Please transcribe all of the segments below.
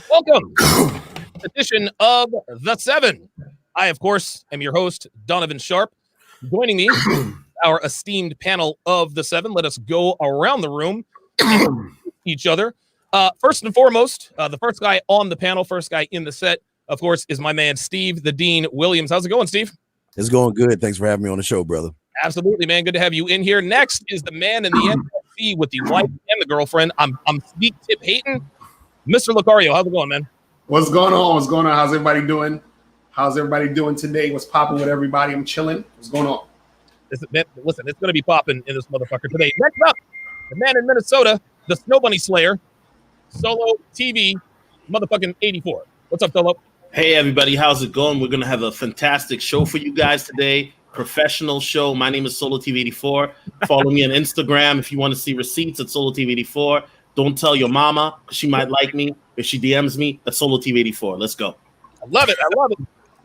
Welcome to this edition of The Seven. I, of course, am your host, Donovan Sharpe. Joining me, our esteemed panel of The Seven. Let us go around the room and each other. First and foremost, the first guy on the panel, first guy in the set, of course, is my man, Steve the Dean Williams. How's it going, Steve? It's going good. Thanks for having me on the show, brother. Absolutely, man. Good to have you in here. Next is the man in the NFC with the wife and the girlfriend. I'm Sneak Tip Hayton. Mr. Lucario, how's it going, man? What's going on? What's going on? How's everybody doing? How's everybody doing today? What's popping with everybody? I'm chilling. What's going on? Listen, it's going to be popping in this motherfucker today. Next up, the man in Minnesota, the Snow Bunny Slayer, Solo TV, motherfucking 84. What's up, Solo? Hey, everybody. How's it going? We're going to have a fantastic show for you guys today. Professional show. My name is Solo TV 84. Follow me on Instagram if you want to see receipts at Solo TV 84. Don't tell your mama. She might like me. If she DMs me, that's Solo TV 84. Let's go. I love it.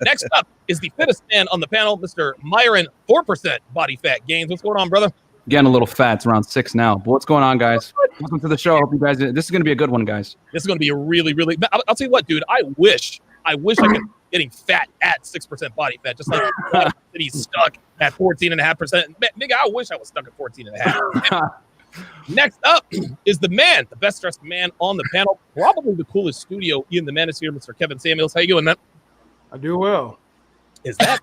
Next up is the fittest man on the panel, Mr. Myron, 4% body fat gains. What's going on, brother? Getting a little fat. It's around 6 now. But what's going on, guys? Welcome to the show. I hope you guys. This is going to be a good one, guys. This is going to be a really. I'll tell you what, dude. I wish I could be getting fat at 6% body fat, just like that he's stuck at 14.5%. Nigga, I wish I was stuck at 14.5%. Next up is the man, the best dressed man on the panel, probably the coolest studio in the manosphere, Mr. Kevin Samuels. How you doing, man? I do well. Is that?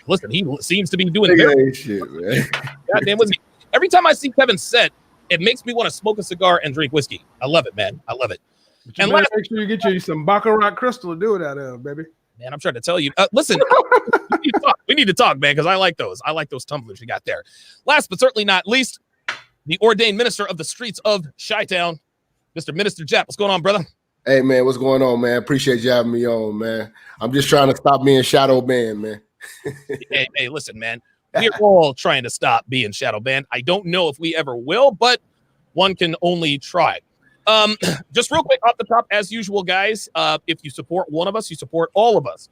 Listen, he seems to be doing very shit, man. goddamn whiskey. Every time I see Kevin set, it makes me want to smoke a cigar and drink whiskey. I love it, man. I love it. And make sure you get you some Baccarat Crystal to do it out of, baby. Man, I'm trying to tell you. Listen, we need to talk, man, because I like those. I like those tumblers you got there. Last but certainly not least, the ordained minister of the streets of Chi-Town, Mr. Minister Japp. What's going on, brother? Hey, man, what's going on, man? Appreciate you having me on, man. I'm just trying to stop being shadow banned, man. hey, listen, man. We're all trying to stop being shadow banned. I don't know if we ever will, but one can only try. Just real quick off the top, as usual, guys, if you support one of us, you support all of us.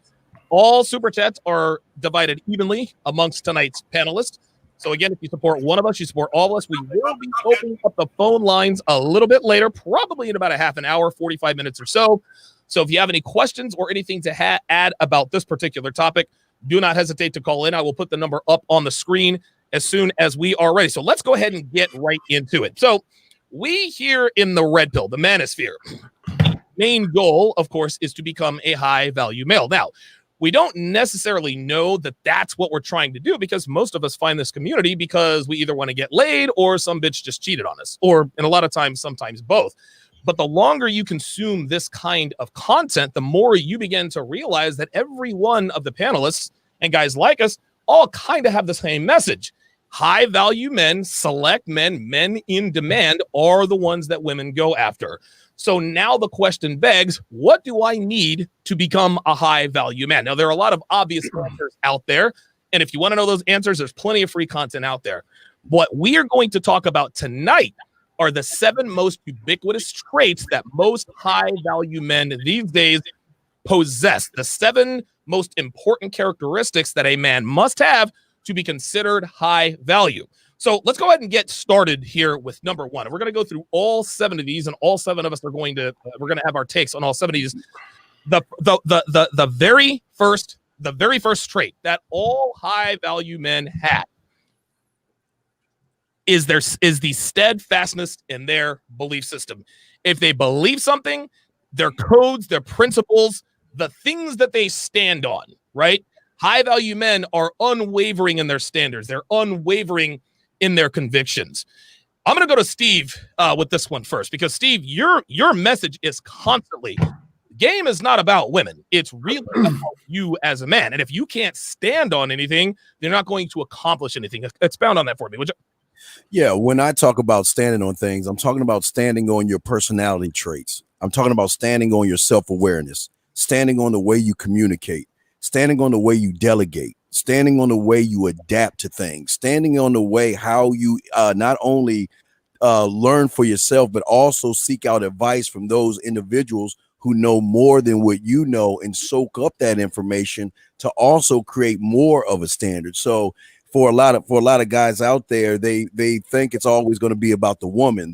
All super chats are divided evenly amongst tonight's panelists. So again, if you support one of us, you support all of us. We will be opening up the phone lines a little bit later, probably in about a half an hour, 45 minutes or so. So if you have any questions or anything to add about this particular topic, do not hesitate to call in. I will put the number up on the screen as soon as we are ready. So let's go ahead and get right into it. So we here in the Red Pill, the manosphere, the main goal, of course, is to become a high-value male. Now, we don't necessarily know that that's what we're trying to do because most of us find this community because we either want to get laid or some bitch just cheated on us, or in a lot of times, sometimes both. But the longer you consume this kind of content, the more you begin to realize that every one of the panelists and guys like us all kind of have the same message. High value men, select men, men in demand are the ones that women go after. So now the question begs, what do I need to become a high value man? Now, there are a lot of obvious answers out there. And if you want to know those answers, there's plenty of free content out there. What we are going to talk about tonight are the 7 most ubiquitous traits that most high value men these days possess. The 7 most important characteristics that a man must have to be considered high value. So let's go ahead and get started here with number 1. And we're going to go through all 7 of these, and all 7 of us are going to have our takes on all 7 of these. The very first trait that all high value men have is the steadfastness in their belief system. If they believe something, their codes, their principles, the things that they stand on, right? High value men are unwavering in their standards. They're unwavering in their convictions. I'm going to go to Steve with this one first, because Steve, your message is constantly, game is not about women. It's really about you as a man. And if you can't stand on anything, you're not going to accomplish anything. Expound on that for me, would you? Yeah, when I talk about standing on things, I'm talking about standing on your personality traits. I'm talking about standing on your self-awareness, standing on the way you communicate, standing on the way you delegate, standing on the way you adapt to things, standing on the way how you not only learn for yourself, but also seek out advice from those individuals who know more than what you know and soak up that information to also create more of a standard. So for a lot of guys out there, they think it's always going to be about the woman.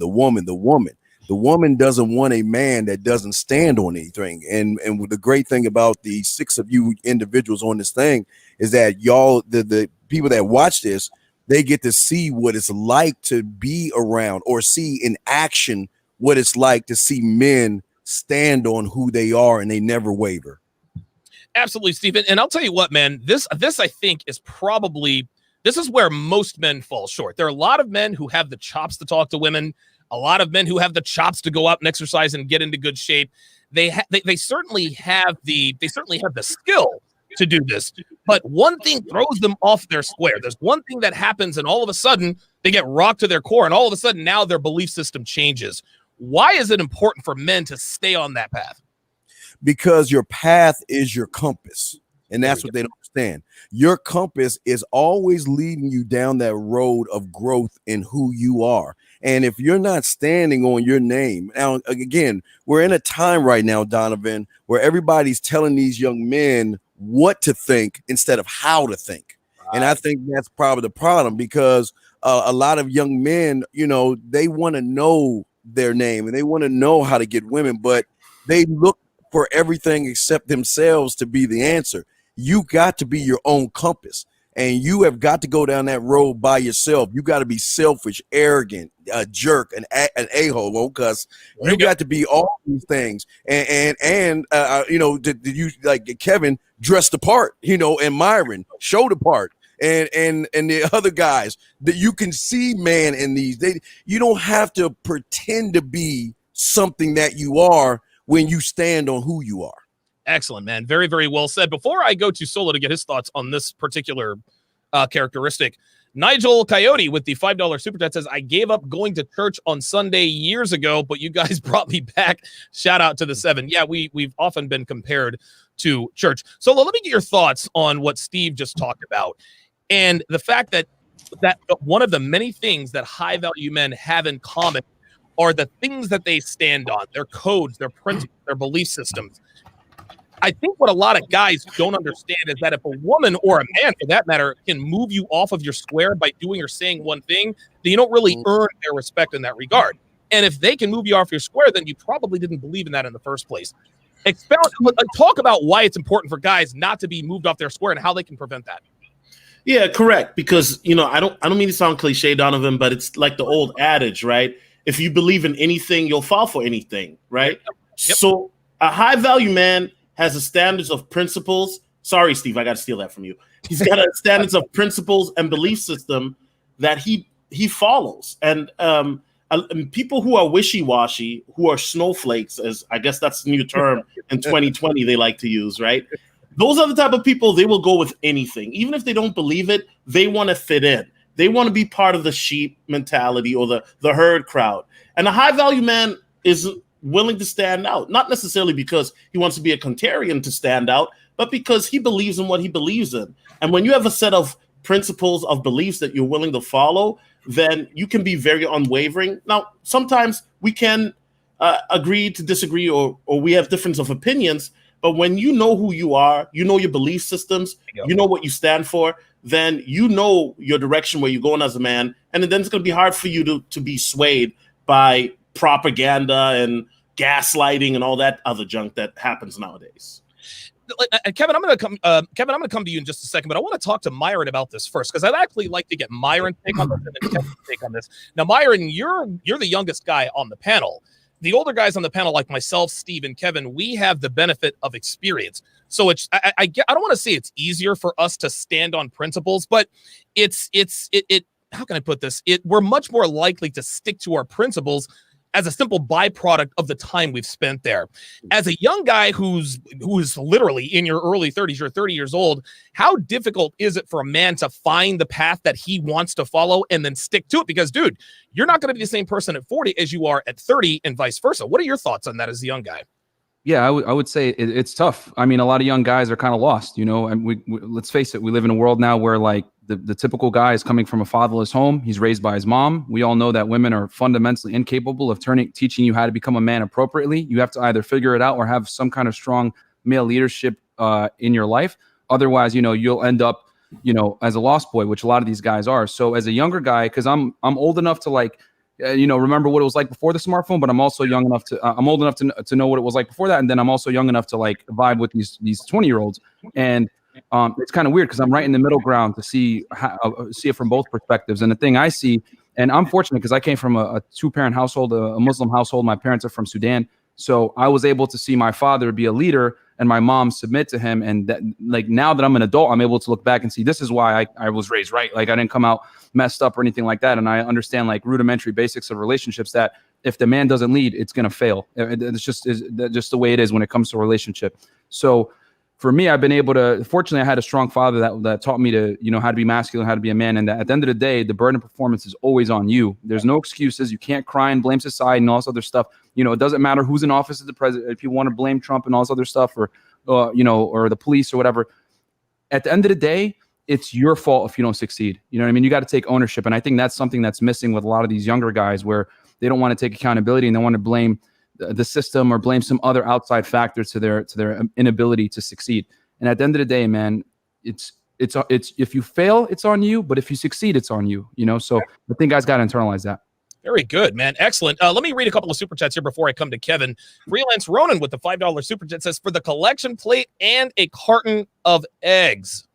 The woman doesn't want a man that doesn't stand on anything. And the great thing about the 6 of you individuals on this thing is that y'all, the people that watch this, they get to see what it's like to be around or see in action what it's like to see men stand on who they are and they never waver. Absolutely, Stephen. And I'll tell you what, man, this I think is probably, this is where most men fall short. There are a lot of men who have the chops to talk to women, a lot of men who have the chops to go out and exercise and get into good shape. They certainly have the skill to do this, but one thing throws them off their square. There's one thing that happens, and all of a sudden they get rocked to their core, and all of a sudden now their belief system changes. Why is it important for men to stay on that path? Because your path is your compass, and that's what they don't understand. Your compass is always leading you down that road of growth in who you are. And if you're not standing on your name, now again, we're in a time right now, Donovan, where everybody's telling these young men what to think instead of how to think. And I think that's probably the problem, because a lot of young men, you know, they want to know their name and they want to know how to get women, but they look for everything except themselves to be the answer. You got to be your own compass, and you have got to go down that road by yourself. You got to be selfish, arrogant, a jerk, an a-hole, won't cuss. You got to be all these things. And you know, did you, like Kevin, dress the part, you know, and Myron showed the part. And the other guys that you can see, man, in these, you don't have to pretend to be something that you are when you stand on who you are. Excellent, man. Very, very well said. Before I go to Solo to get his thoughts on this particular characteristic, Nigel Coyote with the $5 super chat says, I gave up going to church on Sunday years ago, but you guys brought me back. Shout out to the 7. Yeah, we've often been compared to church. Solo, let me get your thoughts on what Steve just talked about, and the fact that one of the many things that high value men have in common are the things that they stand on, their codes, their principles, their belief systems. I think what a lot of guys don't understand is that if a woman, or a man for that matter, can move you off of your square by doing or saying one thing, then you don't really earn their respect in that regard. And if they can move you off your square, then you probably didn't believe in that in the first place. Talk about why it's important for guys not to be moved off their square and how they can prevent that. Yeah, correct. Because, you know, I don't mean to sound cliche, Donovan, but it's like the old adage, right? If you believe in anything, you'll fall for anything, right? Yep. So a high value man has a standards of principles. Sorry, Steve, I got to steal that from you. He's got a standards of principles and belief system that he follows. And people who are wishy-washy, who are snowflakes, as I guess that's the new term in 2020 they like to use, right? Those are the type of people, they will go with anything. Even if they don't believe it, they want to fit in. They want to be part of the sheep mentality or the herd crowd. And a high-value man is willing to stand out, not necessarily because he wants to be a contrarian to stand out, but because he believes in what he believes in. And when you have a set of principles of beliefs that you're willing to follow, then you can be very unwavering. Now, sometimes we can agree to disagree, or we have difference of opinions, but when you know who you are, you know your belief systems, you know what you stand for, then you know your direction where you're going as a man, and then it's going to be hard for you to be swayed by propaganda and gaslighting and all that other junk that happens nowadays. Kevin, I'm going to come to you in just a second, but I want to talk to Myron about this first, because I'd actually like to get Myron's take on this and then Kevin's take on this. Now, Myron, you're the youngest guy on the panel. The older guys on the panel, like myself, Steve, and Kevin, we have the benefit of experience. So I don't want to say it's easier for us to stand on principles, but it how can I put this? We're much more likely to stick to our principles as a simple byproduct of the time we've spent there. As a young guy who is literally in your early 30s, you're 30 years old, how difficult is it for a man to find the path that he wants to follow and then stick to it? Because, dude, you're not going to be the same person at 40 as you are at 30 and vice versa. What are your thoughts on that as a young guy? Yeah, I would say it's tough. I mean, a lot of young guys are kind of lost, you know, and we let's face it, we live in a world now where like the typical guy is coming from a fatherless home. He's raised by his mom. We all know that women are fundamentally incapable of teaching you how to become a man appropriately. You have to either figure it out or have some kind of strong male leadership in your life. Otherwise, you know, you'll end up, you know, as a lost boy, which a lot of these guys are. So as a younger guy, because I'm old enough to like remember what it was like before the smartphone, but I'm also young enough to, I'm old enough to know what it was like before that. And then I'm also young enough to like vibe with these 20-year-olds. And it's kind of weird because I'm right in the middle ground to see it from both perspectives. And the thing I see, and I'm fortunate because I came from a 2-parent household, a Muslim household. My parents are from Sudan. So I was able to see my father be a leader and my mom submit to him. And that, like, now that I'm an adult, I'm able to look back and see this is why I was raised right. Like, I didn't come out messed up or anything like that. And I understand like rudimentary basics of relationships that if the man doesn't lead, it's going to fail. It's just the way it is when it comes to a relationship. So for me, I've been able to, fortunately, I had a strong father that taught me to, how to be masculine, how to be a man. And that at the end of the day, the burden of performance is always on you. There's no excuses. You can't cry and blame society and all this other stuff. It doesn't matter who's in office as the president. If you want to blame Trump and all this other stuff or the police or whatever, at the end of the day, it's your fault if you don't succeed. You know what I mean? You got to take ownership. And I think that's something that's missing with a lot of these younger guys where they don't want to take accountability and they want to blame the system or blame some other outside factor to their inability to succeed. And at the end of the day, man, it's if you fail, it's on you, but if you succeed, it's on you, So I think guys got to internalize that. Very good, man. Excellent. Let me read a couple of super chats here before I come to Kevin. Freelance Ronan with the $5 super chat says, for the collection plate and a carton of eggs.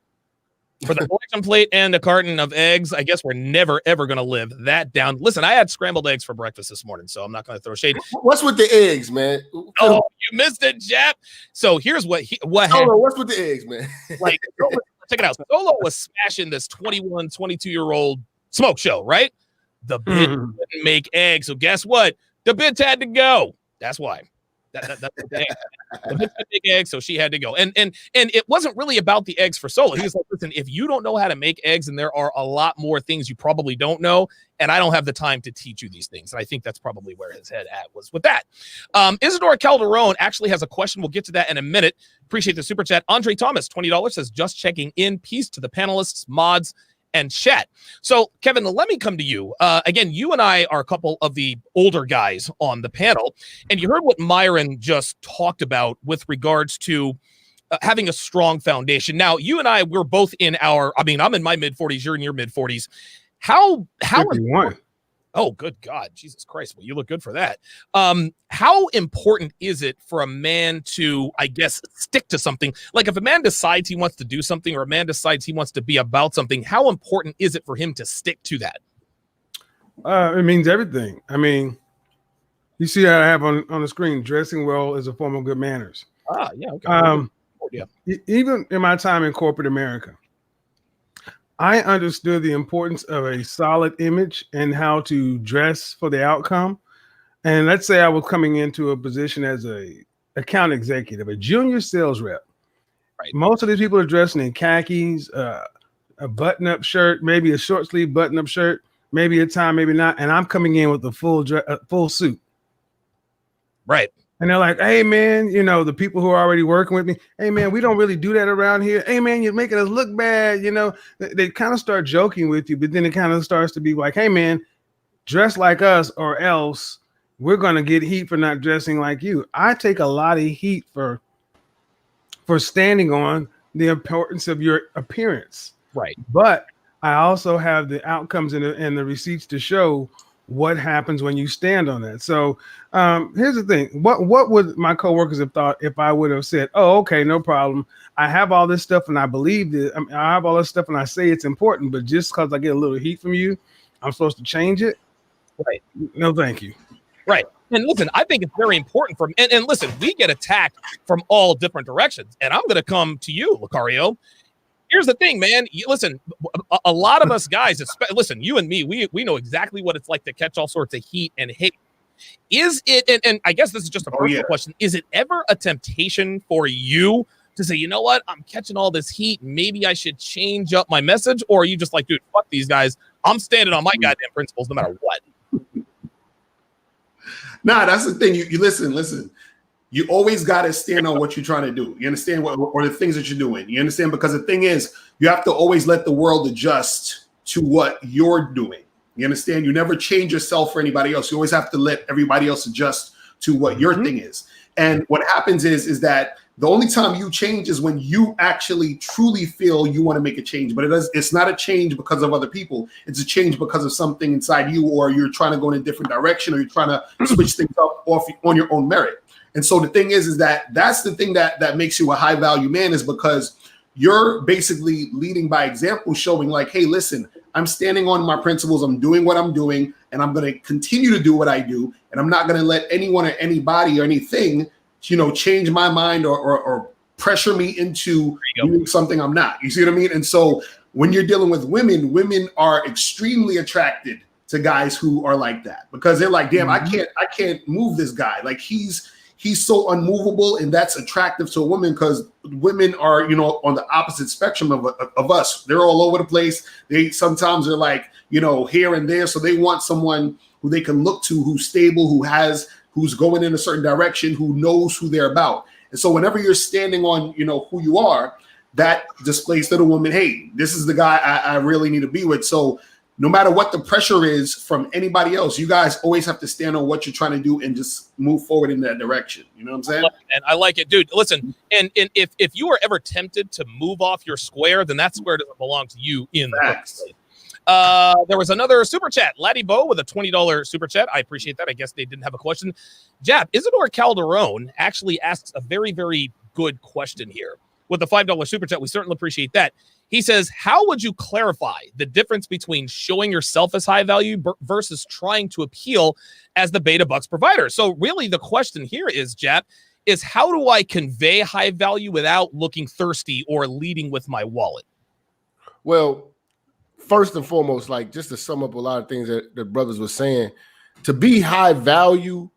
For the collection plate and a carton of eggs, I guess we're never, ever going to live that down. Listen, I had scrambled eggs for breakfast this morning, so I'm not going to throw shade. What's with the eggs, man? Oh, you missed it, Jap. So here's what happened. What's with the eggs, man? Like, check it out. Solo was smashing this 21, 22-year-old smoke show, right? The bid didn't make eggs, so guess what? The bids had to go. That's why. That's the thing. The bitch had big eggs, so she had to go. And it wasn't really about the eggs for Solo. He was like, listen, if you don't know how to make eggs, and there are a lot more things you probably don't know, and I don't have the time to teach you these things. And I think that's probably where his head at was with that. Isidore Calderon actually has a question. We'll get to that in a minute. Appreciate the super chat. Andre Thomas, $20, says, just checking in. Peace to the panelists, mods, and chat. So, Kevin, let me come to you. Again, you and I are a couple of the older guys on the panel, and you heard what Myron just talked about with regards to having a strong foundation. Now, you and I, we're both I'm in my mid-40s, you're in your mid-40s. How 51. Oh, good God. Jesus Christ. Well, you look good for that. How important is it for a man to, I guess, stick to something? Like if a man decides he wants to do something or a man decides he wants to be about something, how important is it for him to stick to that? It means everything. I mean, you see how I have on the screen, dressing well is a form of good manners. Yeah. Okay. Even in my time in corporate America, I understood the importance of a solid image and how to dress for the outcome. And let's say I was coming into a position as a account executive, a junior sales rep. Right. Most of these people are dressing in khakis, a button-up shirt, maybe a short sleeve button-up shirt, maybe a tie, maybe not. And I'm coming in with a full suit. Right. And they're like, hey, man, the people who are already working with me, hey, man, we don't really do that around here. Hey, man, you're making us look bad. They kind of start joking with you, but then it kind of starts to be like, hey, man, dress like us or else we're going to get heat for not dressing like you. I take a lot of heat for standing on the importance of your appearance. Right. But I also have the outcomes and the receipts to show what happens when you stand on that. So here's the thing. What would my coworkers have thought if I would have said, oh, okay, no problem. I have all this stuff and I believe it. I have all this stuff and I say it's important, but just because I get a little heat from you, I'm supposed to change it? Right. No, thank you. Right. And listen, I think it's very important and listen, we get attacked from all different directions. And I'm going to come to you, Lucario. Here's the thing, man. Listen, a lot of us guys, listen, you and me, we know exactly what it's like to catch all sorts of heat and hate. Is it, and I guess this is just a personal question, is it ever a temptation for you to say, you know what, I'm catching all this heat, maybe I should change up my message? Or are you just like, dude, fuck these guys, I'm standing on my goddamn principles no matter what? Nah, that's the thing. You listen. You always got to stand on what you're trying to do. You understand or the things that you're doing. You understand? Because the thing is, you have to always let the world adjust to what you're doing. You understand? You never change yourself for anybody else. You always have to let everybody else adjust to what your thing is. And what happens is that the only time you change is when you actually truly feel you want to make a change. But it's not a change because of other people. It's a change because of something inside you, or you're trying to go in a different direction, or you're trying to switch things up on your own merit. And so the thing is that that's the thing that makes you a high value man, is because you're basically leading by example, showing like, hey, listen, I'm standing on my principles. I'm doing what I'm doing, and I'm going to continue to do what I do. And I'm not going to let anyone or anybody or anything, change my mind or pressure me into doing something I'm not. You see what I mean? And so when you're dealing with women, women are extremely attracted to guys who are like that, because they're like, damn, I can't move this guy. Like he's so unmovable, and that's attractive to a woman, because women are, on the opposite spectrum of us. They're all over the place. Sometimes they're like, here and there. So they want someone who they can look to, who's stable, who's going in a certain direction, who knows who they're about. And so whenever you're standing on, who you are, that displays to the woman, hey, this is the guy I really need to be with. So no matter what the pressure is from anybody else, you guys always have to stand on what you're trying to do and just move forward in that direction. You know what I'm saying? And I like it, dude. Listen, and if you are ever tempted to move off your square, then that square doesn't belong to you in the first place. There was another super chat, Laddie Bo with a $20 super chat. I appreciate that. I guess they didn't have a question. Jap, Isidore Calderon actually asks a very, very good question here. With the $5 super chat, we certainly appreciate that. He says, how would you clarify the difference between showing yourself as high value versus trying to appeal as the Beta Bucks provider? So really the question here is, Jap, is how do I convey high value without looking thirsty or leading with my wallet? Well, first and foremost, like just to sum up a lot of things that the brothers were saying, to be high value,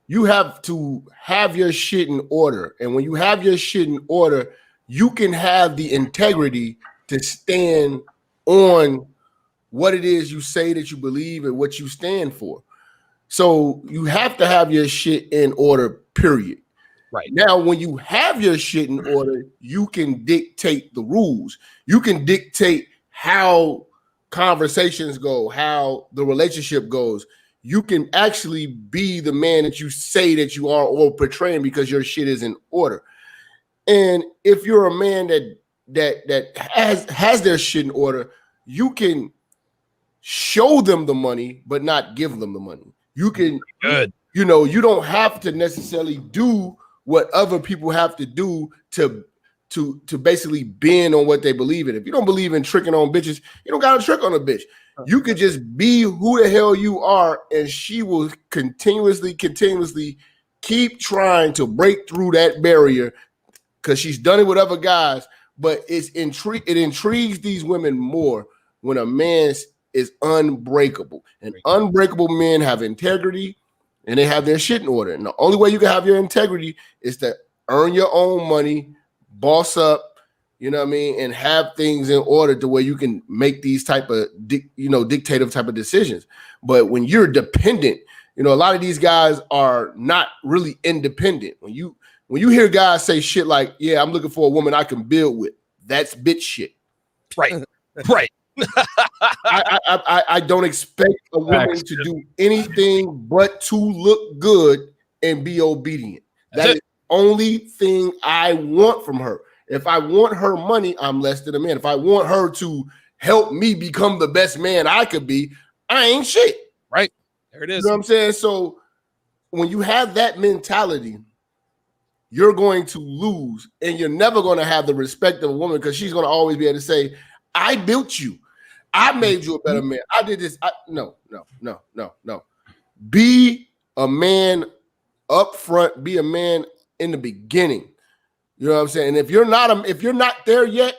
you have to have your shit in order. And when you have your shit in order, you can have the integrity to stand on what it is you say that you believe and what you stand for. So you have to have your shit in order, period. Right. Now, when you have your shit in order, you can dictate the rules. You can dictate how conversations go, how the relationship goes. You can actually be the man that you say that you are or portraying because your shit is in order. And if you're a man that has their shit in order, you can show them the money, but not give them the money. You can, you don't have to necessarily do what other people have to do to basically bend on what they believe in. If you don't believe in tricking on bitches, you don't got to trick on a bitch. You could just be who the hell you are, and she will continuously keep trying to break through that barrier, because she's done it with other guys. But it intrigues these women more when a man is unbreakable. And unbreakable men have integrity, and they have their shit in order. And the only way you can have your integrity is to earn your own money, boss up, and have things in order to where you can make these type of, dictative type of decisions. But when you're dependent, a lot of these guys are not really independent. When you hear guys say shit like, yeah, I'm looking for a woman I can build with, that's bitch shit. Right. Right. I don't expect a woman to do anything but to look good and be obedient. That is the only thing I want from her. If I want her money, I'm less than a man. If I want her to help me become the best man I could be, I ain't shit. Right. There it is. You know what I'm saying? So when you have that mentality, you're going to lose, and you're never going to have the respect of a woman, because she's going to always be able to say, I built you. I made you a better man. I did this. No. Be a man up front. Be a man in the beginning. You know what I'm saying? And if you're not there yet,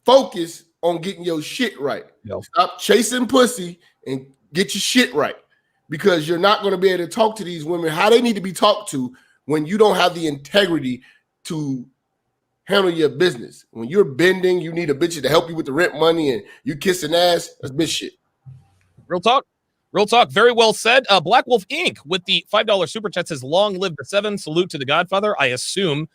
focus on getting your shit right. Yep. Stop chasing pussy and get your shit right, because you're not going to be able to talk to these women how they need to be talked to when you don't have the integrity to handle your business. When you're bending, you need a bitch to help you with the rent money, and you kissing ass, that's bitch shit. Real talk. Very well said. Black Wolf Inc. with the $5 super chat says, long live the 7. Salute to the Godfather. I assume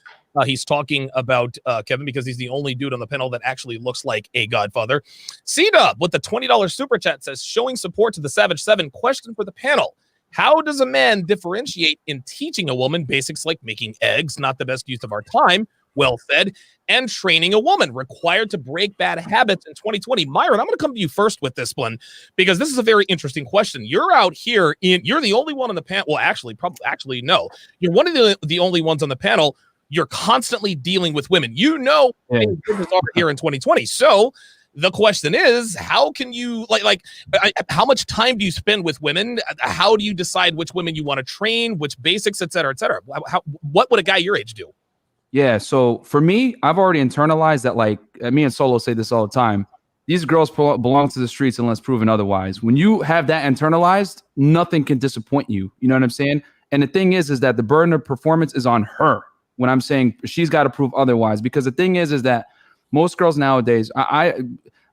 he's talking about Kevin, because he's the only dude on the panel that actually looks like a Godfather. C-Dub with the $20 super chat says, showing support to the Savage 7. Question for the panel. How does a man differentiate in teaching a woman basics like making eggs, not the best use of our time, well fed, and training a woman required to break bad habits in 2020? Myron, I'm going to come to you first with this one because this is a very interesting question. You're out here you're the only one on the panel. Well, actually, no. You're one of the only ones on the panel. You're constantly dealing with women. You know, business are here in 2020. So the question is, how can you how much time do you spend with women? How do you decide which women you want to train, which basics, et cetera, et cetera? What would a guy your age do? Yeah. So for me, I've already internalized that, like, me and Solo say this all the time. These girls belong to the streets unless proven otherwise. When you have that internalized, nothing can disappoint you. You know what I'm saying? And the thing is that the burden of performance is on her when I'm saying she's got to prove otherwise. Because the thing is that most girls nowadays, I've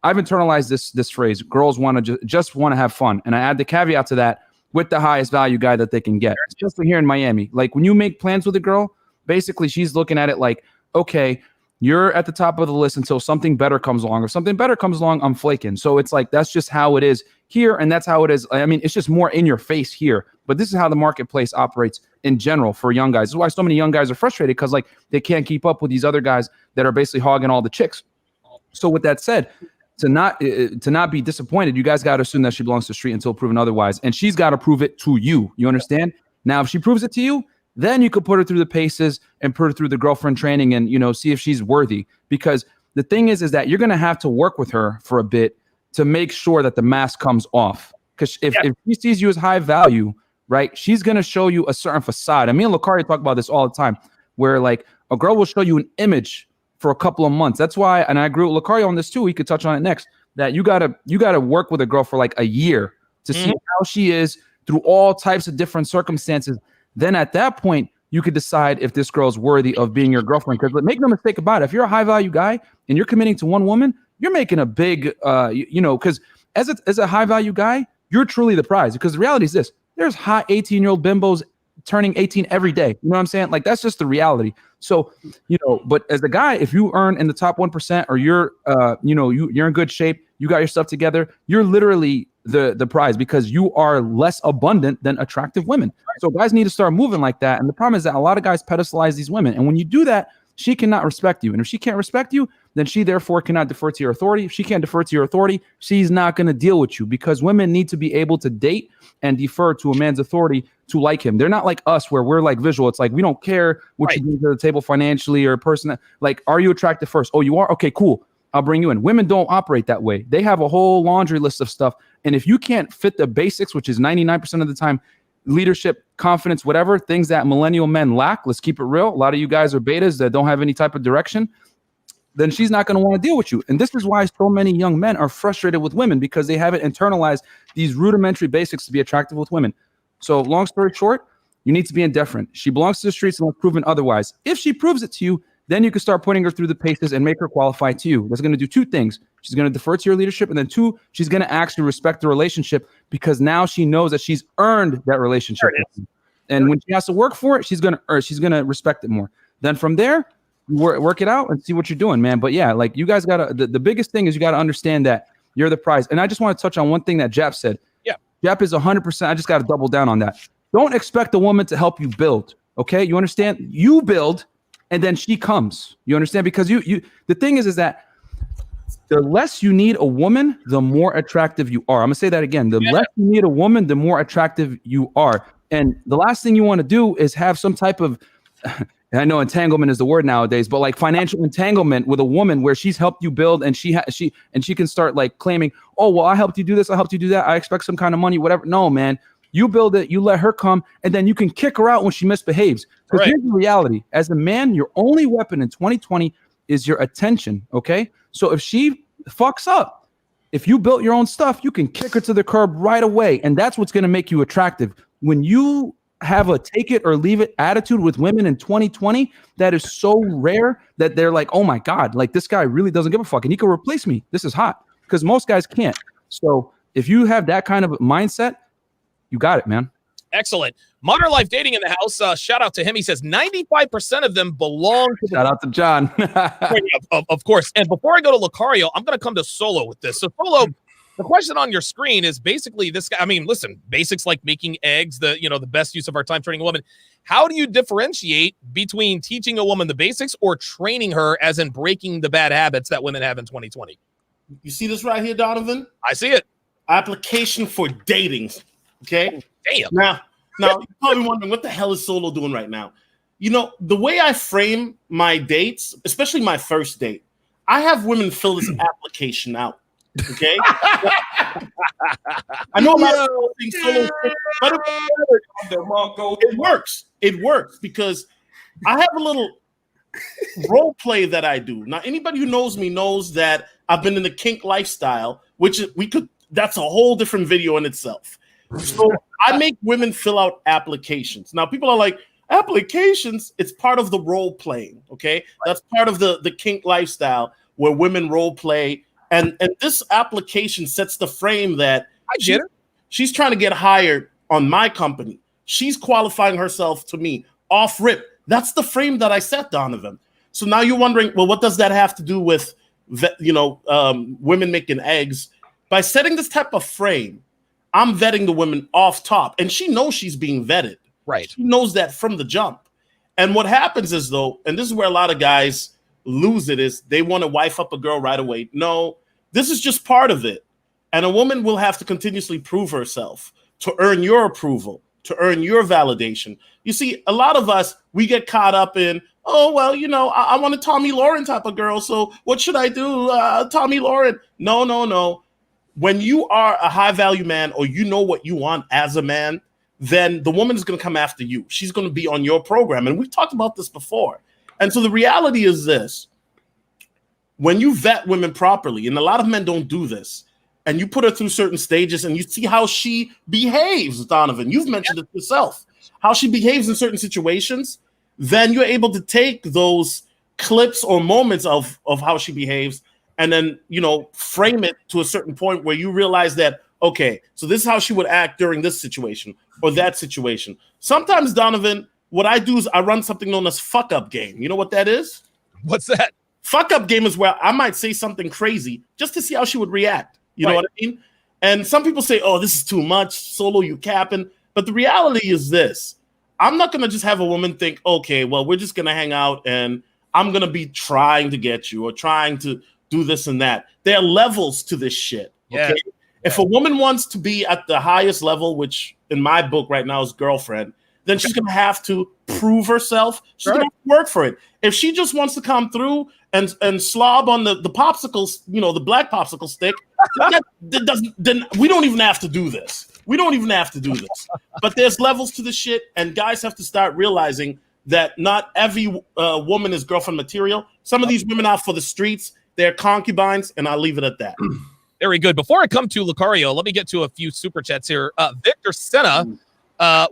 internalized this phrase, girls want to just want to have fun. And I add the caveat to that, with the highest value guy that they can get, especially here in Miami. Like, when you make plans with a girl, basically she's looking at it like, okay, you're at the top of the list until something better comes along. If something better comes along, I'm flaking. So it's like, that's just how it is here. And that's how it is. I mean, it's just more in your face here. But this is how the marketplace operates in general for young guys. This is why so many young guys are frustrated, because like they can't keep up with these other guys that are basically hogging all the chicks. So with that said, to not be disappointed, you guys got to assume that she belongs to the street until proven otherwise. And she's got to prove it to you. You understand? Now, if she proves it to you, then you could put her through the paces and put her through the girlfriend training and, see if she's worthy. Because the thing is that you're going to have to work with her for a bit to make sure that the mask comes off. Because if she sees you as high value, right, she's going to show you a certain facade. And me and Lucario talk about this all the time, where like a girl will show you an image for a couple of months. That's why, and I agree with Lucario on this too, he could touch on it next, that you gotta work with a girl for like a year to see how she is through all types of different circumstances. Then at that point, you could decide if this girl's worthy of being your girlfriend. Because make no mistake about it, if you're a high value guy and you're committing to one woman, you're making a big, because as a high value guy, you're truly the prize. Because the reality is this: there's hot 18-year-old bimbos turning 18 every day. You know what I'm saying? Like, that's just the reality. So, but as a guy, if you earn in the top 1% or you're, you're in good shape, you got your stuff together, you're literally the prize, because you are less abundant than attractive women. So guys need to start moving like that. And the problem is that a lot of guys pedestalize these women. And when you do that, she cannot respect you. And if she can't respect you, then she therefore cannot defer to your authority. If she can't defer to your authority, she's not going to deal with you, because women need to be able to date and defer to a man's authority to like him. They're not like us, where we're like visual. It's like, we don't care what you bring to the table financially or person. Like, are you attractive first? Oh, you are? Okay, cool. I'll bring you in. Women don't operate that way. They have a whole laundry list of stuff. And if you can't fit the basics, which is 99% of the time, leadership, confidence, whatever, things that millennial men lack, let's keep it real. A lot of you guys are betas that don't have any type of direction. Then she's not going to want to deal with you. And this is why so many young men are frustrated with women, because they haven't internalized these rudimentary basics to be attractive with women. So long story short, you need to be indifferent. She belongs to the streets unless proven otherwise. If she proves it to you, then you can start putting her through the paces and make her qualify to you. That's going to do two things. She's going to defer to your leadership. And then two, she's going to actually respect the relationship, because now she knows that she's earned that relationship. And when she has to work for it, she's going to respect it more. Then from there, work it out and see what you're doing, man. But yeah, like, you guys got to, the biggest thing is you got to understand that you're the prize. And I just want to touch on one thing that Jap said. Yeah. Jap is 100%. I just got to double down on that. Don't expect a woman to help you build. Okay. You understand? You build, and then she comes. You understand? Because the thing is that the less you need a woman, the more attractive you are. I'm gonna say that again. The less you need a woman, the more attractive you are. And the last thing you want to do is have some type of, I know entanglement is the word nowadays, but like financial entanglement with a woman where she's helped you build, and she can start like claiming, oh, well, I helped you do this, I helped you do that, I expect some kind of money, whatever. No, man. You build it, you let her come, and then you can kick her out when she misbehaves. Because here's the reality. As a man, your only weapon in 2020 is your attention, okay? So if she fucks up, if you built your own stuff, you can kick her to the curb right away, and that's what's going to make you attractive. When you have a take it or leave it attitude with women in 2020, that is so rare that they're like, oh my God, like, this guy really doesn't give a fuck, and he can replace me. This is hot, because most guys can't. So if you have that kind of mindset, you got it, man. Excellent. Modern Life Dating in the house. Shout out to him. He says 95% of them belong to Shout out to John. of course. And before I go to Lucario, I'm going to come to Solo with this. So Solo, The question on your screen is basically this guy. I mean, listen, basics like making eggs, the best use of our time training a woman. How do you differentiate between teaching a woman the basics or training her, as in breaking the bad habits that women have in 2020? You see this right here, Donovan? I see it. Application for dating. Okay. Damn. Now you're probably wondering what the hell is Solo doing right now? You know, the way I frame my dates, especially my first date, I have women fill this application out. Okay. I know a lot of people think Solo, but it works. It works because I have a little role play that I do. Now, anybody who knows me knows that I've been in the kink lifestyle, which that's a whole different video in itself. So I make women fill out applications. Now, people are like, applications, it's part of the role playing. Okay. That's part of the kink lifestyle where women role play. And this application sets the frame that she's trying to get hired on my company. She's qualifying herself to me off rip. That's the frame that I set, Donovan. So now you're wondering, well, what does that have to do with, women making eggs? By setting this type of frame, I'm vetting the women off top, and she knows she's being vetted. Right. She knows that from the jump. And what happens is, though, and this is where a lot of guys lose it, is they want to wife up a girl right away. No, this is just part of it. And a woman will have to continuously prove herself to earn your approval, to earn your validation. You see, a lot of us, we get caught up in, oh, well, I want a Tommy Lauren type of girl, so what should I do? Tommy Lauren. No. When you are a high-value man, or you know what you want as a man, then the woman is going to come after you. She's going to be on your program. And we've talked about this before. And so the reality is this. When you vet women properly, and a lot of men don't do this, and you put her through certain stages and you see how she behaves, Donovan, you've mentioned it yourself, how she behaves in certain situations, then you're able to take those clips or moments of how she behaves and then, frame it to a certain point where you realize that, okay, so this is how she would act during this situation or that situation. Sometimes, Donovan, what I do is I run something known as fuck up game. You know what that is? What's that? Fuck up game is where I might say something crazy just to see how she would react. You know what I mean? And some people say, oh, this is too much. Solo, you capping. But the reality is this. I'm not going to just have a woman think, okay, well, we're just going to hang out and I'm going to be trying to get you or trying to do this and that. There are levels to this shit. Okay. Yeah. If a woman wants to be at the highest level, which in my book right now is girlfriend, then she's going to have to prove herself. She's going to work for it. If she just wants to come through and slob on the popsicles, the black popsicle stick, then we don't even have to do this. But there's levels to the shit, and guys have to start realizing that not every woman is girlfriend material. Some of these women are for the streets. They're concubines, and I'll leave it at that. Very good. Before I come to Lucario, let me get to a few super chats here. Victor Senna,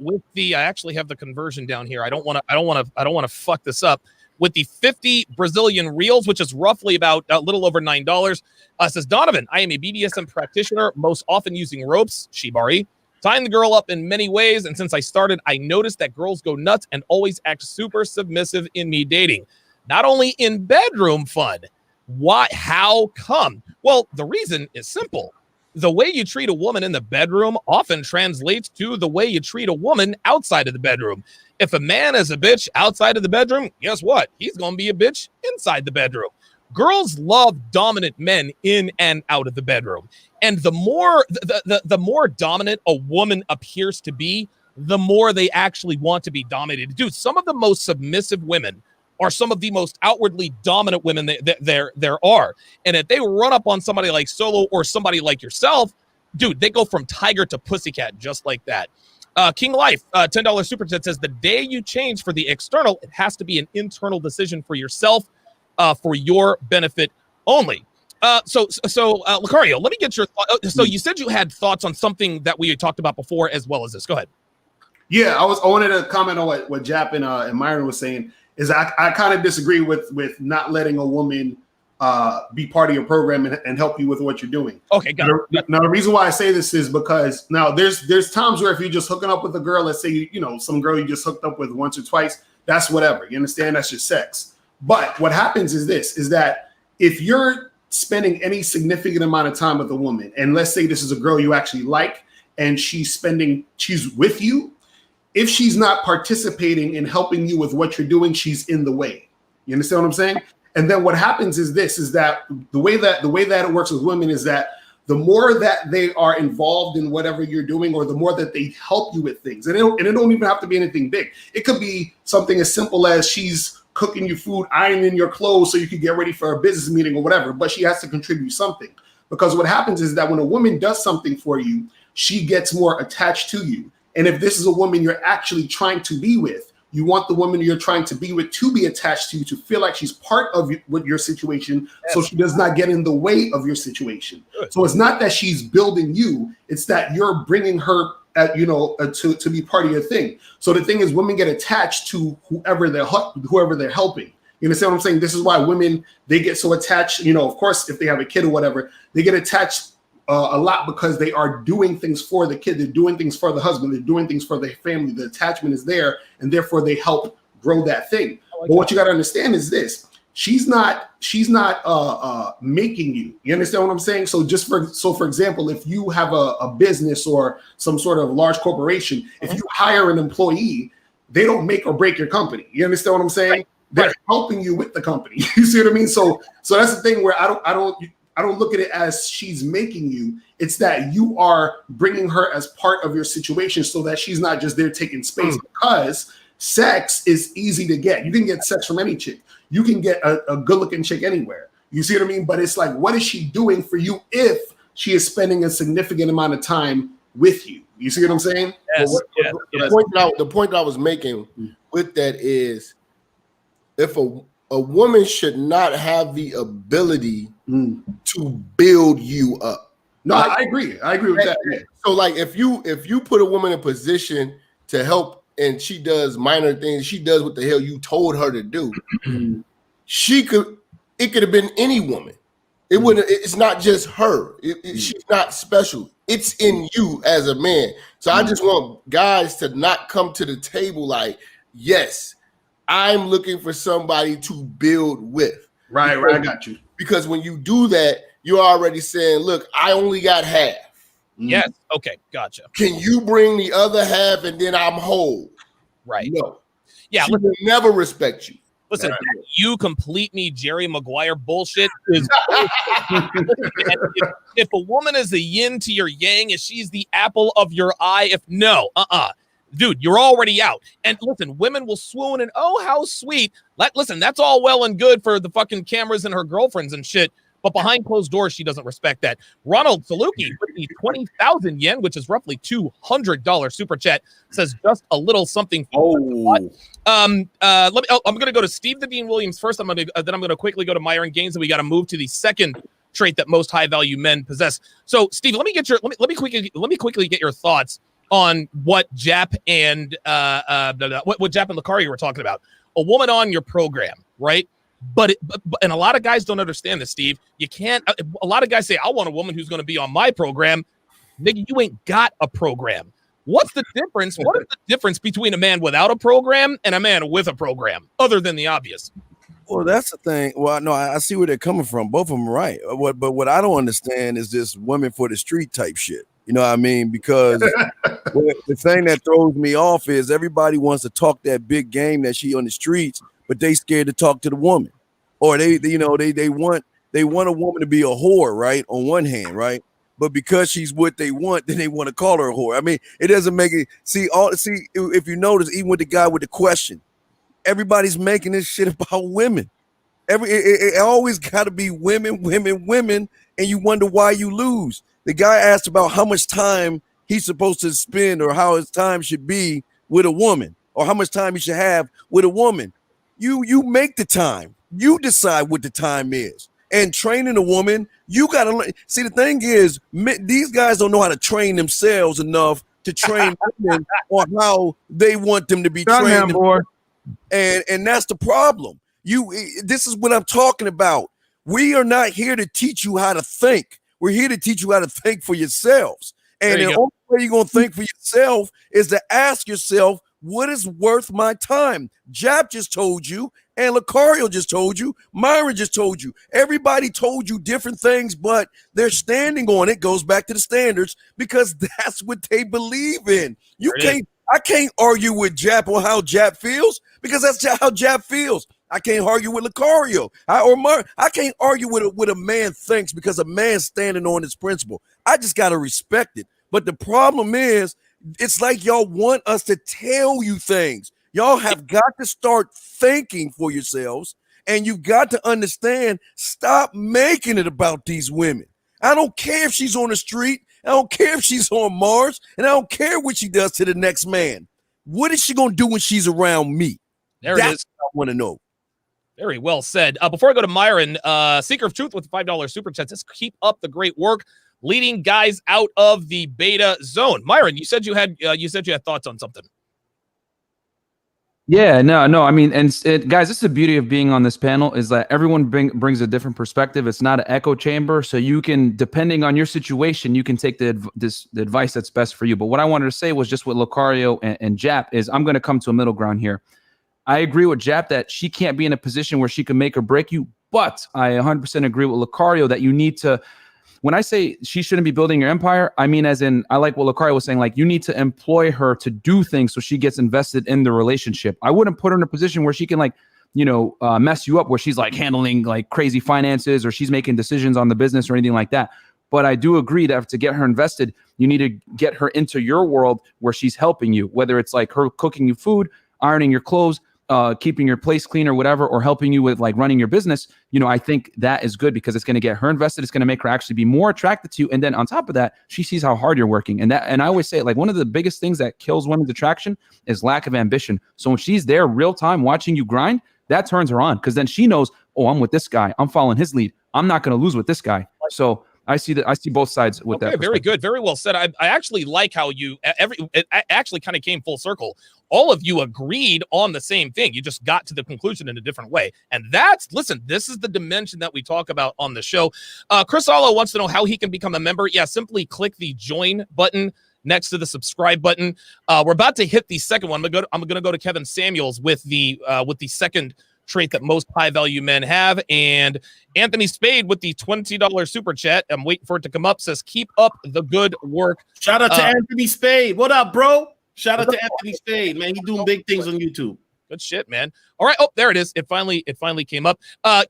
with the, I actually have the conversion down here. I don't want to fuck this up. With the 50 Brazilian reals, which is roughly about a little over $9, says Donovan, I am a BDSM practitioner, most often using ropes, shibari, tying the girl up in many ways. And since I started, I noticed that girls go nuts and always act super submissive in me dating. Not only in bedroom fun. Why? How come? Well, the reason is simple. The way you treat a woman in the bedroom often translates to the way you treat a woman outside of the bedroom. If a man is a bitch outside of the bedroom, guess what? He's going to be a bitch inside the bedroom. Girls love dominant men in and out of the bedroom. And the more the more dominant a woman appears to be, the more they actually want to be dominated. Dude, some of the most submissive women are some of the most outwardly dominant women there are. And if they run up on somebody like Solo or somebody like yourself, dude, they go from tiger to pussycat just like that. King Life, $10 super chat says, the day you change for the external, it has to be an internal decision for yourself, for your benefit only. So Lucario, let me get your thoughts. So you said you had thoughts on something that we had talked about before as well as this. Go ahead. Yeah, I wanted to comment on what Jap and Myron was saying. Is I kind of disagree with not letting a woman be part of your program and help you with what you're doing. Okay, got it. Now the reason why I say this is because now there's times where if you're just hooking up with a girl, let's say some girl you just hooked up with once or twice, that's whatever. You understand? That's your sex. But what happens is that if you're spending any significant amount of time with a woman, and let's say this is a girl you actually like, and she's with you, if she's not participating in helping you with what you're doing, she's in the way. You understand what I'm saying? And then what happens is that the way that it works with women is that the more that they are involved in whatever you're doing, or the more that they help you with things, and it don't even have to be anything big. It could be something as simple as she's cooking you food, ironing your clothes so you can get ready for a business meeting or whatever, but she has to contribute something. Because what happens is that when a woman does something for you, she gets more attached to you. And if this is a woman you're actually trying to be with, you want the woman you're trying to be with to be attached to you, to feel like she's part of your situation, so she does not get in the way of your situation. So it's not that she's building you, it's that you're bringing her to be part of your thing. So the thing is, women get attached to whoever they're helping. You understand what I'm saying? This is why women, they get so attached. Of course, if they have a kid or whatever, they get attached a lot because they are doing things for the kid. They're doing things for the husband. They're doing things for the family. The attachment is there, and therefore they help grow that thing. But what you got to understand is this: she's not making you. You understand what I'm saying? So for example, if you have a business or some sort of large corporation, if you hire an employee, they don't make or break your company. You understand what I'm saying? Right. They're helping you with the company. You see what I mean? So that's the thing where I don't look at it as she's making you. It's that you are bringing her as part of your situation, so that she's not just there taking space. Because sex is easy to get. You can get sex from any chick. You can get a good-looking chick anywhere. You see what I mean? But it's like, what is she doing for you if she is spending a significant amount of time with you? You see what I'm saying? Yes. The point I was making with that is, if a woman should not have the ability to build you up. No, I agree. I agree with that. Yeah. So like, if you put a woman in a position to help, and she does minor things, she does what the hell you told her to do, it could have been any woman. It's not just her. She's not special. It's in you as a man. So I just want guys to not come to the table like, yes, I'm looking for somebody to build with. Right, I got you. Because when you do that, you're already saying, look, I only got half. Yes. Okay. Gotcha. Can you bring the other half and then I'm whole? Right. No. Yeah. She will never respect you. Listen, you complete me, Jerry Maguire bullshit is if a woman is a yin to your yang, if she's the apple of your eye, dude, you're already out. And listen, women will swoon and oh, how sweet. Listen, that's all well and good for the fucking cameras and her girlfriends and shit. But behind closed doors, she doesn't respect that. Ronald Saluki with the 20,000 yen, which is roughly $200 super chat, says just a little something. I'm going to go to Steve the Dean Williams first. Then I'm going to quickly go to Myron Gaines, and we got to move to the second trait that most high value men possess. So, Steve, let me quickly get your thoughts on what Jap and what Jap and Lakari were talking about. A woman on your program, right? But a lot of guys don't understand this, Steve. You can't. A lot of guys say, "I want a woman who's going to be on my program." Nigga, you ain't got a program. What's the difference? What is the difference between a man without a program and a man with a program, other than the obvious? Well, that's the thing. Well, no, I see where they're coming from. Both of them are right. But what I don't understand is this women for the street type shit. You know what I mean? Because the thing that throws me off is everybody wants to talk that big game that she on the streets, but they scared to talk to the woman, or they want a woman to be a whore, right? On one hand, right? But because she's what they want, then they want to call her a whore. I mean, it doesn't make it. See, if you notice, even with the guy with the question, everybody's making this shit about women. It always got to be women, and you wonder why you lose. The guy asked about how much time he's supposed to spend, or how his time should be with a woman, or how much time he should have with a woman. You make the time. You decide what the time is. And training a woman, you got to learn. See, the thing is, these guys don't know how to train themselves enough to train women on how they want them to be trained. And that's the problem. This is what I'm talking about. We are not here to teach you how to think. We're here to teach you how to think for yourselves. And the only way you're going to think for yourself is to ask yourself, What is worth my time? Jap just told you, and Lucario just told you, Myron just told you. Everybody told you different things, but they're standing on it. Goes back to the standards because that's what they believe in. I can't argue with Jap on how Jap feels because that's how Jap feels. I can't argue with Lucario I can't argue with what a man thinks because a man's standing on his principle. I just got to respect it. But the problem is, it's like y'all want us to tell you things. Y'all have got to start thinking for yourselves, and you've got to understand, stop making it about these women. I don't care if she's on the street. I don't care if she's on Mars, and I don't care what she does to the next man. What is she going to do when she's around me? That's it is. I want to know. Very well said. Before I go to Myron, Seeker of Truth with $5 super chat says, keep up the great work, leading guys out of the beta zone. Myron, you said you had thoughts on something. Yeah, no. I mean, and guys, this is the beauty of being on this panel is that everyone brings a different perspective. It's not an echo chamber, so you can, depending on your situation, you can take the advice that's best for you. But what I wanted to say was just with Lucario and Jap is I'm going to come to a middle ground here. I agree with Jap that she can't be in a position where she can make or break you, but I 100% agree with Lucario that you need to. When I say she shouldn't be building your empire, I mean as in, I like what Lucario was saying, like you need to employ her to do things so she gets invested in the relationship. I wouldn't put her in a position where she can mess you up, where she's like handling like crazy finances or she's making decisions on the business or anything like that. But I do agree that to get her invested, you need to get her into your world where she's helping you, whether it's like her cooking you food, ironing your clothes, keeping your place clean or whatever, or helping you with like running your business. I think that is good because it's going to get her invested. It's going to make her actually be more attracted to you. And then on top of that, she sees how hard you're working. And I always say, like, one of the biggest things that kills women's attraction is lack of ambition. So when she's there real time watching you grind, that turns her on because then she knows, oh, I'm with this guy. I'm following his lead. I'm not going to lose with this guy. So I see both sides with that. Very good. Very well said. I actually like how it actually kind of came full circle. All of you agreed on the same thing. You just got to the conclusion in a different way. And this is the dimension that we talk about on the show. Chris Allo wants to know how he can become a member. Yeah, simply click the join button next to the subscribe button. We're about to hit the second one. I'm going to go to Kevin Samuels with the second trait that most high value men have. And Anthony Spade with the $20 super chat, I'm waiting for it to come up, says, keep up the good work. Shout out to Anthony Spade. What up, bro? Shout out to Anthony Spade, man. He's doing big things on YouTube. Good shit, man. All right. Oh, there it is. It finally came up.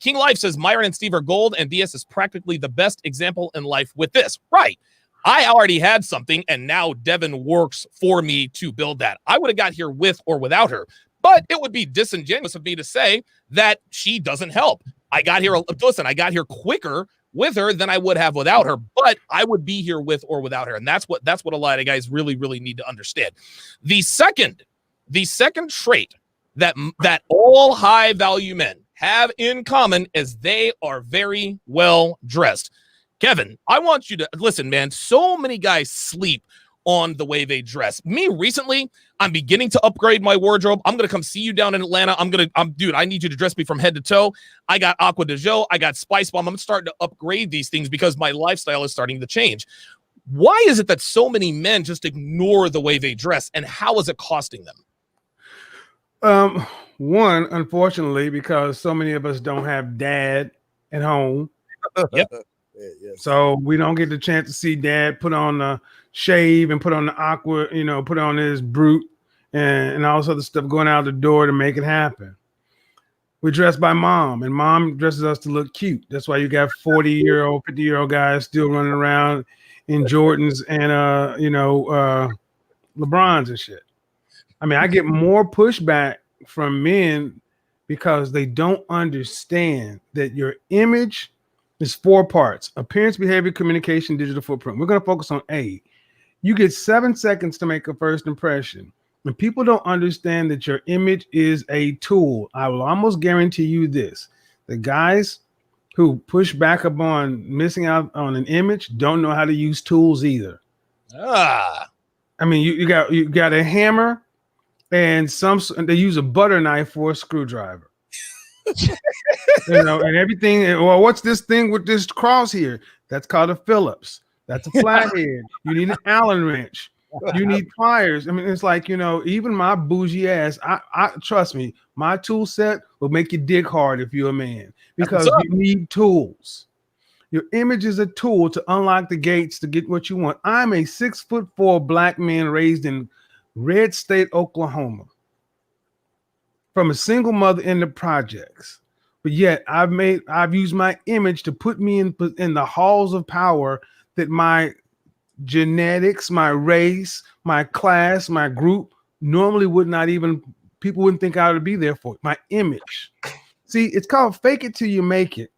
King Life says Myron and Steve are gold, and DS is practically the best example in life with this. Right. I already had something, and now Devin works for me to build that. I would have got here with or without her. But it would be disingenuous of me to say that she doesn't help. I got here quicker with her than I would have without her, but I would be here with or without her. And that's what a lot of guys really, really need to understand. The second trait that all high value men have in common is they are very well dressed. Kevin, I want you to listen, man. So many guys sleep on the way they dress. Me recently, I'm beginning to upgrade my wardrobe. I'm gonna come see you down in Atlanta. Dude, I need you to dress me from head to toe. I got Aqua de Joe, I got Spice Bomb. I'm starting to upgrade these things because my lifestyle is starting to change. Why is it that so many men just ignore the way they dress, and how is it costing them? One, unfortunately, because so many of us don't have dad at home. Yep. So we don't get the chance to see dad put on the shave and put on the aqua, put on his brute and all this other stuff going out the door to make it happen. We dress by mom, and mom dresses us to look cute. That's why you got 40-year-old, 50-year-old guys still running around in Jordans and LeBrons and shit. I mean, I get more pushback from men because they don't understand that your image is 4 parts: appearance, behavior, communication, digital footprint. We're going to focus on A. You get 7 seconds to make a first impression. And people don't understand that your image is a tool. I will almost guarantee you this. The guys who push back upon missing out on an image don't know how to use tools either. I mean, you got a hammer and they use a butter knife for a screwdriver. And everything. Well, what's this thing with this cross here? That's called a Phillips. That's a flathead. You need an Allen wrench. You need pliers. I mean, it's like, even my bougie ass, I trust me, my tool set will make you dig hard if you're a man, because you need tools. Your image is a tool to unlock the gates to get what you want. I'm a 6'4" black man raised in Red State, Oklahoma, from a single mother in the projects. But yet I've used my image to put me in the halls of power that my genetics, my race, my class, my group normally people wouldn't think I would be there for. My image. See, it's called fake it till you make it.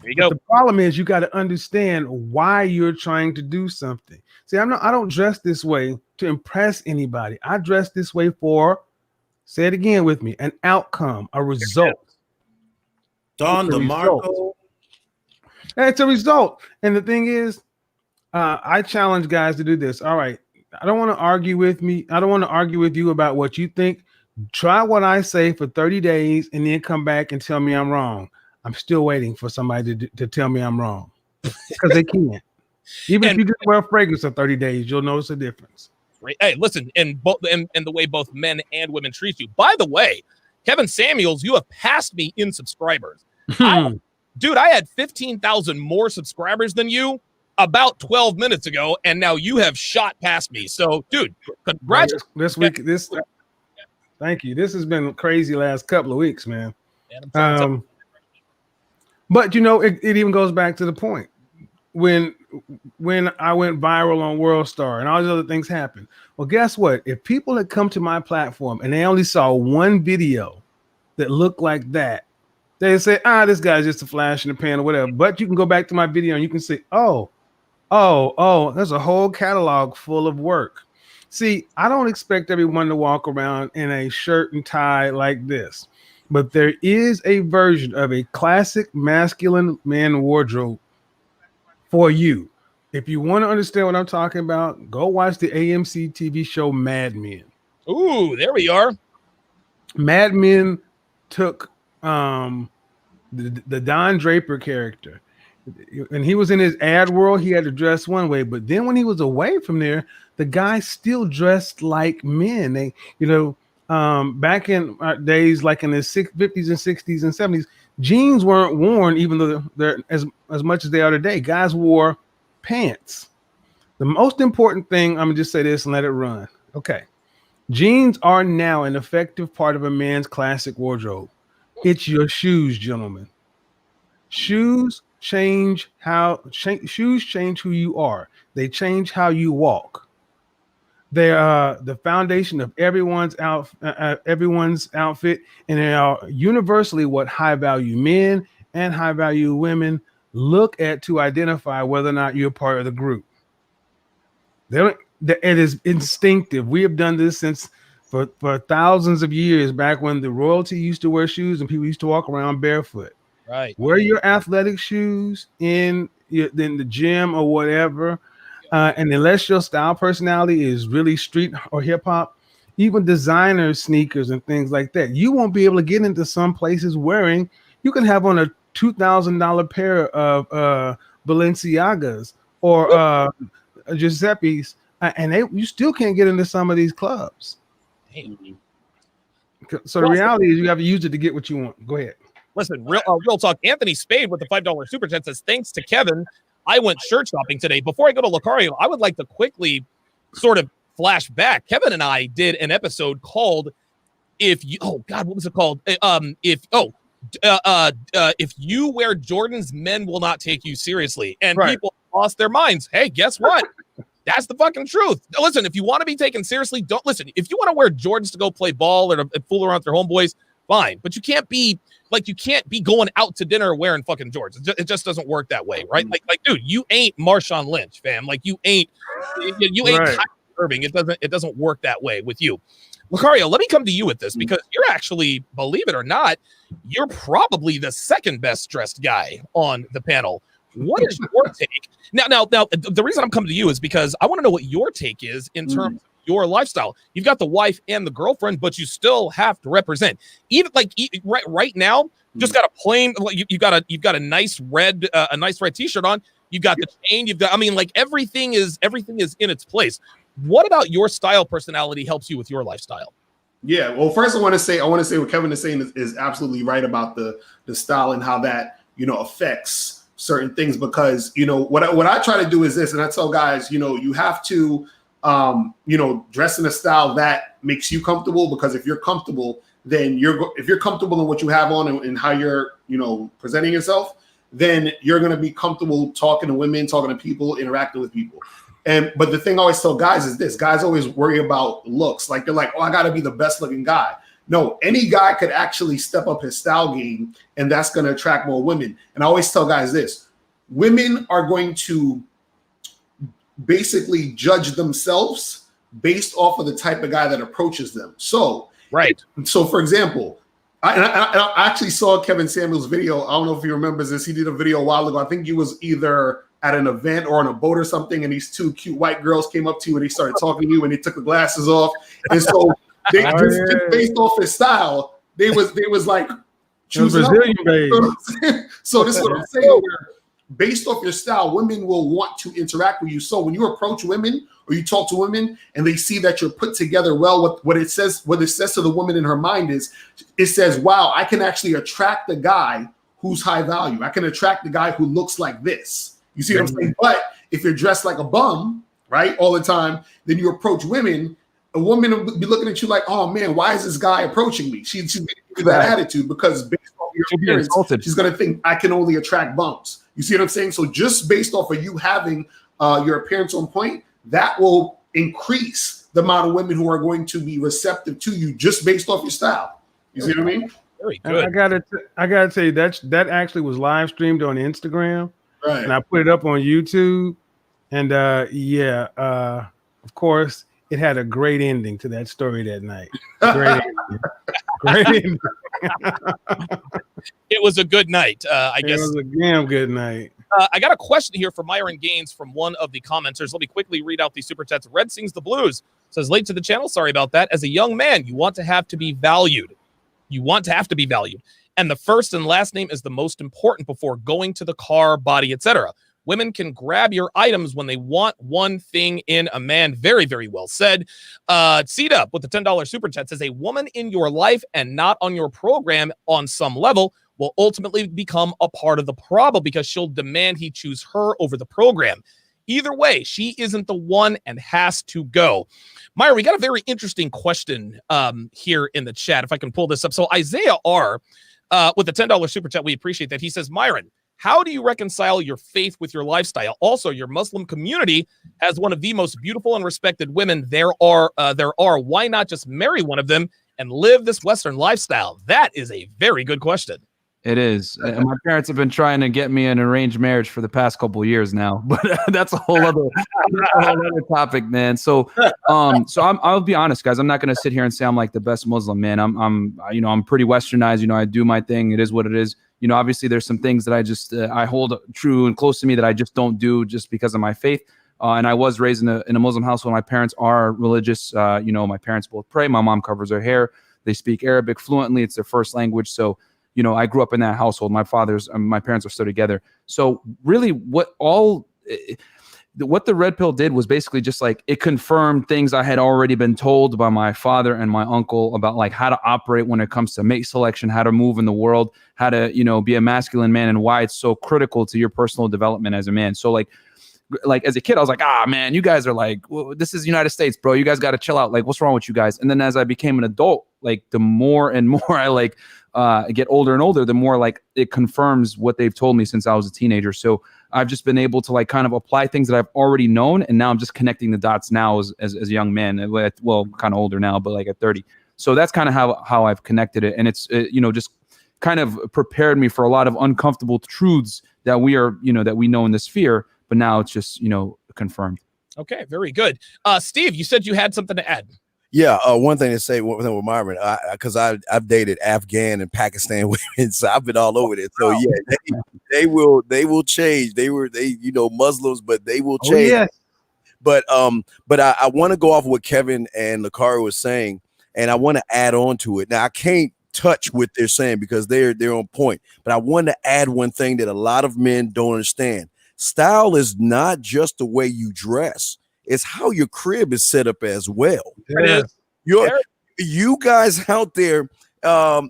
There you go. The problem is you got to understand why you're trying to do something. See, I don't dress this way to impress anybody. I dress this way for, say it again with me, an outcome, a result. Don DeMarco. It's a result. And the thing is, I challenge guys to do this. All right. I don't want to argue with me. I don't want to argue with you about what you think. Try what I say for 30 days and then come back and tell me I'm wrong. I'm still waiting for somebody to tell me I'm wrong, because they can't. Even if you just wear fragrance for 30 days, you'll notice a difference. Right. Hey, listen, and the way both men and women treat you. By the way, Kevin Samuels, you have passed me in subscribers. Dude, I had 15,000 more subscribers than you about 12 minutes ago, and now you have shot past me. So, dude, congratulations. This week, thank you. This has been crazy last couple of weeks, man. But it even goes back to the point when I went viral on World Star and all these other things happened. Well, guess what? If people had come to my platform and they only saw one video that looked like that, they'd say, this guy's just a flash in the pan or whatever. But you can go back to my video and you can say, oh, there's a whole catalog full of work. See, I don't expect everyone to walk around in a shirt and tie like this. But there is a version of a classic masculine man wardrobe for you. If you want to understand what I'm talking about, go watch the AMC TV show Mad Men. Ooh, there we are. Mad Men took the Don Draper character, and he was in his ad world. He had to dress one way, but then when he was away from there, the guy still dressed like men. They, back in days, like in the 50s and 60s and 70s, jeans weren't worn, even though they're as much as they are today. Guys wore pants. The most important thing, I'm gonna just say this and let it run. Okay. Jeans are now an effective part of a man's classic wardrobe. It's your shoes, gentlemen. Shoes change who you are. They change how you walk. They are the foundation of everyone's outfit, and they are universally what high value men and high value women look at to identify whether or not you're part of the group. It is instinctive. We have done this for thousands of years, back when the royalty used to wear shoes and people used to walk around barefoot. Right. Wear your athletic shoes in the gym or whatever. And unless your style personality is really street or hip hop, even designer sneakers and things like that, you won't be able to get into some places wearing. You can have on a $2,000 pair of Balenciagas or Giuseppe's, and you still can't get into some of these clubs. So the reality is you have to use it to get what you want. Go ahead. Listen, real talk. Anthony Spade with the $5 super chat says, thanks to Kevin, I went shirt shopping today. Before I go to Lucario, I would like to quickly sort of flash back. Kevin and I did an episode called what was it called? If you wear Jordans, men will not take you seriously. And people lost their minds. Hey, guess what? That's the fucking truth. Listen, if you want to be taken seriously, don't listen. If you want to wear Jordans to go play ball or to fool around with your homeboys, fine. But you can't be going out to dinner wearing fucking Jordans. It just doesn't work that way, right? Like, dude, you ain't Marshawn Lynch, fam. Like, you ain't Kyrie Irving. It doesn't work that way with you. Lucario, let me come to you with this, because you're actually, believe it or not, you're probably the second best dressed guy on the panel. What is your take? Now, the reason I'm coming to you is because I want to know what your take is in terms of your lifestyle. You've got the wife and the girlfriend, but you still have to represent. Even right now, you just got a plain. You've got a nice red T-shirt on. You've got the chain. Everything is in its place. What about your style personality helps you with your lifestyle? Yeah. Well, first I want to say what Kevin is saying is absolutely right about the style and how that, affects certain things, because, what I try to do is this, and I tell guys, you have to, dress in a style that makes you comfortable, because if you're comfortable, then if you're comfortable in what you have on and how you're, presenting yourself, then you're going to be comfortable talking to women, talking to people, interacting with people. But the thing I always tell guys is this: guys always worry about looks. Like, they're like, oh, I got to be the best looking guy. No, any guy could actually step up his style game, and that's going to attract more women. And I always tell guys this: women are going to basically judge themselves based off of the type of guy that approaches them. So, right. So, for example, I actually saw Kevin Samuels' video. I don't know if he remembers this. He did a video a while ago. I think he was either at an event or on a boat or something, and these two cute white girls came up to you and they started talking to you, and they took the glasses off. And so they just based off his style, they was like choosing up. So this is what I'm saying. Based off your style, women will want to interact with you. So when you approach women or you talk to women and they see that you're put together well, what it says to the woman in her mind is, it says, wow, I can actually attract the guy who's high value. I can attract the guy who looks like this. You see what I'm saying? But if you're dressed like a bum, right, all the time, then you approach women, a woman will be looking at you like, oh man, why is this guy approaching me? She's going to give you that attitude, because based on your appearance, she's going to think I can only attract bums. You see what I'm saying? So just based off of you having your appearance on point, that will increase the amount of women who are going to be receptive to you just based off your style. You see what I mean? Very good. I gotta tell you, that actually was live streamed on Instagram. Right. And I put it up on YouTube. And of course, it had a great ending to that story that night. Great ending. Great ending. It was a good night, I guess. It was a damn good night. I got a question here from Myron Gaines from one of the commenters. Let me quickly read out these super chats. Red Sings the Blues says, late to the channel. Sorry about that. As a young man, you want to have to be valued. You want to have to be valued. And the first and last name is the most important before going to the car, body, etc. Women can grab your items when they want one thing in a man. Very, very well said. Seed Up with the $10 super chat says, a woman in your life and not on your program on some level will ultimately become a part of the problem, because she'll demand he choose her over the program. Either way, she isn't the one and has to go. Myra, we got a very interesting question here in the chat, if I can pull this up. So Isaiah R., with the $10 super chat, we appreciate that. He says, Myron, how do you reconcile your faith with your lifestyle? Also, your Muslim community has one of the most beautiful and respected women there are. Why not just marry one of them and live this Western lifestyle? That is a very good question. It is. My parents have been trying to get me an arranged marriage for the past couple of years now, but that's a whole other topic, man. So I'll be honest, guys. I'm not going to sit here and say I'm like the best Muslim, man. I'm pretty Westernized. I do my thing. It is what it is. Obviously there's some things that I just I hold true and close to me that I just don't do just because of my faith. And I was raised in a Muslim household. My parents are religious. My parents both pray. My mom covers her hair. They speak Arabic fluently. It's their first language. So I grew up in that household. My parents are still together. So really what the red pill did was basically just like, it confirmed things I had already been told by my father and my uncle about like how to operate when it comes to mate selection, how to move in the world, how to, be a masculine man, and why it's so critical to your personal development as a man. So like as a kid, I was like, man, you guys are like, well, this is the United States, bro. You guys got to chill out. Like, what's wrong with you guys? And then as I became an adult, like the more and more I get older and older, the more like it confirms what they've told me since I was a teenager. So I've just been able to like kind of apply things that I've already known. And now I'm just connecting the dots now as a young man, well, kind of older now, but like at 30. So that's kind of how I've connected it. And it's, just kind of prepared me for a lot of uncomfortable truths that we are, that we know in the sphere, but now it's just, confirmed. Okay. Very good. Steve, you said you had something to add. Yeah, one thing to say with Myron, because I've dated Afghan and Pakistan women, so I've been all over it. So yeah, they will change. They Muslims, but they will change. Oh, yes. But I want to go off what Kevin and Lakari was saying, and I want to add on to it. Now I can't touch what they're saying because they're on point, but I want to add one thing that a lot of men don't understand. Style is not just the way you dress. is how your crib is set up as well. Yeah. You guys out there, I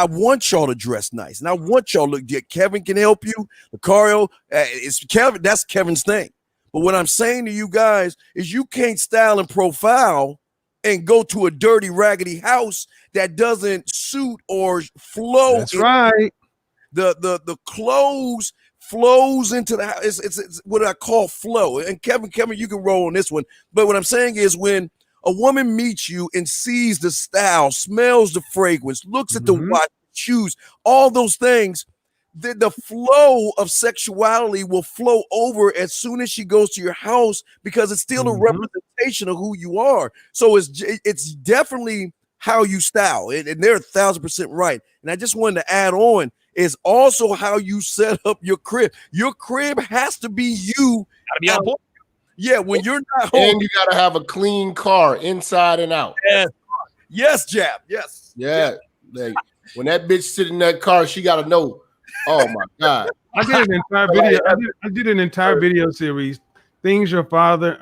want y'all to dress nice, and I want y'all to get. Kevin can help you. Lucario, it's Kevin. That's Kevin's thing. But what I'm saying to you guys is, you can't style and profile and go to a dirty, raggedy house that doesn't suit or flow. That's right. The clothes flows into the house. It's what I call flow. And Kevin, you can roll on this one. But what I'm saying is, when a woman meets you and sees the style, smells the fragrance, looks at the watch, shoes, all those things, the flow of sexuality will flow over as soon as she goes to your house, because it's still a representation of who you are. So it's definitely how you style, and they're 1,000% right. And I just wanted to add on, is also how you set up your crib. Your crib has to be you. Gotta be on point. Yeah, when you're not home. And you gotta have a clean car inside and out. Yes, Jab. Yes. Yeah. Like, when that bitch sit in that car, she gotta know. Oh my God. I did an entire video. I did an entire video series. Things your father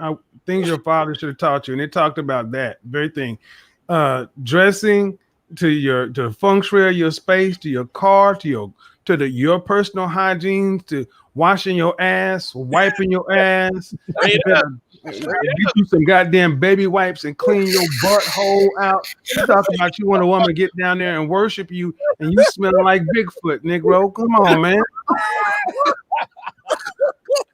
should have taught you, and it talked about that very thing. Dressing, to feng shui your space, to your car, to your personal hygiene, to washing your ass, wiping your ass. Get you some goddamn baby wipes and clean your butthole out. You talk about you want a woman to get down there and worship you, and you smell like Bigfoot, Negro. Come on, man.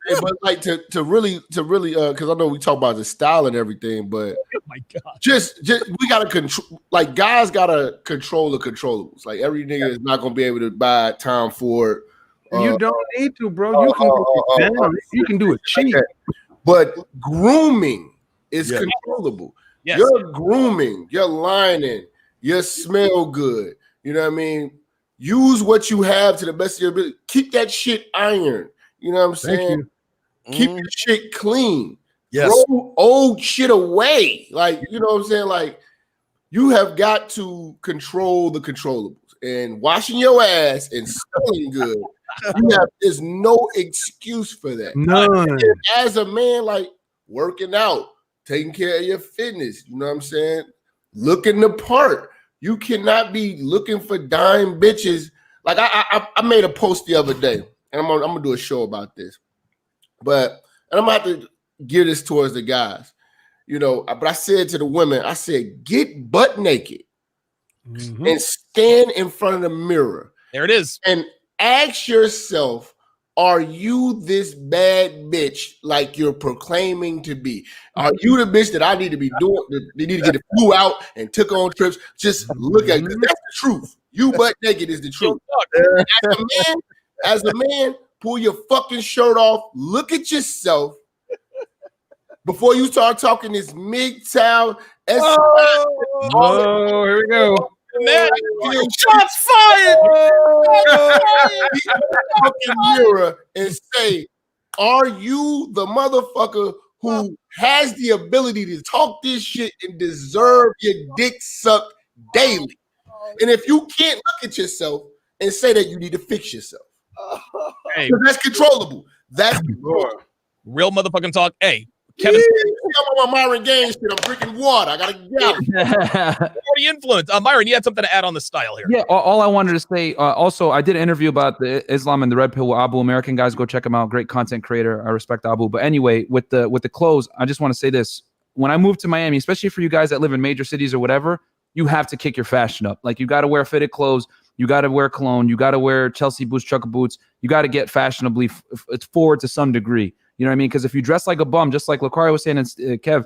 Hey, but like to really, because I know we talk about the style and everything, but Oh my God. just we gotta control. Like, guys gotta control the controllables. Like, every nigga is not gonna be able to buy Tom Ford. You don't need to, bro. You can do it down. You can do it cheap. Okay. But grooming is controllable. Yes. You're grooming, you're lining, you smell good. You know what I mean? Use what you have to the best of your ability. Keep that shit ironed. You know what I'm saying? Keep your shit clean. Yes. Throw old shit away. Like, you know what I'm saying? Like, you have got to control the controllables. And washing your ass and smelling good, there's no excuse for that. None. And as a man, like, working out, taking care of your fitness, you know what I'm saying? Looking the part. You cannot be looking for dime bitches. Like, I made a post the other day, and I'm gonna do a show about this. And I'm gonna have to gear this towards the guys, you know. But I said to the women, I said, get butt naked and stand in front of the mirror. There it is. And ask yourself, are you this bad bitch like you're proclaiming to be? Are you the bitch that I need to be doing? They need to get flew out and took on trips. Just look at it. That's the truth. You butt naked is the truth. As a man, pull your fucking shirt off. Look at yourself before you start talking this MGTOW. Oh, here we go. Man, shots fired! Fucking mirror and say, are you the motherfucker who has the ability to talk this shit and deserve your dick sucked daily? And if you can't look at yourself and say that, you need to fix yourself. hey, That's controllable. That's real motherfucking talk. Hey, Kevin, I'm on my Myron Gaines shit. I'm drinking water. I gotta get out. already influenced. Myron, you had something to add on the style here. Yeah, all I wanted to say, also, I did an interview about the Islam and the Red Pill with Abu American. Guys, go check him out. Great content creator. I respect Abu. But anyway, with the clothes, I just want to say this. When I moved to Miami, especially for you guys that live in major cities or whatever, you have to kick your fashion up. Like, you got to wear fitted clothes. You got to wear cologne. You got to wear Chelsea boots, trucker boots. You got to get fashionably forward to some degree. You know what I mean? Because if you dress like a bum, just like Lucario was saying, and Kev,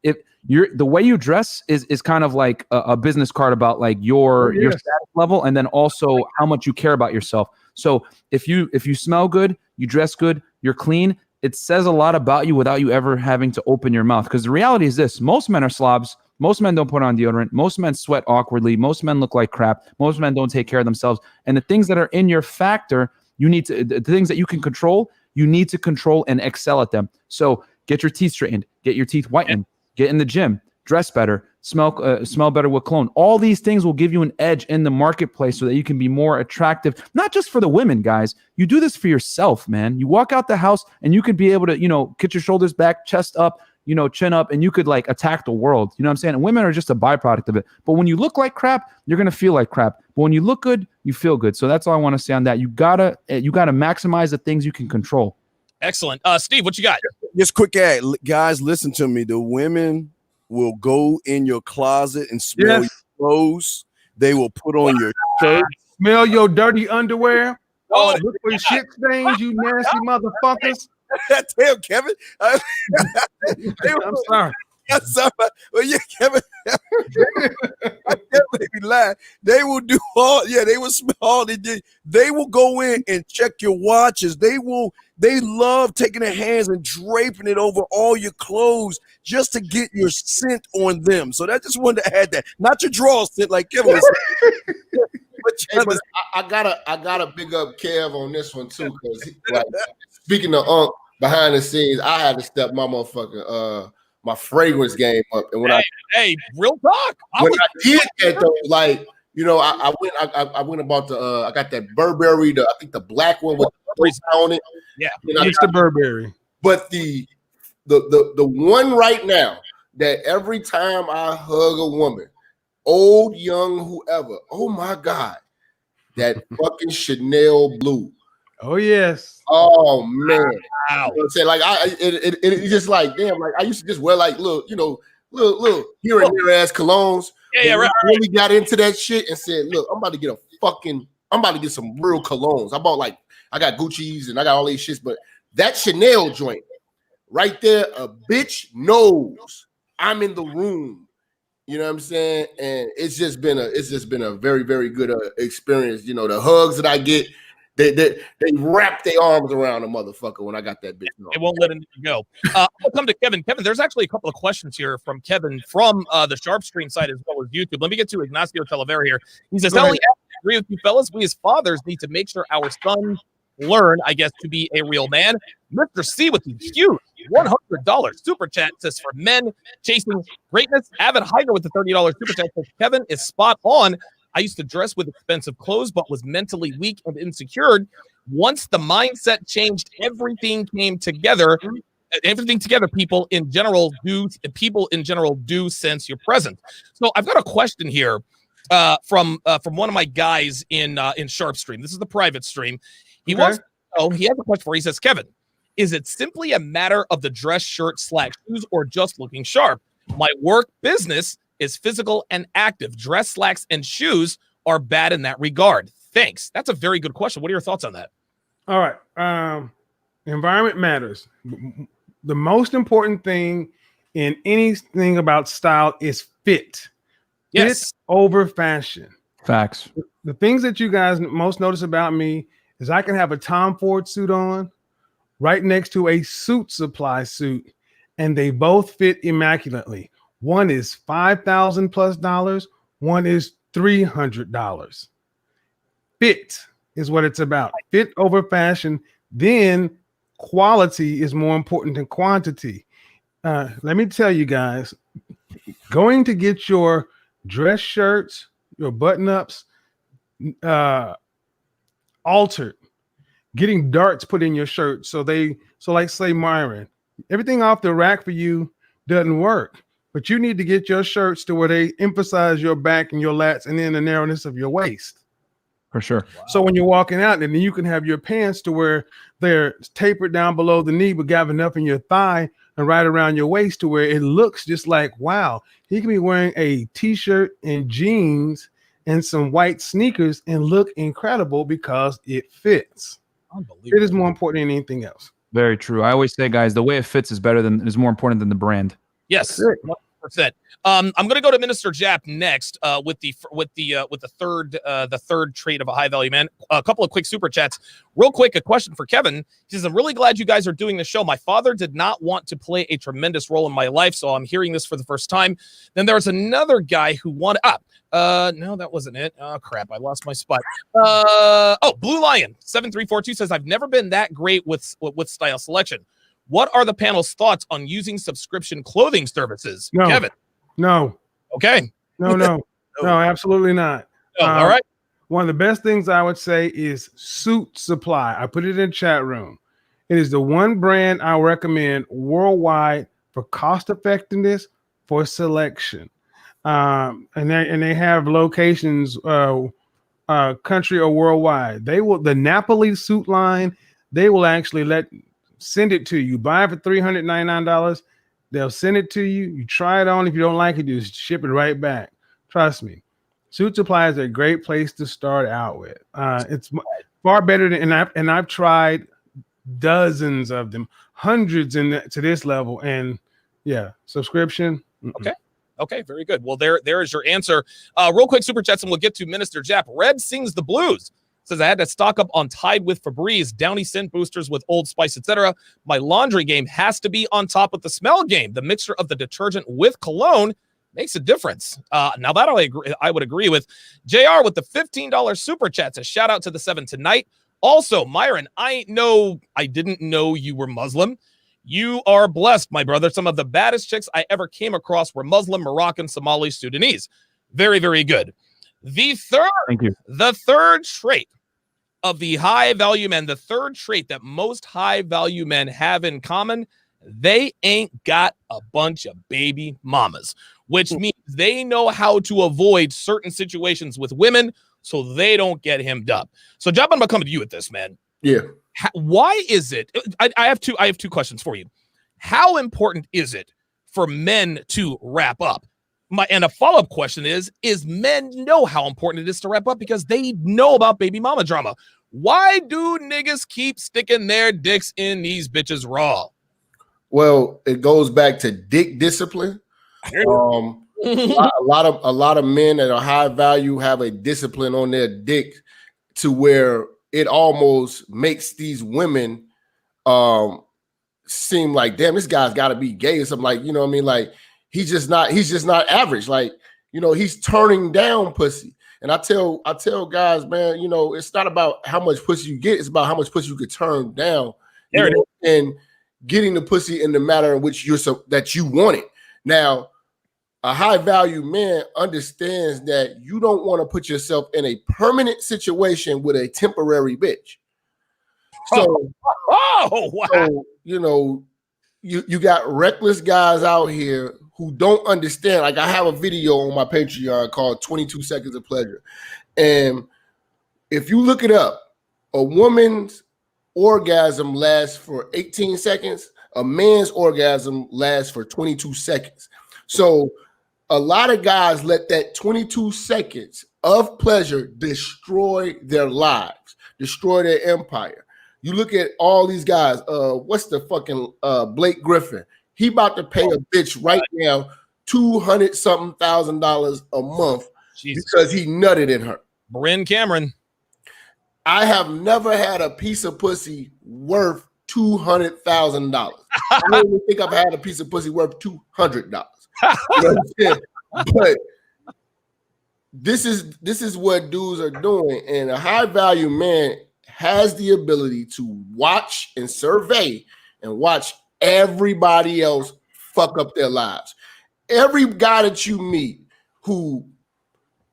if you're the way you dress is kind of like a business card about like your status level, and then also how much you care about yourself. So if you smell good, you dress good, you're clean, it says a lot about you without you ever having to open your mouth. Because the reality is this: most men are slobs. Most men don't put on deodorant. Most men sweat awkwardly. Most men look like crap. Most men don't take care of themselves. And the things that are in your factor, the things that you can control, you need to control and excel at them. So get your teeth straightened, get your teeth whitened, get in the gym, dress better, smell better with cologne. All these things will give you an edge in the marketplace so that you can be more attractive, not just for the women, guys. You do this for yourself, man. You walk out the house and you can be able to, get your shoulders back, chest up, you know, chin up, and you could like attack the world. You know what I'm saying? And women are just a byproduct of it. But when you look like crap, you're gonna feel like crap. But when you look good, you feel good. So that's all I want to say on that. You gotta maximize the things you can control. Excellent. Steve, what you got? Just quick ad, guys. Listen to me. The women will go in your closet and smell your clothes. They will put on your shirt. Smell your dirty underwear. Oh, Look for shit stains, you nasty motherfuckers. Damn, Kevin. I'm sorry. I'm sorry. Well, yeah, Kevin. That made me laugh. They will do all. Yeah, they will smell all they did. They will go in and check your watches. They love taking their hands and draping it over all your clothes just to get your scent on them. So that just wanted to add that. Not your draw scent like Kevin was saying. But I gotta big up Kev on this one too, because like, speaking of behind the scenes, I had to step my motherfucking my fragrance game up. And when hey, real talk. I did that though, like, you know, I went about the I got that Burberry, I think the black one with the on it. Yeah, it's the Burberry. But the one right now that every time I hug a woman, old, young, whoever, oh my God, that fucking Chanel blue. Oh yes. Oh man. Wow. You know what I'm saying? Like it's just like damn, like I used to just wear like little here and there ass colognes. Yeah, right. I really got into that shit and said, look, I'm about to get some real colognes. I got Gucci's and I got all these shits, but that Chanel joint right there, a bitch knows I'm in the room. You know what I'm saying? And it's just been a very, very good experience. You know, the hugs that I get, they wrap their arms around a motherfucker when I got that bitch. They won't let him go. I'll come to Kevin. Kevin, there's actually a couple of questions here from Kevin from the Sharpe Stream site as well as YouTube. Let me get to Ignacio Talavera here. He says, I agree with you fellas. We as fathers need to make sure our sons learn, I guess, to be a real man. Mr. C with the huge $100 super chat says, for men chasing greatness. Avid Hiker with the $30 super chat says, Kevin is spot on. I used to dress with expensive clothes, but was mentally weak and insecure. Once the mindset changed, everything came together. Everything together. People in general do sense your presence. So I've got a question here from one of my guys in Sharpe Stream. This is the private stream. He wants to know, he has a question for you. He says, Kevin, is it simply a matter of the dress shirt / shoes or just looking sharp? My work business is physical and active. Dress, slacks, and shoes are bad in that regard. Thanks. That's a very good question. What are your thoughts on that? All right. Environment matters. The most important thing in anything about style is fit. Yes. Fit over fashion. Facts. The things that you guys most notice about me is I can have a Tom Ford suit on right next to a suit supply suit, and they both fit immaculately. One is $5,000+. One is $300. Fit is what it's about. Fit over fashion. Then quality is more important than quantity. Let me tell you guys, going to get your dress shirts, your button-ups altered, getting darts put in your shirt. So like say Myron, everything off the rack for you doesn't work. But you need to get your shirts to where they emphasize your back and your lats and then the narrowness of your waist. For sure. Wow. So when you're walking out, and then you can have your pants to where they're tapered down below the knee, but got enough in your thigh and right around your waist to where it looks just like, wow, he can be wearing a t-shirt and jeans and some white sneakers and look incredible because it fits. Unbelievable. It is more important than anything else. Very true. I always say, guys, the way it fits is more important than the brand. Yes, 100%. I'm going to go to Minister Jap next with the third trait of a high value man. A couple of quick super chats. Real quick, a question for Kevin. He says, I'm really glad you guys are doing the show. My father did not want to play a tremendous role in my life, so I'm hearing this for the first time. Then there was another guy who wanted no, that wasn't it. Oh, crap. I lost my spot. Blue Lion 7342 says, I've never been that great with style selection. What are the panel's thoughts on using subscription clothing services? No. Kevin? No. Okay. No, absolutely not. All right. One of the best things I would say is Suit Supply. I put it in the chat room. It is the one brand I recommend worldwide for cost effectiveness, for selection. And they have locations country or worldwide. The Napoli suit line, they will actually send it to you. Buy it for $399. They'll send it to you. You try it on. If you don't like it, you just ship it right back. Trust me. Suit Supply is a great place to start out with. It's far better than, and I've tried dozens of them, hundreds to this level, and yeah, subscription. Okay, very good. Well, there is your answer. Real quick, super chats, and we'll get to Minister Jap. Red Sings the Blues says, I had to stock up on Tide with Febreze, Downy scent boosters with Old Spice, etc. My laundry game has to be on top of the smell game. The mixture of the detergent with cologne makes a difference. Now that I would agree with. JR with the $15 super chat says, shout out to the 7 tonight. Also, Myron, I didn't know you were Muslim. You are blessed, my brother. Some of the baddest chicks I ever came across were Muslim, Moroccan, Somali, Sudanese. Very, very good. Thank you. The third trait of the high value men, the third trait that most high value men have in common, they ain't got a bunch of baby mamas, which means they know how to avoid certain situations with women so they don't get hemmed up. So, Job, I'm going to come to you with this, man. Yeah. Why is it? I have two questions for you. How important is it for men to wrap up? And a follow-up question is men know how important it is to wrap up because they know about baby mama drama. Why do niggas keep sticking their dicks in these bitches raw? Well, it goes back to dick discipline. A lot of men that are high value have a discipline on their dick to where it almost makes these women seem like, damn, this guy's got to be gay or something. Like, you know what I mean? Like, he's just not average. Like, you know, he's turning down pussy. And I tell guys, man, you know, it's not about how much pussy you get. It's about how much pussy you could turn down. And getting the pussy in the manner in which that you want it. Now, a high value man understands that you don't want to put yourself in a permanent situation with a temporary bitch. So, wow. So, you know, you got reckless guys out here who don't understand. Like, I have a video on my Patreon called 22 Seconds of Pleasure. And if you look it up, a woman's orgasm lasts for 18 seconds. A man's orgasm lasts for 22 seconds. So a lot of guys let that 22 seconds of pleasure destroy their lives, destroy their empire. You look at all these guys. What's the fucking Blake Griffin? He about to pay a bitch right now $200-something thousand a month because he nutted in her. Bryn Cameron. I have never had a piece of pussy worth $200,000. I don't even think I've had a piece of pussy worth $200. You know what I'm saying? But this is what dudes are doing, and a high value man has the ability to watch and survey and watch everybody else fuck up their lives. Every guy that you meet who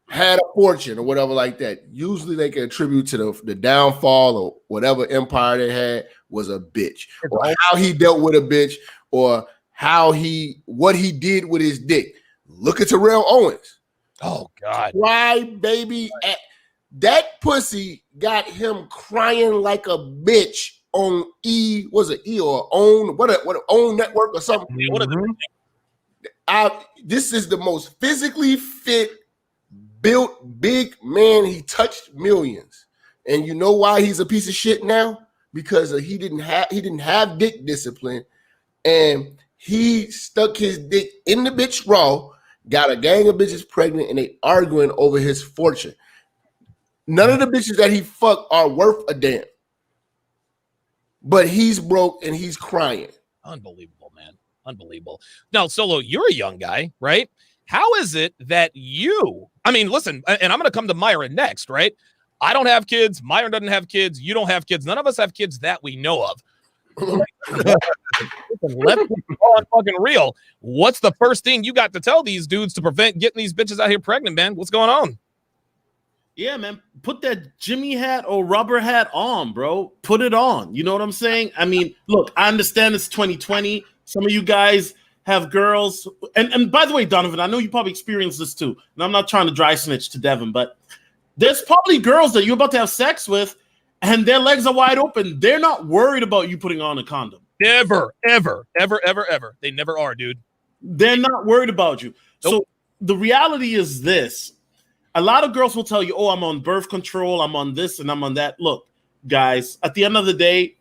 had a fortune or whatever like that, usually they can attribute to the downfall or whatever empire they had was a bitch, or how he dealt with a bitch, or what he did with his dick. Look at Terrell Owens. Oh God. Cry baby. That pussy got him crying like a bitch on OWN network or something. This is the most physically fit, built big man. He touched millions. And you know why he's a piece of shit now? Because he didn't have dick discipline, and he stuck his dick in the bitch raw, got a gang of bitches pregnant, and they arguing over his fortune. None of the bitches that he fucked are worth a damn. But he's broke and he's crying. Unbelievable, man. Unbelievable. Now, Solo, you're a young guy, right? How is it that listen, and I'm going to come to Myron next, right? I don't have kids. Myron doesn't have kids. You don't have kids. None of us have kids that we know of. Let's be all fucking real. What's the first thing you got to tell these dudes to prevent getting these bitches out here pregnant, man? What's going on? Yeah, man. Put that Jimmy hat or rubber hat on, bro. Put it on. You know what I'm saying? I mean, look, I understand it's 2020. Some of you guys have girls, and by the way, Donovan, I know you probably experienced this too, and I'm not trying to dry snitch to Devin, but there's probably girls that you're about to have sex with, and their legs are wide open. They're not worried about you putting on a condom. Never, ever, ever, ever, ever. They never are, dude. They're not worried about you. Nope. So the reality is this. A lot of girls will tell you, oh, I'm on birth control, I'm on this, and I'm on that. Look, guys, at the end of the day,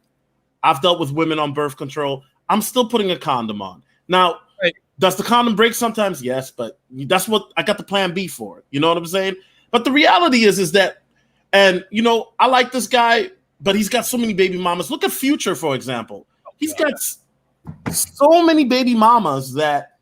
I've dealt with women on birth control. I'm still putting a condom on. Now, right. Does the condom break sometimes? Yes, but that's what I got the plan B for. You know what I'm saying? But the reality is that, and you know, I like this guy, but he's got so many baby mamas. Look at Future, for example. He's got so many baby mamas that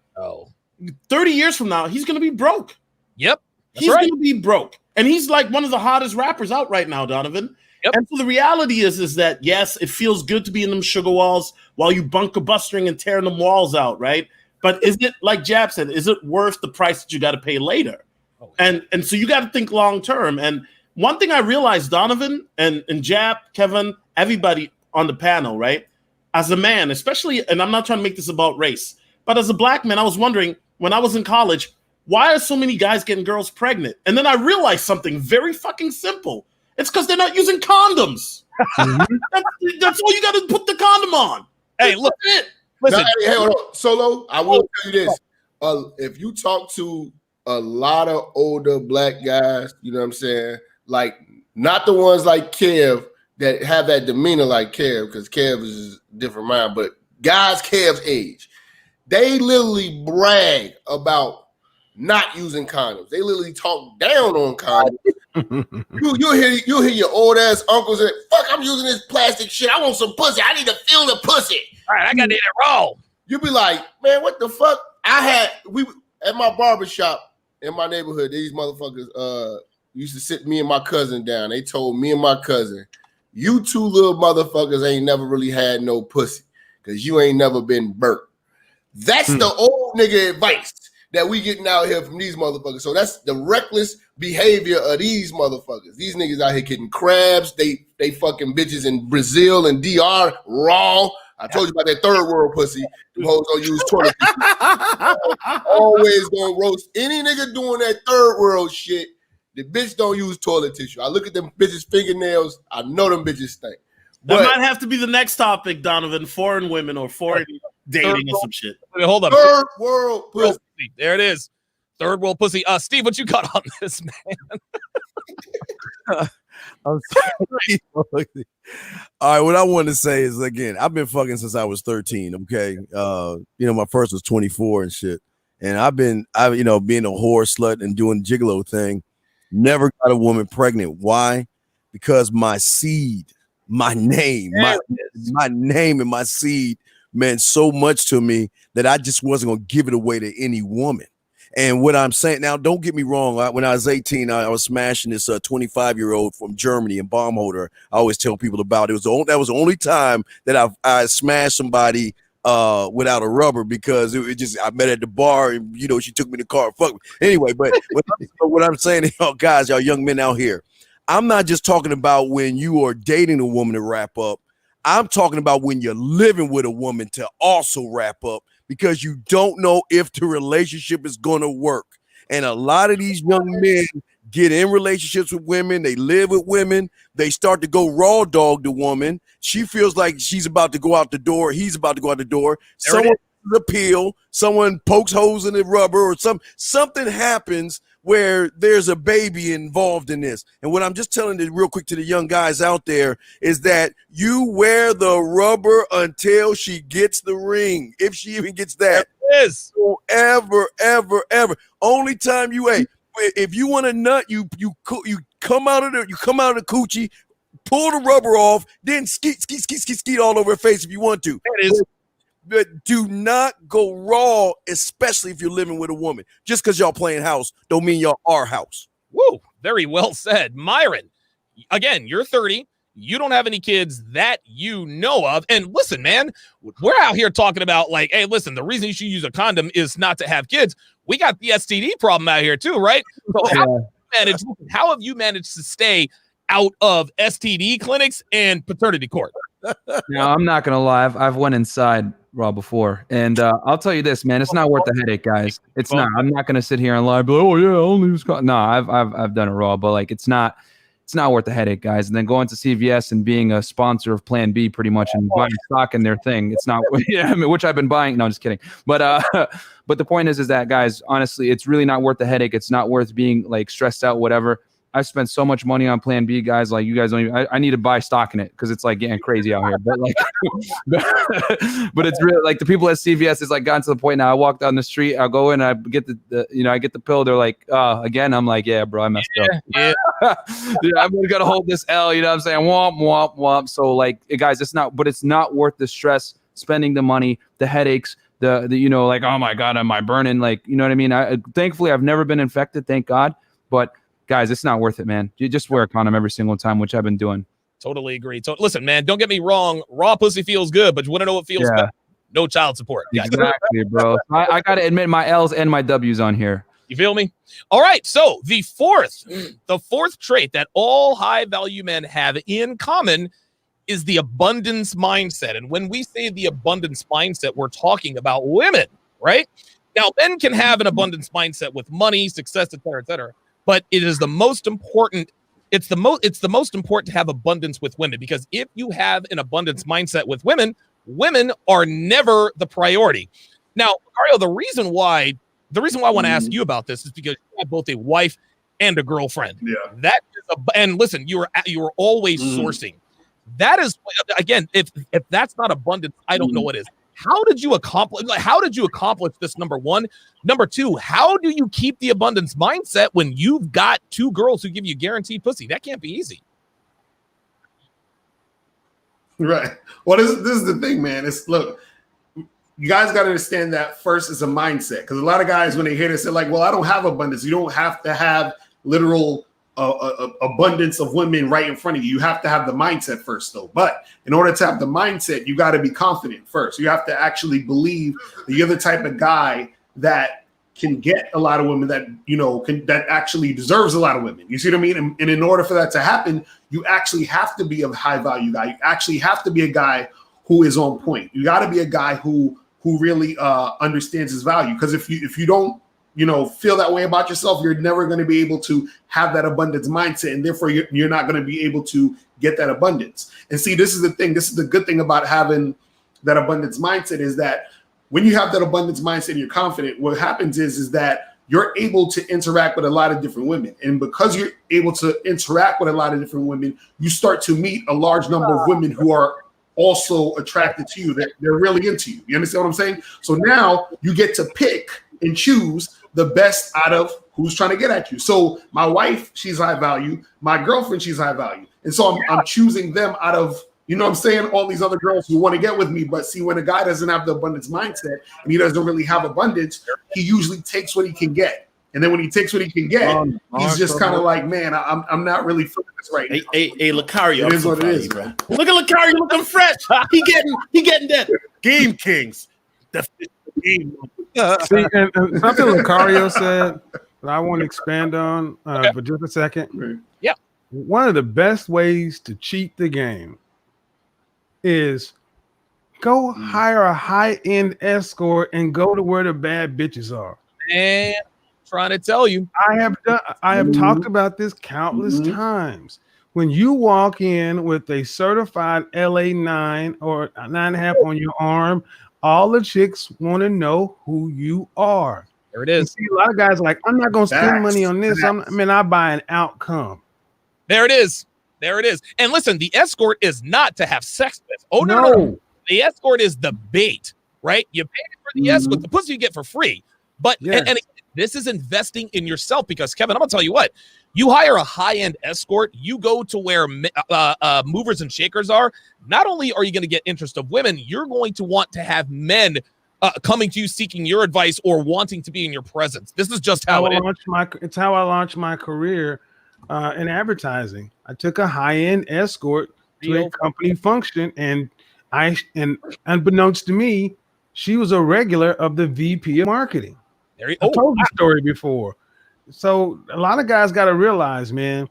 30 years from now, he's going to be broke. Yep. He's going to be broke. And he's like one of the hottest rappers out right now, Donovan. Yep. And so the reality is that, yes, it feels good to be in them sugar walls while you bunker bustering and tearing them walls out, right? But is it, like Jab said, is it worth the price that you got to pay later? Oh, yeah. And so you got to think long term. And one thing I realized, Donovan and Jab, Kevin, everybody on the panel, right? As a man, especially, and I'm not trying to make this about race, but as a black man, I was wondering when I was in college, why are so many guys getting girls pregnant? And then I realized something very fucking simple. It's because they're not using condoms. That's all you got to put the condom on. Hey, look, listen. No, hey, hold on. Solo, I will tell you this. If you talk to a lot of older black guys, you know what I'm saying? Like, not the ones like Kev that have that demeanor like Kev, because Kev is a different mind, but guys Kev's age, they literally brag about not using condoms. They literally talk down on condoms. You'll hear your old ass uncles say, "Fuck, I'm using this plastic shit. I want some pussy. I need to feel the pussy. All right, I got to eat it raw." You be like, man, what the fuck? We at my barbershop in my neighborhood, these motherfuckers used to sit me and my cousin down. They told me and my cousin, "You two little motherfuckers ain't never really had no pussy because you ain't never been burnt." That's the old nigga advice that we getting out here from these motherfuckers. So that's the reckless behavior of these motherfuckers. These niggas out here getting crabs. They fucking bitches in Brazil and DR raw. I told you about that third world pussy. Them hoes don't use toilet tissue. Always gonna roast any nigga doing that third world shit. The bitch don't use toilet tissue. I look at them bitches' fingernails. I know them bitches stink. That might have to be the next topic, Donovan. Foreign women or foreign dating or some shit. Wait, hold on. Third world pussy. There it is. Third world pussy. Steve, what you got on this, man? I'm sorry. All right, what I want to say is, again, I've been fucking since I was 13. Okay, my first was 24 and shit, and I've being a whore, slut, and doing the gigolo thing. Never got a woman pregnant. Why? Because my seed, my name, my name and my seed meant so much to me that I just wasn't gonna give it away to any woman. And what I'm saying now, don't get me wrong. When I was 18, I was smashing this 25-year-old from Germany and bomb holder. I always tell people about it. That was the only time that I smashed somebody without a rubber, because I met her at the bar and she took me to the car. Fuck me. Anyway, but what I'm saying to y'all guys, y'all young men out here, I'm not just talking about when you are dating a woman to wrap up. I'm talking about when you're living with a woman to also wrap up, because you don't know if the relationship is going to work. And a lot of these young men get in relationships with women. They live with women. They start to go raw dog the woman. She feels like she's about to go out the door. He's about to go out the door. Someone appeal. Someone pokes holes in the rubber, or something happens where there's a baby involved in this. And what I'm just telling you real quick to the young guys out there is that you wear the rubber until she gets the ring, if she even gets that. Yes. So ever. Only time if you want a nut, you come out of the coochie, pull the rubber off, then skeet all over her face if you want to. That is. But do not go raw, especially if you're living with a woman. Just because y'all playing house don't mean y'all are house. Woo, very well said. Myron, again, you're 30. You don't have any kids that you know of. And listen, man, we're out here talking about like, hey, listen, the reason you should use a condom is not to have kids. We got the STD problem out here too, right? So how have you managed to stay out of STD clinics and paternity court? No, I'm not gonna lie. I've went inside Raw before, and I'll tell you this, man, it's not worth the headache, guys. It's not. I'm not gonna sit here and lie, but oh yeah, only use. No, I've done it Raw, but like it's not worth the headache, guys. And then going to CVS and being a sponsor of Plan B, pretty much, and buying stock in their thing. It's not. Yeah, I mean, which I've been buying. No, I'm just kidding. But but the point is that, guys, honestly, it's really not worth the headache. It's not worth being like stressed out, whatever. I've spent so much money on Plan B, guys. Like you guys don't even, I need to buy stock in it because it's like getting crazy out here. But like, but it's really like the people at CVS is like gotten to the point now. I walk down the street, I'll go in, I get I get the pill. They're like, again, I'm like, yeah, bro, I messed up. Yeah. I'm gonna hold this L. You know what I'm saying? Womp womp womp. So like, guys, it's not worth the stress, spending the money, the headaches. The like, oh my God, am I burning? Like, you know what I mean? Thankfully, I've never been infected, thank God. But guys, it's not worth it, man. You just wear a condom every single time, which I've been doing. Totally agree. Listen, man, don't get me wrong. Raw pussy feels good, but you want to know what feels better? No child support. Exactly, bro. I got to admit my L's and my W's on here. You feel me? All right. So the fourth trait that all high value men have in common is the abundance mindset. And when we say the abundance mindset, we're talking about women, right? Now, men can have an abundance mindset with money, success, et cetera, et cetera. But it is the most important. It's the most important to have abundance with women, because if you have an abundance mindset with women, women are never the priority. Now, Mario, the reason why I want to ask you about this is because you have both a wife and a girlfriend. Yeah. That is and listen, you are always sourcing. That is, again, if that's not abundance, I don't know what is. How did you accomplish this? Number one. Number two, how do you keep the abundance mindset when you've got two girls who give you guaranteed pussy? That can't be easy. Right. Well, this is the thing, man. Look, you guys got to understand that first is a mindset, because a lot of guys, when they hear this, they're like, well, I don't have abundance. You don't have to have literal abundance of women right in front of you. You have to have the mindset first, though. But in order to have the mindset, you got to be confident first. You have to actually believe that you're the type of guy that can get a lot of women, that that actually deserves a lot of women. You see what I mean? And in order for that to happen, you actually have to be a high value guy. You actually have to be a guy who is on point. You got to be a guy who really understands his value. Because if you don't feel that way about yourself, you're never going to be able to have that abundance mindset, and therefore you're not going to be able to get that abundance. And see, this is the thing. This is the good thing about having that abundance mindset, is that when you have that abundance mindset and you're confident, what happens is that you're able to interact with a lot of different women. And because you're able to interact with a lot of different women, you start to meet a large number of women who are also attracted to you. They're really into you. You understand what I'm saying? So now you get to pick and choose the best out of who's trying to get at you. So my wife, she's high value. My girlfriend, she's high value. And so I'm choosing them out of, what I'm saying, all these other girls who want to get with me. But see, when a guy doesn't have the abundance mindset and he doesn't really have abundance, he usually takes what he can get. And then when he takes what he can get, he's just kind of like, man, I'm not really feeling this right now. Hey, Lucario. It is what it is, bro. Look at Lucario looking fresh. He getting that. Game Kings. The game. See, and something Lucario said that I want to expand on for just a second. Yeah. One of the best ways to cheat the game is go hire a high-end escort and go to where the bad bitches are. And trying to tell you, I have talked about this countless times. When you walk in with a certified LA 9 or 9.5 on your arm, all the chicks want to know who you are. There it is. See, a lot of guys are like, I'm not going to spend money on this. I buy an outcome. There it is. There it is. And listen, the escort is not to have sex with. Oh, no. The escort is the bait, right? You pay for the escort, the pussy you get for free. But and this is investing in yourself, because, Kevin, I'm going to tell you what. You hire a high-end escort, you go to where movers and shakers are. Not only are you going to get interest of women, you're going to want to have men coming to you seeking your advice or wanting to be in your presence. This is just how it is. It's how I launched my career in advertising. I took a high-end escort to a company function, and unbeknownst to me, she was a regular of the VP of marketing. I told the story before. So a lot of guys got to realize, man,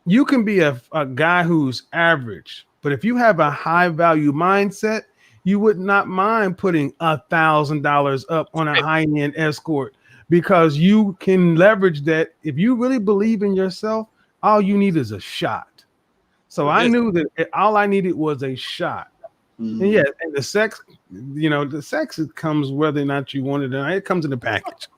you can be a guy who's average, but if you have a high value mindset, you would not mind putting $1,000 up on a high-end escort, because you can leverage that. If you really believe in yourself, all you need is a shot. So I knew that all I needed was a shot. And and the sex, the sex, it comes whether or not you want it or not. It comes in the package.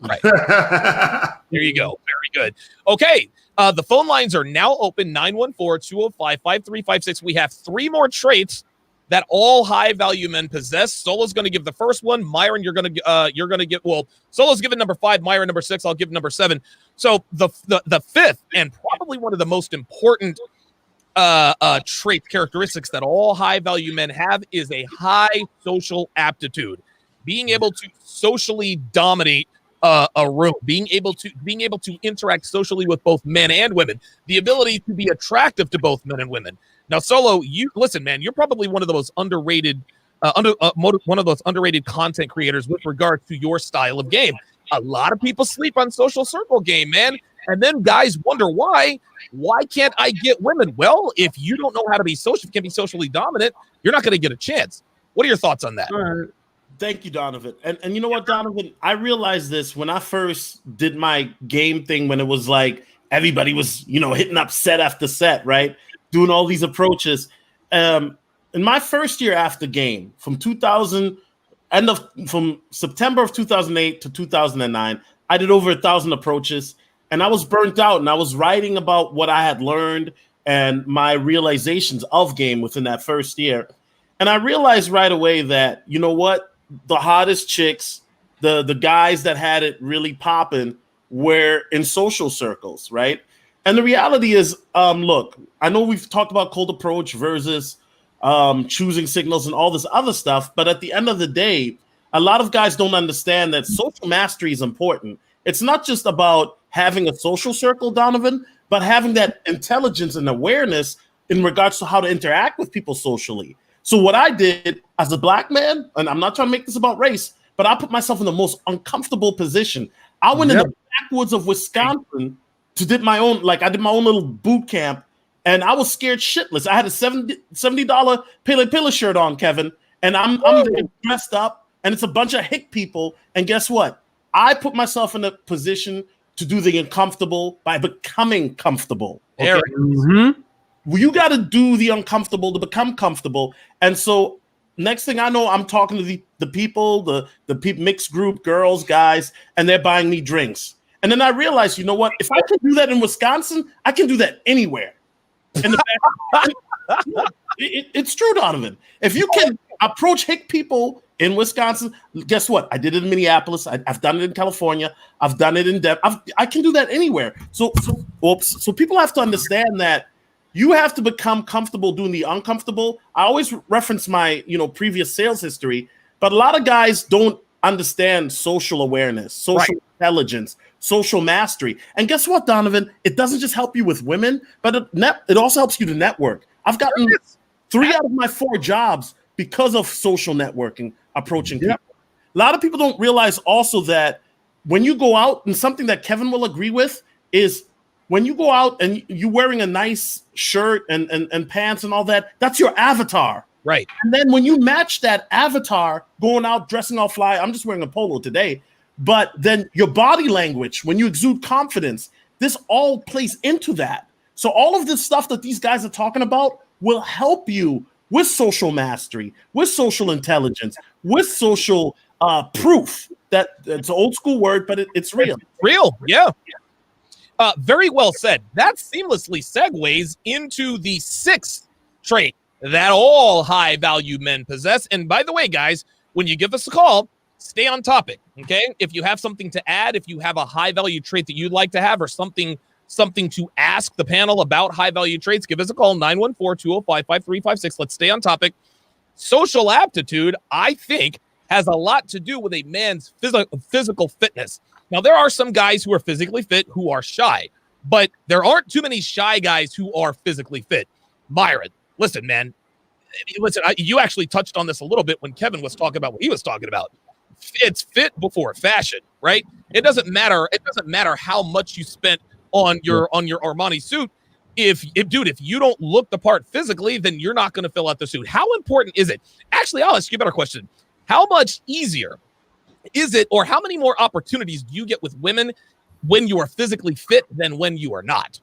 Right. There you go. Very good. Okay. The phone lines are now open, 914-205-5356. We have 3 more traits that all high value men possess. Solo's going to give the first one. Myron, you're going to give, Solo's giving number 5, Myron number 6. I'll give number 7. So the fifth, and probably one of the most important trait characteristics that all high value men have, is a high social aptitude. Being able to socially dominate a room, being able to interact socially with both men and women, the ability to be attractive to both men and women. Now, Solo, you listen, man, you're probably one of the most underrated, one of those underrated content creators with regard to your style of game. A lot of people sleep on social circle game, man. And then guys wonder why can't I get women? Well, if you don't know how to be social, can be socially dominant, you're not going to get a chance. What are your thoughts on that? Thank you, Donovan. And you know what, Donovan? I realized this when I first did my game thing, when it was like everybody was, hitting up set after set, right? Doing all these approaches. In my first year after game, from September of 2008 to 2009, I did over 1,000 approaches, and I was burnt out, and I was writing about what I had learned and my realizations of game within that first year. And I realized right away that, you know what? The hottest chicks, the guys that had it really popping, were in social circles, right? And the reality is, look, I know we've talked about cold approach versus choosing signals and all this other stuff, but at the end of the day, a lot of guys don't understand that social mastery is important. It's not just about having a social circle, Donovan, but having that intelligence and awareness in regards to how to interact with people socially. So what I did as a black man, and I'm not trying to make this about race, but I put myself in the most uncomfortable position. I went in the backwoods of Wisconsin to did my own little boot camp, and I was scared shitless. I had a $70 Pele shirt on, Kevin, and I'm dressed up, and it's a bunch of hick people. And guess what? I put myself in a position to do the uncomfortable by becoming comfortable. Okay? Well, you got to do the uncomfortable to become comfortable. And so next thing I know, I'm talking to the people, the mixed group, girls, guys, and they're buying me drinks. And then I realized, you know what? If I can do that in Wisconsin, I can do that anywhere. It's true, Donovan. If you can approach hick people in Wisconsin, guess what? I did it in Minneapolis. I've done it in California. I've done it in Denver. I can do that anywhere. So people have to understand that you have to become comfortable doing the uncomfortable. I always reference my, previous sales history, but a lot of guys don't understand social awareness, social intelligence, social mastery. And guess what, Donovan? It doesn't just help you with women, but it also helps you to network. I've gotten 3 out of my 4 jobs because of social networking, approaching people. A lot of people don't realize also that when you go out, and something that Kevin will agree with is, when you go out and you're wearing a nice shirt and pants and all that, that's your avatar. Right. And then when you match that avatar going out dressing all fly, I'm just wearing a polo today, but then your body language, when you exude confidence, this all plays into that. So all of this stuff that these guys are talking about will help you with social mastery, with social intelligence, with social proof. That it's an old school word, but it's real. Real, yeah. Very well said. That seamlessly segues into the 6th trait that all high value men possess. And by the way, guys, when you give us a call, stay on topic. Okay. If you have something to add, if you have a high value trait that you'd like to have, or something to ask the panel about high value traits, give us a call, 914-205-5356. Let's stay on topic. Social aptitude, I think, has a lot to do with a man's physical fitness. Now, there are some guys who are physically fit who are shy, but there aren't too many shy guys who are physically fit. Myron, listen, man. You actually touched on this a little bit when Kevin was talking about what he was talking about. It's fit before fashion, right? It doesn't matter. It doesn't matter how much you spent on your Armani suit. if you don't look the part physically, then you're not going to fill out the suit. How important is it? Actually, I'll ask you a better question. How much easier is it, or how many more opportunities do you get with women when you are physically fit than when you are not?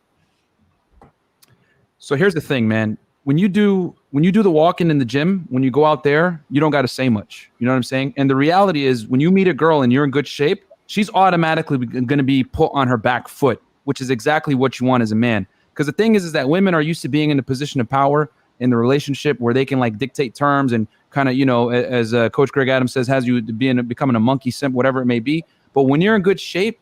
So here's the thing, man. When you do the walking in the gym, when you go out there, you don't got to say much. You know what I'm saying? And the reality is, when you meet a girl and you're in good shape, she's automatically going to be put on her back foot, which is exactly what you want as a man. Because the thing is that women are used to being in a position of power in the relationship where they can like dictate terms and kind of, as Coach Greg Adams says, has you becoming a monkey simp, whatever it may be. But when you're in good shape,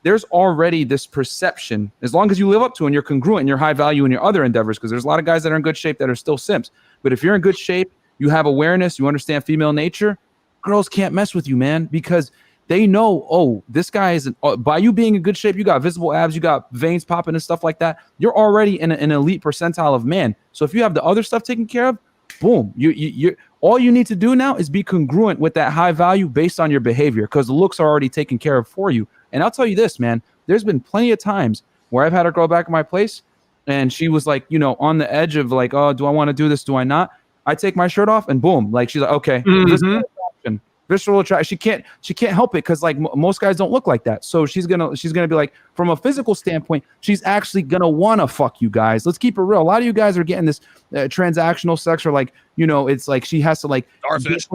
there's already this perception, as long as you live up to and you're congruent and you're high value in your other endeavors, because there's a lot of guys that are in good shape that are still simps. But if you're in good shape, you have awareness, you understand female nature, girls can't mess with you, man, because they know, oh, this guy is by you being in good shape, you got visible abs, you got veins popping and stuff like that. You're already in an elite percentile of man. So if you have the other stuff taken care of, boom, you all you need to do now is be congruent with that high value based on your behavior, because the looks are already taken care of for you. And I'll tell you this, man, there's been plenty of times where I've had a girl back in my place and she was like, on the edge of like, oh, do I want to do this? Do I not? I take my shirt off and boom, like she's like, okay, visceral attraction. She can't help it, because like most guys don't look like that. So she's gonna be like, from a physical standpoint, she's actually gonna want to fuck you guys. Let's keep it real. A lot of you guys are getting this transactional sex, or like, it's like she has to like starfish,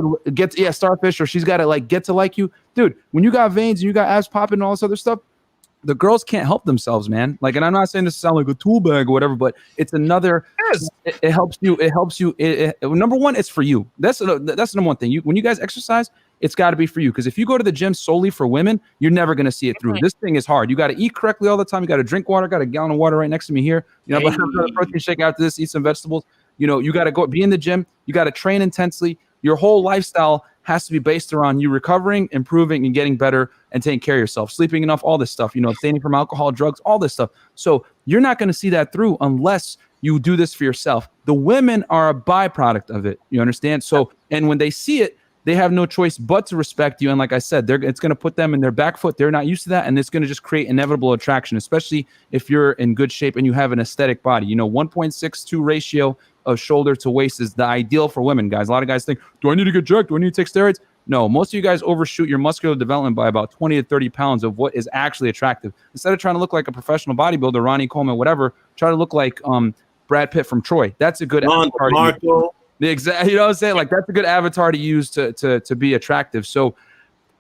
starfish, or she's got to like get to like you, dude. When you got veins and you got abs popping and all this other stuff, the girls can't help themselves, man. Like, and I'm not saying this to sound like a tool bag or whatever, but it's another. Yes. It helps you. It helps you. Number one, it's for you. That's the number one thing. When you guys exercise, it's got to be for you. Because if you go to the gym solely for women, you're never going to see it through. This thing is hard. You got to eat correctly all the time. You got to drink water. Got a gallon of water right next to me here. But have a protein shake after this. Eat some vegetables. You got to go be in the gym. You got to train intensely. Your whole lifestyle has to be based around you recovering, improving, and getting better and taking care of yourself, sleeping enough, all this stuff, abstaining from alcohol, drugs, all this stuff. So you're not going to see that through unless you do this for yourself. The women are a byproduct of it. You understand? So, and when they see it, they have no choice but to respect you. And like I said, it's going to put them in their back foot. They're not used to that. And it's going to just create inevitable attraction, especially if you're in good shape and you have an aesthetic body. 1.62 ratio of shoulder to waist is the ideal for women, guys. A lot of guys think, do I need to get jacked? Do I need to take steroids? No, most of you guys overshoot your muscular development by about 20 to 30 pounds of what is actually attractive. Instead of trying to look like a professional bodybuilder, Ronnie Coleman, whatever, try to look like Brad Pitt from Troy. That's a good avatar. Marco. Exactly. You know what I'm saying? Like, that's a good avatar to use to be attractive. So,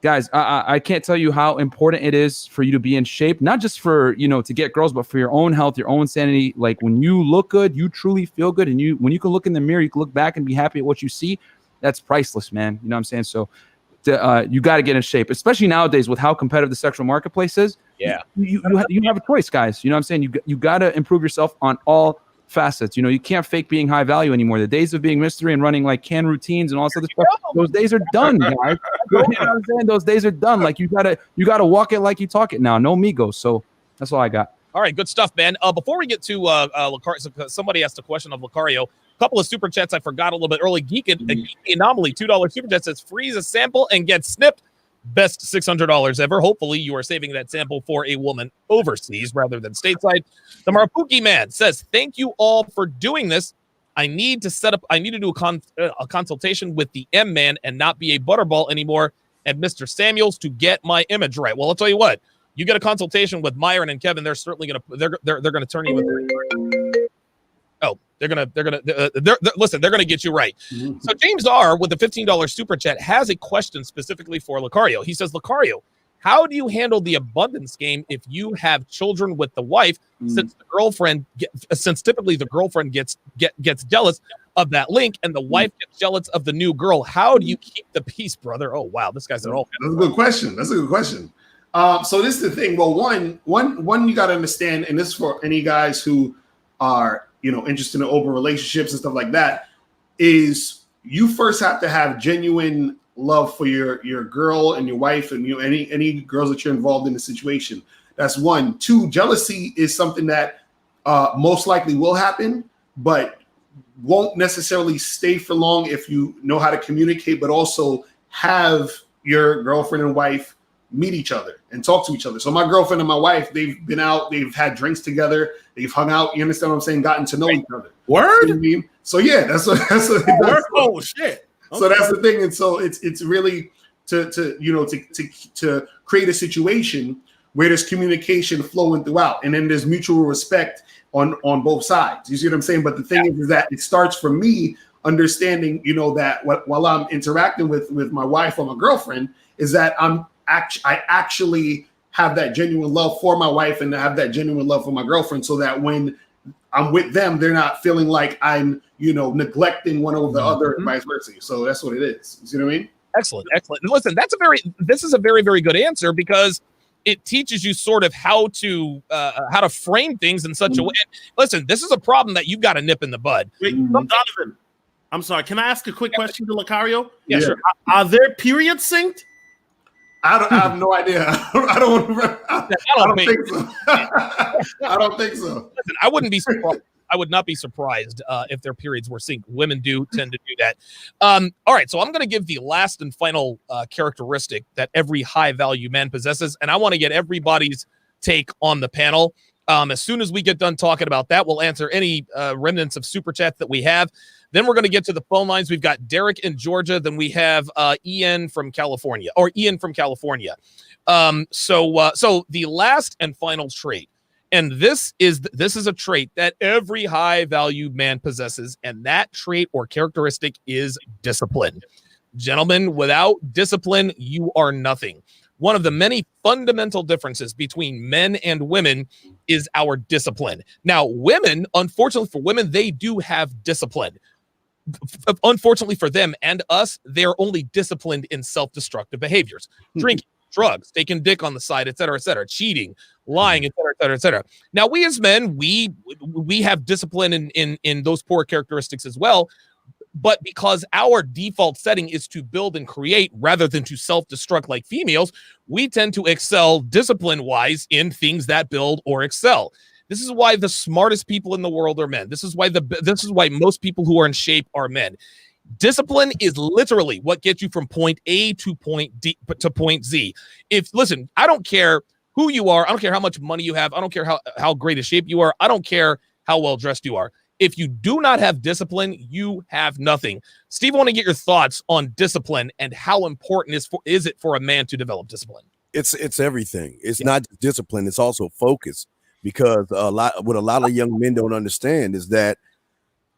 guys, I can't tell you how important it is for you to be in shape, not just for, to get girls, but for your own health, your own sanity. Like, when you look good, you truly feel good. And when you can look in the mirror, you can look back and be happy at what you see. That's priceless, man. You know what I'm saying? So you got to get in shape, especially nowadays with how competitive the sexual marketplace is. Yeah. You have a choice, guys. You know what I'm saying? You got to improve yourself on all facets. You can't fake being high value anymore. The days of being mystery and running like canned routines and all this other stuff, those days are done, guys. You know what I'm saying? Those days are done. Like, you gotta walk it like you talk it now. No migos. So that's all I got. All right, good stuff, man. Before we get to Lucario, somebody asked a question of Lucario. A couple of super chats I forgot a little bit early. Geek Anomaly, $2 super chat says, freeze a sample and get snipped. Best $600 ever. Hopefully you are saving that sample for a woman overseas rather than stateside. The Marpuki man says, thank you all for doing this. I need to do a consultation with the M-man and not be a butterball anymore and Mr. Samuels to get my image right. Well, I'll tell you what, you get a consultation with Myron and Kevin, they're certainly they're gonna turn you in. Oh, they're gonna get you right. So James R with the $15 super chat has a question specifically for Lucario. He says, Lucario, how do you handle the abundance game if you have children with the wife? Since typically the girlfriend gets jealous of that link and the wife gets jealous of the new girl. How do you keep the peace, brother? Oh wow, this guy's all. That's a good question. So this is the thing. Well, one you got to understand, and this is for any guys who are interested in open relationships and stuff like that, is you first have to have genuine love for your girl and your wife and any girls that you're involved in the situation. That's one. Two, jealousy is something that most likely will happen, but won't necessarily stay for long if you know how to communicate, but also have your girlfriend and wife meet each other and talk to each other. So my girlfriend and my wife, they've been out, they've had drinks together, they've hung out. You understand what I'm saying? Gotten to know each other. Word. You know what I mean? So yeah, that's what it does. Oh shit. Okay. So that's the thing, and so it's really to create a situation where there's communication flowing throughout, and then there's mutual respect on both sides. You see what I'm saying? But the thing is that it starts from me understanding, that while I'm interacting with my wife or my girlfriend, is that I actually have that genuine love for my wife and have that genuine love for my girlfriend, so that when I'm with them, they're not feeling like I'm, neglecting one over the other, and vice versa. So that's what it is. You see what I mean? Excellent. And listen, this is a very, very good answer, because it teaches you sort of how to frame things in such a way. Listen, this is a problem that you've got to nip in the bud. Wait, Donovan, I'm sorry. Can I ask a quick question to Lucario? Yeah, sure. Are their periods synced? I have no idea. I don't think so. I don't think so. Listen, I wouldn't be surprised. I would not be surprised if their periods were synced. Women do tend to do that. All right, so I'm going to give the last and final characteristic that every high-value man possesses, and I want to get everybody's take on the panel. As soon as we get done talking about that, we'll answer any remnants of super chats that we have. Then we're going to get to the phone lines. We've got Derek in Georgia. Then we have Ian from California. So the last and final trait, and this is a trait that every high-value man possesses, and that trait or characteristic is discipline. Gentlemen, without discipline, you are nothing. One of the many fundamental differences between men and women is our discipline. Now, women, unfortunately for women, they do have discipline. Unfortunately for them and us, they're only disciplined in self-destructive behaviors. Drinking, drugs, taking dick on the side, et cetera, cheating, lying, et cetera. Now, we as men, we have discipline in those poor characteristics as well. But because our default setting is to build and create rather than to self-destruct like females, we tend to excel discipline-wise in things that build or excel. This is why the smartest people in the world are men. This is why most people who are in shape are men. Discipline is literally what gets you from point A to point D to point Z. Listen, I don't care who you are. I don't care how much money you have. I don't care how great a shape you are. I don't care how well dressed you are. If you do not have discipline, you have nothing. Steve, I want to get your thoughts on discipline and how important is it for a man to develop discipline? It's everything. It's not just discipline. It's also focus, because what a lot of young men don't understand is that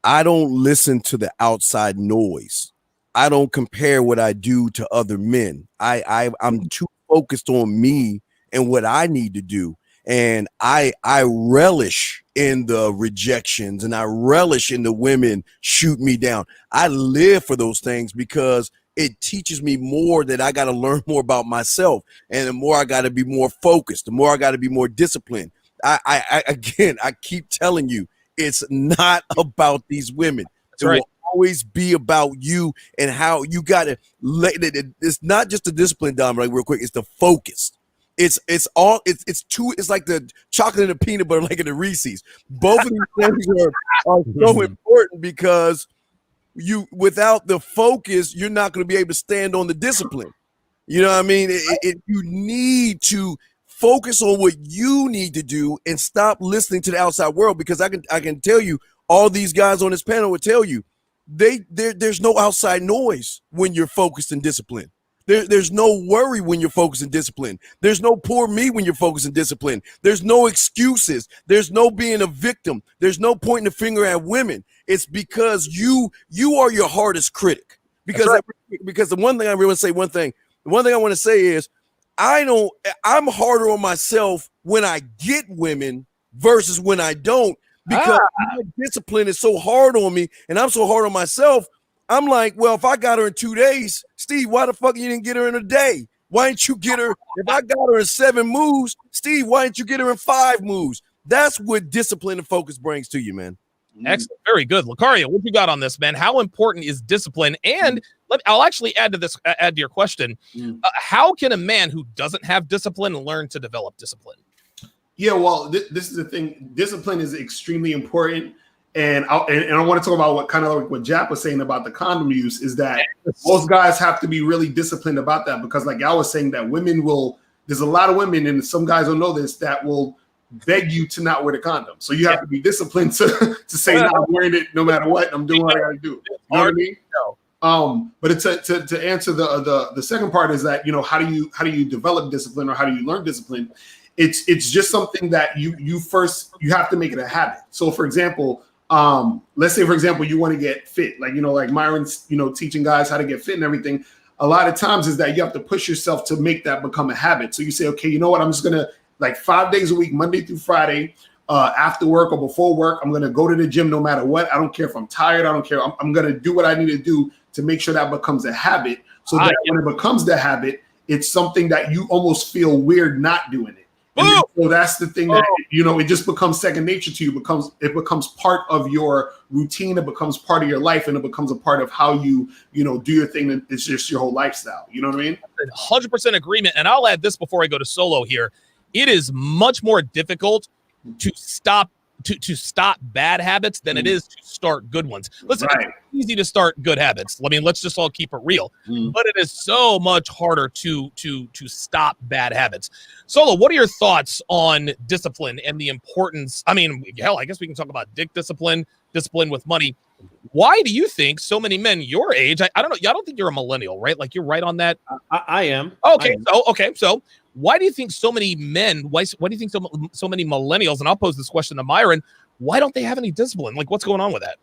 I don't listen to the outside noise. I don't compare what I do to other men. I'm too focused on me and what I need to do. And I relish in the rejections, and I relish in the women shoot me down. I live for those things because it teaches me more that I got to learn more about myself. And the more I got to be more focused, the more I got to be more disciplined. I keep telling you, it's not about these women. It will always be about you and how you got to. It's not just the discipline, Dom. Right, real quick. It's the focus. It's like the chocolate and the peanut butter, like in the Reese's. Both of these things are so important, because without the focus, you're not going to be able to stand on the discipline. You know what I mean? You need to focus on what you need to do and stop listening to the outside world, because I can tell you, all these guys on this panel will tell you, there's no outside noise when you're focused and disciplined. There's no worry when you're focused and disciplined. There's no poor me when you're focused and disciplined. There's no excuses. There's no being a victim. There's no pointing the finger at women. It's because you are your hardest critic. Because the one thing I really want to say is, I'm harder on myself when I get women versus when I don't, because my discipline is so hard on me and I'm so hard on myself. I'm like, well, if I got her in 2 days, Steve, why the fuck you didn't get her in a day? Why didn't you get her? If I got her in 7 moves, Steve, why didn't you get her in 5 moves? That's what discipline and focus brings to you, man. Excellent. Very good. Lucario, what you got on this, man? How important is discipline? And I'll actually add to your question. How can a man who doesn't have discipline learn to develop discipline? Yeah, well, this is the thing. Discipline is extremely important. And I want to talk about what kind of like what Jap was saying about the condom use, is that most guys have to be really disciplined about that, because like I was saying, that women will there's a lot of women, and some guys don't know this, that will beg you to not wear the condom. So you have to be disciplined to say, no, I'm wearing it no matter what. I'm doing what I got to do. You know what I mean? But it's to answer the second part is that, you know, how do you develop discipline, or how do you learn discipline? It's just something that you have to make it a habit. So for example, let's say, for example, you want to get fit, like, you know, like Myron's, you know, teaching guys how to get fit and everything. A lot of times is that you have to push yourself to make that become a habit. So you say, okay, you know what, I'm just going to, like, 5 days a week, Monday through Friday, after work or before work, I'm going to go to the gym no matter what. I don't care if I'm tired. I don't care. I'm going to do what I need to do to make sure that becomes a habit. So that when it becomes the habit, it's something that you almost feel weird not doing it. And so that's the thing that, you know, it just becomes second nature to you. It becomes part of your routine. It becomes part of your life, and it becomes a part of how you know, do your thing. And it's just your whole lifestyle. You know what I mean? 100% agreement. And I'll add this before I go to Solo here. It is much more difficult to stop bad habits than it is to start good ones. Listen, it's easy to start good habits. I mean, let's just all keep it real. But it is so much harder to stop bad habits. Solo, what are your thoughts on discipline and the importance? I mean, hell, I guess we can talk about discipline with money. Why do you think so many men your age? I don't know. I don't think you're a millennial, right? Like, you're right on that. I am. Okay. So why do you think so many men? Why do you think so many millennials? And I'll pose this question to Myron. Why don't they have any discipline? Like, what's going on with that?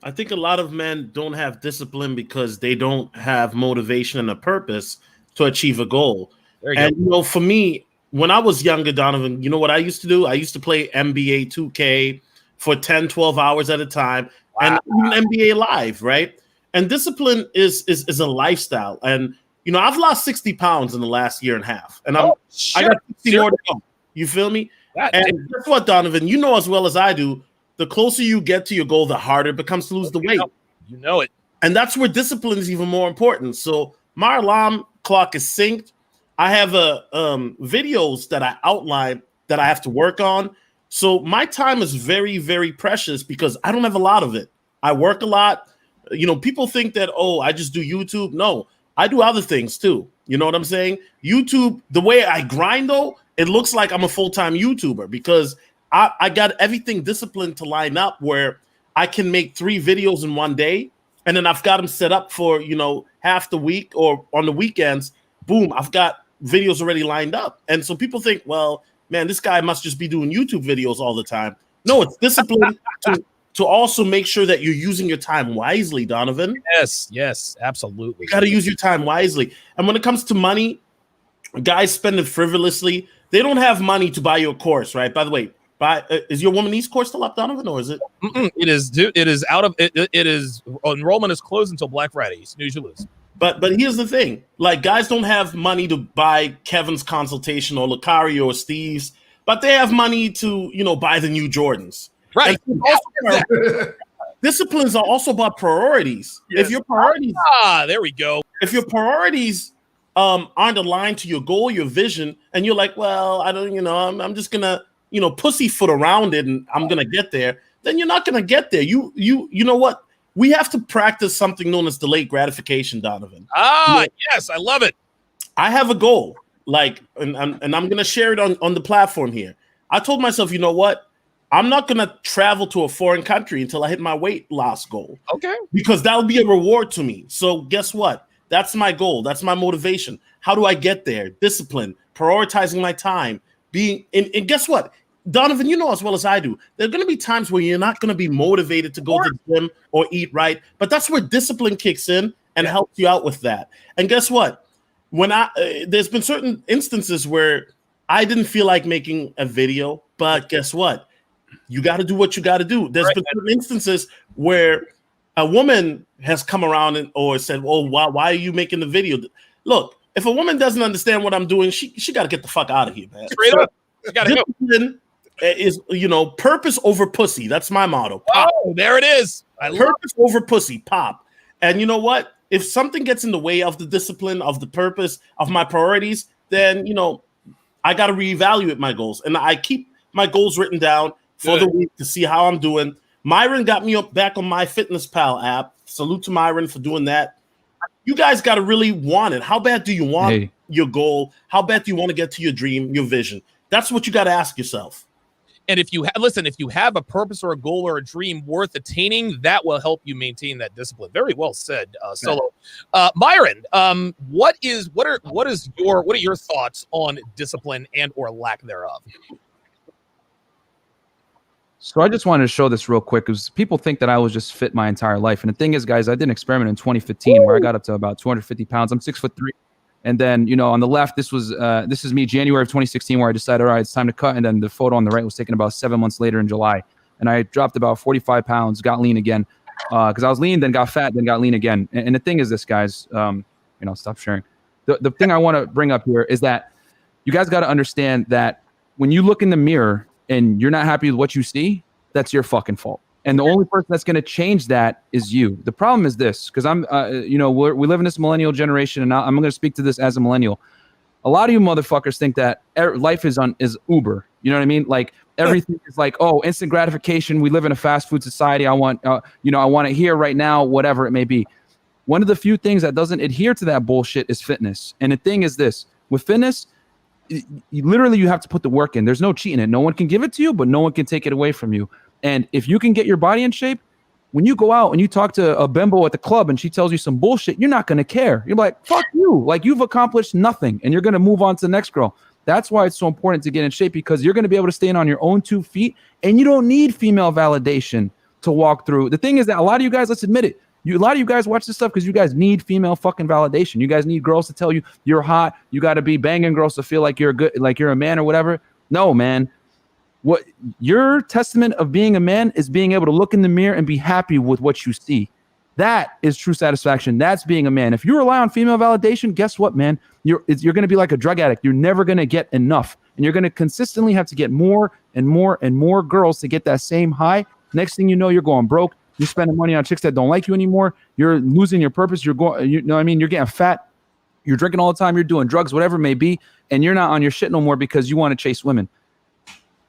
I think a lot of men don't have discipline because they don't have motivation and a purpose to achieve a goal. You know, for me, when I was younger, Donovan, you know what I used to do? I used to play NBA 2K for 10, 12 hours at a time, and even NBA Live, right? And discipline is a lifestyle. And you know, I've lost 60 pounds in the last year and a half, and I got 60 more to go. You feel me? And guess what, Donovan? You know as well as I do, the closer you get to your goal, the harder it becomes to lose the weight. You know it. And that's where discipline is even more important. So my alarm clock is synced. I have videos that I outline that I have to work on. So my time is very, very precious because I don't have a lot of it. I work a lot. You know, people think that, oh, I just do YouTube. No, I do other things too. You know what I'm saying? YouTube, the way I grind though, it looks like I'm a full-time YouTuber because I got everything disciplined to line up where I can make 3 videos in one day. And then I've got them set up for, you know, half the week or on the weekends. Boom, I've got videos already lined up. And so people think, well, man, this guy must just be doing YouTube videos all the time. No, it's discipline to also make sure that you're using your time wisely, Donovan. Yes, absolutely. You got to use your time wisely. And when it comes to money, guys spend it frivolously. They don't have money to buy your course, right? By the way, is your Womanese course still up, Donovan, or is it? It is. It is out of it. It is. Enrollment is closed until Black Friday. You snooze, you lose. But here's the thing: like, guys don't have money to buy Kevin's consultation or Lucario or Steve's, but they have money to, you know, buy the new Jordans. Right. Disciplines are also about priorities. Yes. If your priorities, there we go. If your priorities aren't aligned to your goal, your vision, and you're like, well, I don't, you know, I'm just gonna, you know, pussyfoot around it, and I'm gonna get there. Then you're not gonna get there. You know what? We have to practice something known as delayed gratification, Donovan. Yes, I love it. I have a goal, like, and I'm gonna share it on the platform here. I told myself, you know what? I'm not gonna travel to a foreign country until I hit my weight loss goal. Okay. Because that'll be a reward to me. So guess what? That's my goal. That's my motivation. How do I get there? Discipline, prioritizing my time, and guess what? Donovan, you know as well as I do, there are going to be times where you're not going to be motivated to go to the gym or eat right, but that's where discipline kicks in and helps you out with that. And guess what? When there's been certain instances where I didn't feel like making a video, but guess what? You got to do what you got to do. There's been certain instances where a woman has come around or said, "Oh, why are you making the video?" Look, if a woman doesn't understand what I'm doing, she got to get the fuck out of here, man. Straight up. You got to go. Is, you know, purpose over pussy. That's my motto. Pop. Oh, there it is. Purpose over pussy. Pop. And you know what? If something gets in the way of the discipline, of the purpose, of my priorities, then, you know, I got to reevaluate my goals. And I keep my goals written down for the week to see how I'm doing. Myron got me back on my MyFitnessPal app. Salute to Myron for doing that. You guys got to really want it. How bad do you want it? your goal? How bad do you want to get to your dream, your vision? That's what you got to ask yourself. And if you if you have a purpose or a goal or a dream worth attaining, that will help you maintain that discipline. Very well said, Solo. Myron, what are your thoughts on discipline and or lack thereof? So I just wanted to show this real quick because people think that I was just fit my entire life. And the thing is, guys, I did an experiment in 2015 where I got up to about 250 pounds. I'm 6'3". And then, on the left, this is me January of 2016 where I decided, all right, it's time to cut. And then the photo on the right was taken about 7 months later in July. And I dropped about 45 pounds, got lean again because I was lean, then got fat, then got lean again. And the thing is this, guys, stop sharing. The thing I want to bring up here is that you guys got to understand that when you look in the mirror and you're not happy with what you see, that's your fucking fault. And the only person that's going to change that is you. The problem is this, because we live in this millennial generation, and I'm going to speak to this as a millennial. A lot of you motherfuckers think that life is Uber. You know what I mean? Like everything is like, oh, instant gratification. We live in a fast food society. I want it here right now, whatever it may be. One of the few things that doesn't adhere to that bullshit is fitness. And the thing is this, with fitness, you have to put the work in. There's no cheating it. No one can give it to you, but no one can take it away from you. And if you can get your body in shape, when you go out and you talk to a bimbo at the club and she tells you some bullshit, you're not going to care. You're like, fuck you. Like you've accomplished nothing and you're going to move on to the next girl. That's why it's so important to get in shape, because you're going to be able to stand on your own 2 feet and you don't need female validation to walk through. The thing is that a lot of you guys, let's admit it, a lot of you guys watch this stuff because you guys need female fucking validation. You guys need girls to tell you you're hot. You got to be banging girls to feel like you're good, like you're a man or whatever. No, man. What your testament of being a man is being able to look in the mirror and be happy with what you see. That is true satisfaction. That's being a man. If you rely on female validation, guess what, man? You're going to be like a drug addict. You're never going to get enough. And you're going to consistently have to get more and more and more girls to get that same high. Next thing you know, you're going broke. You're spending money on chicks that don't like you anymore. You're losing your purpose. You're getting fat. You're drinking all the time. You're doing drugs, whatever it may be. And you're not on your shit no more because you want to chase women.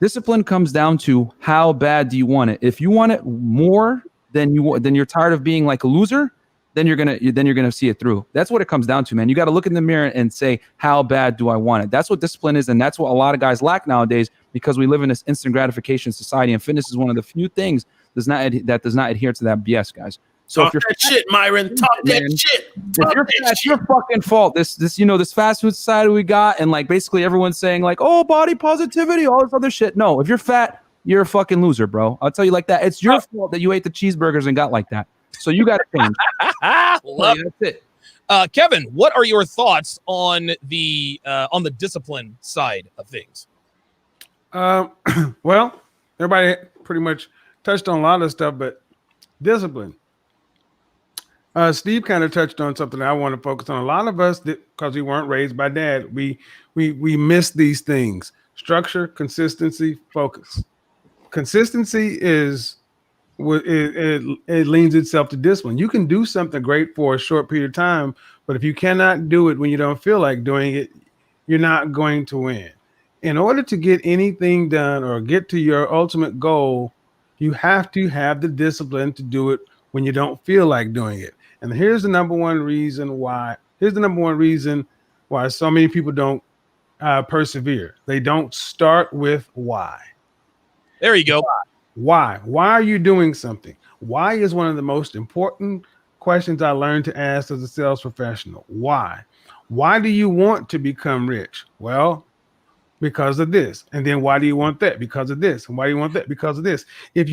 Discipline comes down to how bad do you want it. If you want it more than you're tired of being like a loser, then you're gonna see it through. That's what it comes down to, man. You got to look in the mirror and say, how bad do I want it? That's what discipline is, and that's what a lot of guys lack nowadays because we live in this instant gratification society, and fitness is one of the few things that does not adhere to that BS, guys. So talk that shit, Myron. Talk that shit. If you're fat, it's your fucking fault. This fast food society we got, and like basically everyone's saying like, oh, body positivity, all this other shit. No, if you're fat, you're a fucking loser, bro. I'll tell you like that. It's your fault that you ate the cheeseburgers and got like that. So you got to change. That's it. Kevin, what are your thoughts on the discipline side of things? Well, everybody pretty much touched on a lot of stuff, but discipline. Steve kind of touched on something that I want to focus on. A lot of us, because we weren't raised by dad, we miss these things: structure, consistency, focus. Consistency is it leans itself to discipline. You can do something great for a short period of time, but if you cannot do it when you don't feel like doing it, you're not going to win. In order to get anything done or get to your ultimate goal, you have to have the discipline to do it when you don't feel like doing it. And here's the number one reason why. Here's the number one reason why so many people don't persevere. They don't start with why. There you go. Why? Why are you doing something? Why is one of the most important questions I learned to ask as a sales professional. Why? Why do you want to become rich? Well, because of this. And then why do you want that? Because of this. And why do you want that? Because of this. If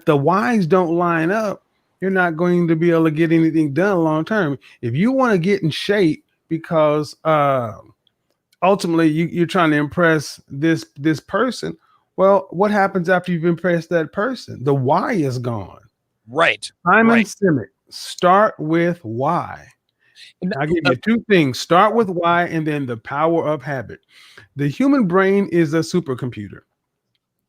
the whys don't line up, you're not going to be able to get anything done long term. If you want to get in shape because ultimately you're trying to impress this person, well, what happens after you've impressed that person? The why is gone. Right. Simon Sinek, start with why. I'll give you two things. Start with why and then the power of habit. The human brain is a supercomputer.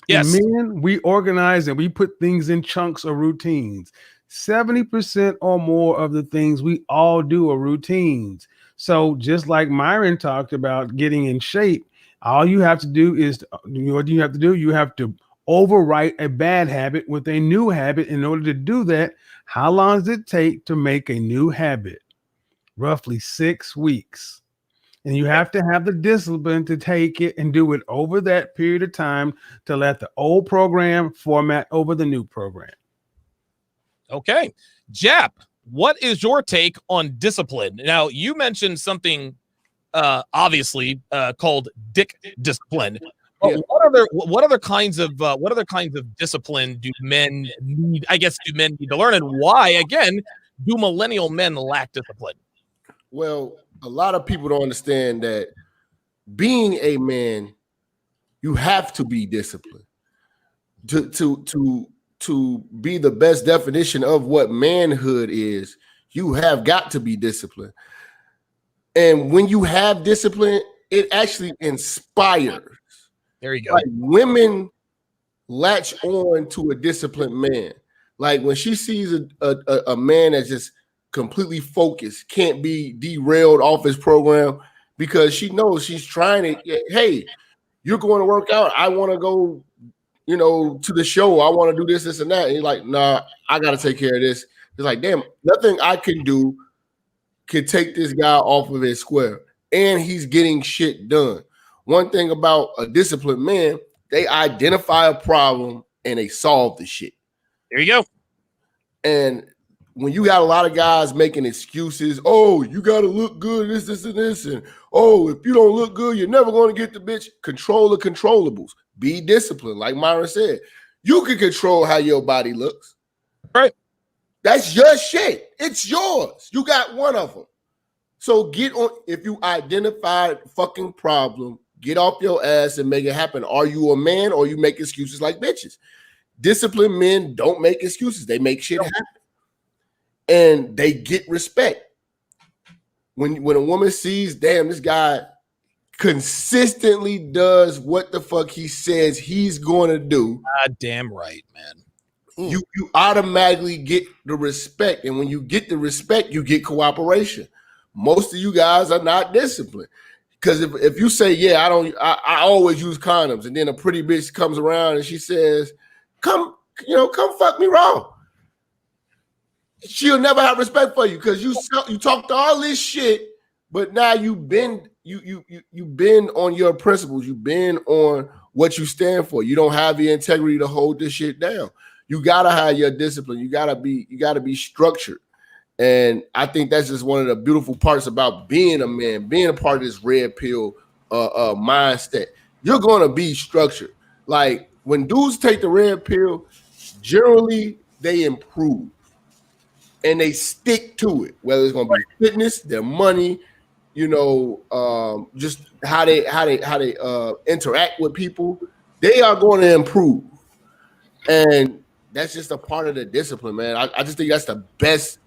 Yes. Men, we organize and we put things in chunks or routines. 70% or more of the things we all do are routines. So just like Myron talked about getting in shape, all you have to do is, what do you have to do? You have to overwrite a bad habit with a new habit. In order to do that, how long does it take to make a new habit? Roughly 6 weeks. And you have to have the discipline to take it and do it over that period of time to let the old program format over the new program. Okay. Jap, what is your take on discipline? Now, you mentioned something obviously called dick discipline. Yeah. What other kinds of discipline do men need? I guess do men need to learn, and why again do millennial men lack discipline? Well, a lot of people don't understand that being a man, you have to be disciplined. To be the best definition of what manhood is, you have got to be disciplined. And when you have discipline, it actually inspires. There you go. Like women latch on to a disciplined man. Like when she sees a man that's just completely focused, can't be derailed off his program, because she knows she's trying to, hey, you're going to work out. I want to go, to the show. I want to do this, and that. And you're like, nah, I got to take care of this. It's like, damn, nothing I can do can take this guy off of his square. And he's getting shit done. One thing about a disciplined man, they identify a problem and they solve the shit. There you go. And when you got a lot of guys making excuses, oh, you got to look good, this, and this, and oh, if you don't look good, you're never going to get the bitch. Control the controllables. Be disciplined. Like Myron said, you can control how your body looks. Right. That's your shit. It's yours. You got one of them. So get on. If you identify a fucking problem, get off your ass and make it happen. Are you a man or you make excuses like bitches? Disciplined men don't make excuses. They make shit happen. And they get respect. When a woman sees, damn, this guy consistently does what the fuck he says he's going to do. God damn right, man. You automatically get the respect. And when you get the respect, you get cooperation. Most of you guys are not disciplined. Because if you say, yeah, I always use condoms, and then a pretty bitch comes around and she says, come fuck me wrong. She'll never have respect for you because you talked all this shit, but now you've been on your principles. You've been on what you stand for. You don't have the integrity to hold this shit down. You gotta have your discipline. You gotta be structured. And I think that's just one of the beautiful parts about being a man, being a part of this red pill mindset. You're gonna be structured. Like when dudes take the red pill, generally they improve and they stick to it. Whether it's gonna be fitness, their money, just how they interact with people, they are going to improve. And that's just a part of the discipline, man. I just think that's the best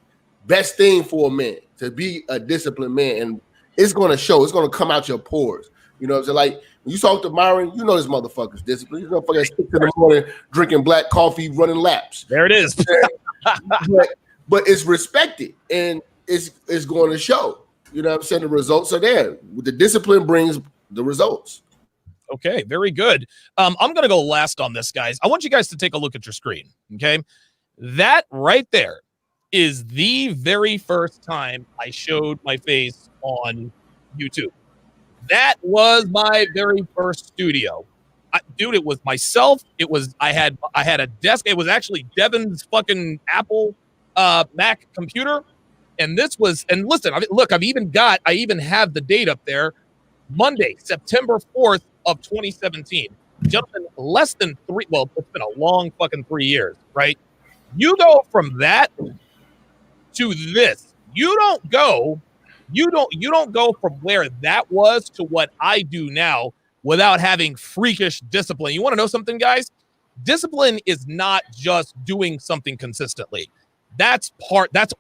thing for a man, to be a disciplined man. And it's going to show. It's going to come out your pores. So like when you talk to Myron, this motherfucker's disciplined. This motherfucker at 6 in the morning drinking black coffee, running laps. There it is. but it's respected and it's going to show. You know what I'm saying? The results are there. The discipline brings the results. Okay, very good. I'm going to go last on this, guys. I want you guys to take a look at your screen, okay? That right there is the very first time I showed my face on YouTube. That was my very first studio. Dude, it was myself. I had a desk. It was actually Devin's fucking Apple Mac computer. And listen, I even have the date up there. Monday, September 4th of 2017. Gentlemen, less than it's been a long fucking 3 years, right? You go from that to this. You don't go from where that was to what I do now without having freakish discipline. You want to know something, guys? Discipline is not just doing something consistently. That's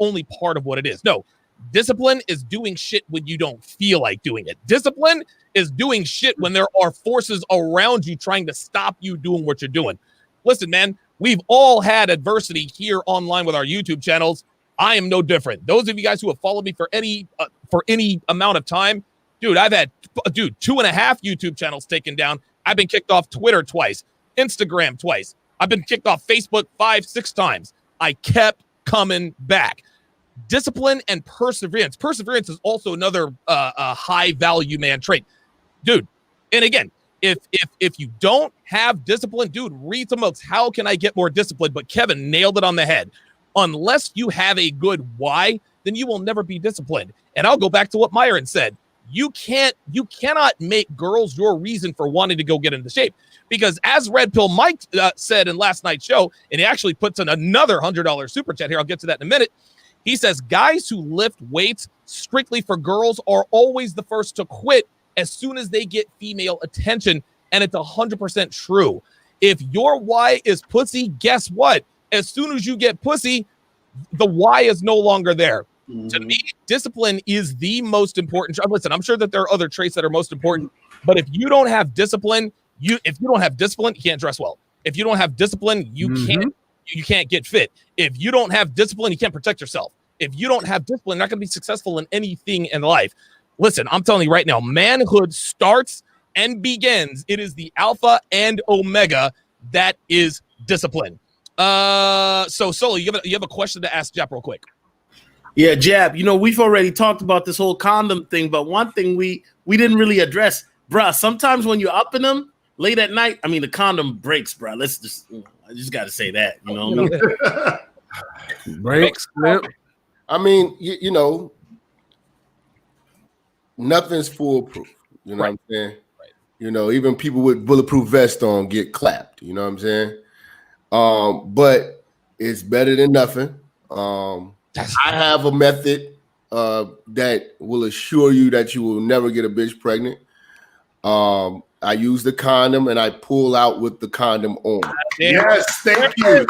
only part of what it is. No, discipline is doing shit when you don't feel like doing it. Discipline is doing shit when there are forces around you trying to stop you doing what you're doing. Listen, man, we've all had adversity here online with our YouTube channels. I am no different. Those of you guys who have followed me for any amount of time, dude, I've had 2.5 YouTube channels taken down. I've been kicked off Twitter twice, Instagram twice. I've been kicked off Facebook 5-6 times. I kept coming back. discipline and perseverance. Perseverance is also another high value man trait, dude. And again, if you don't have discipline, dude, read some books. How can I get more discipline? But Kevin nailed it on the head. Unless you have a good why, then you will never be disciplined. And I'll go back to what Myron said. You cannot make girls your reason for wanting to go get into shape, because as Red Pill Mike said in last night's show, and he actually puts in another $100 super chat here. I'll get to that in a minute. He says guys who lift weights strictly for girls are always the first to quit as soon as they get female attention. And it's 100% true. If your why is pussy, guess what? As soon as you get pussy, the why is no longer there. Mm-hmm. To me, discipline is the most important. Listen, I'm sure that there are other traits that are most important, but if you don't have discipline, you can't dress well. If you don't have discipline, you can't get fit. If you don't have discipline, you can't protect yourself. If you don't have discipline, you're not going to be successful in anything in life. Listen, I'm telling you right now, manhood starts and begins. It is the alpha and omega that is discipline. So Solo, you have a question to ask Jap real quick. Yeah, Jab, we've already talked about this whole condom thing, but one thing we didn't really address, bruh, sometimes when you're upping them late at night, I mean, the condom breaks, bruh. I just got to say that, Breaks, slip. I mean, nothing's foolproof. You know what I'm saying? Right. Even people with bulletproof vests on get clapped. You know what I'm saying? But it's better than nothing. I have a method that will assure you that you will never get a bitch pregnant. I use the condom and I pull out with the condom on. Yes, thank you.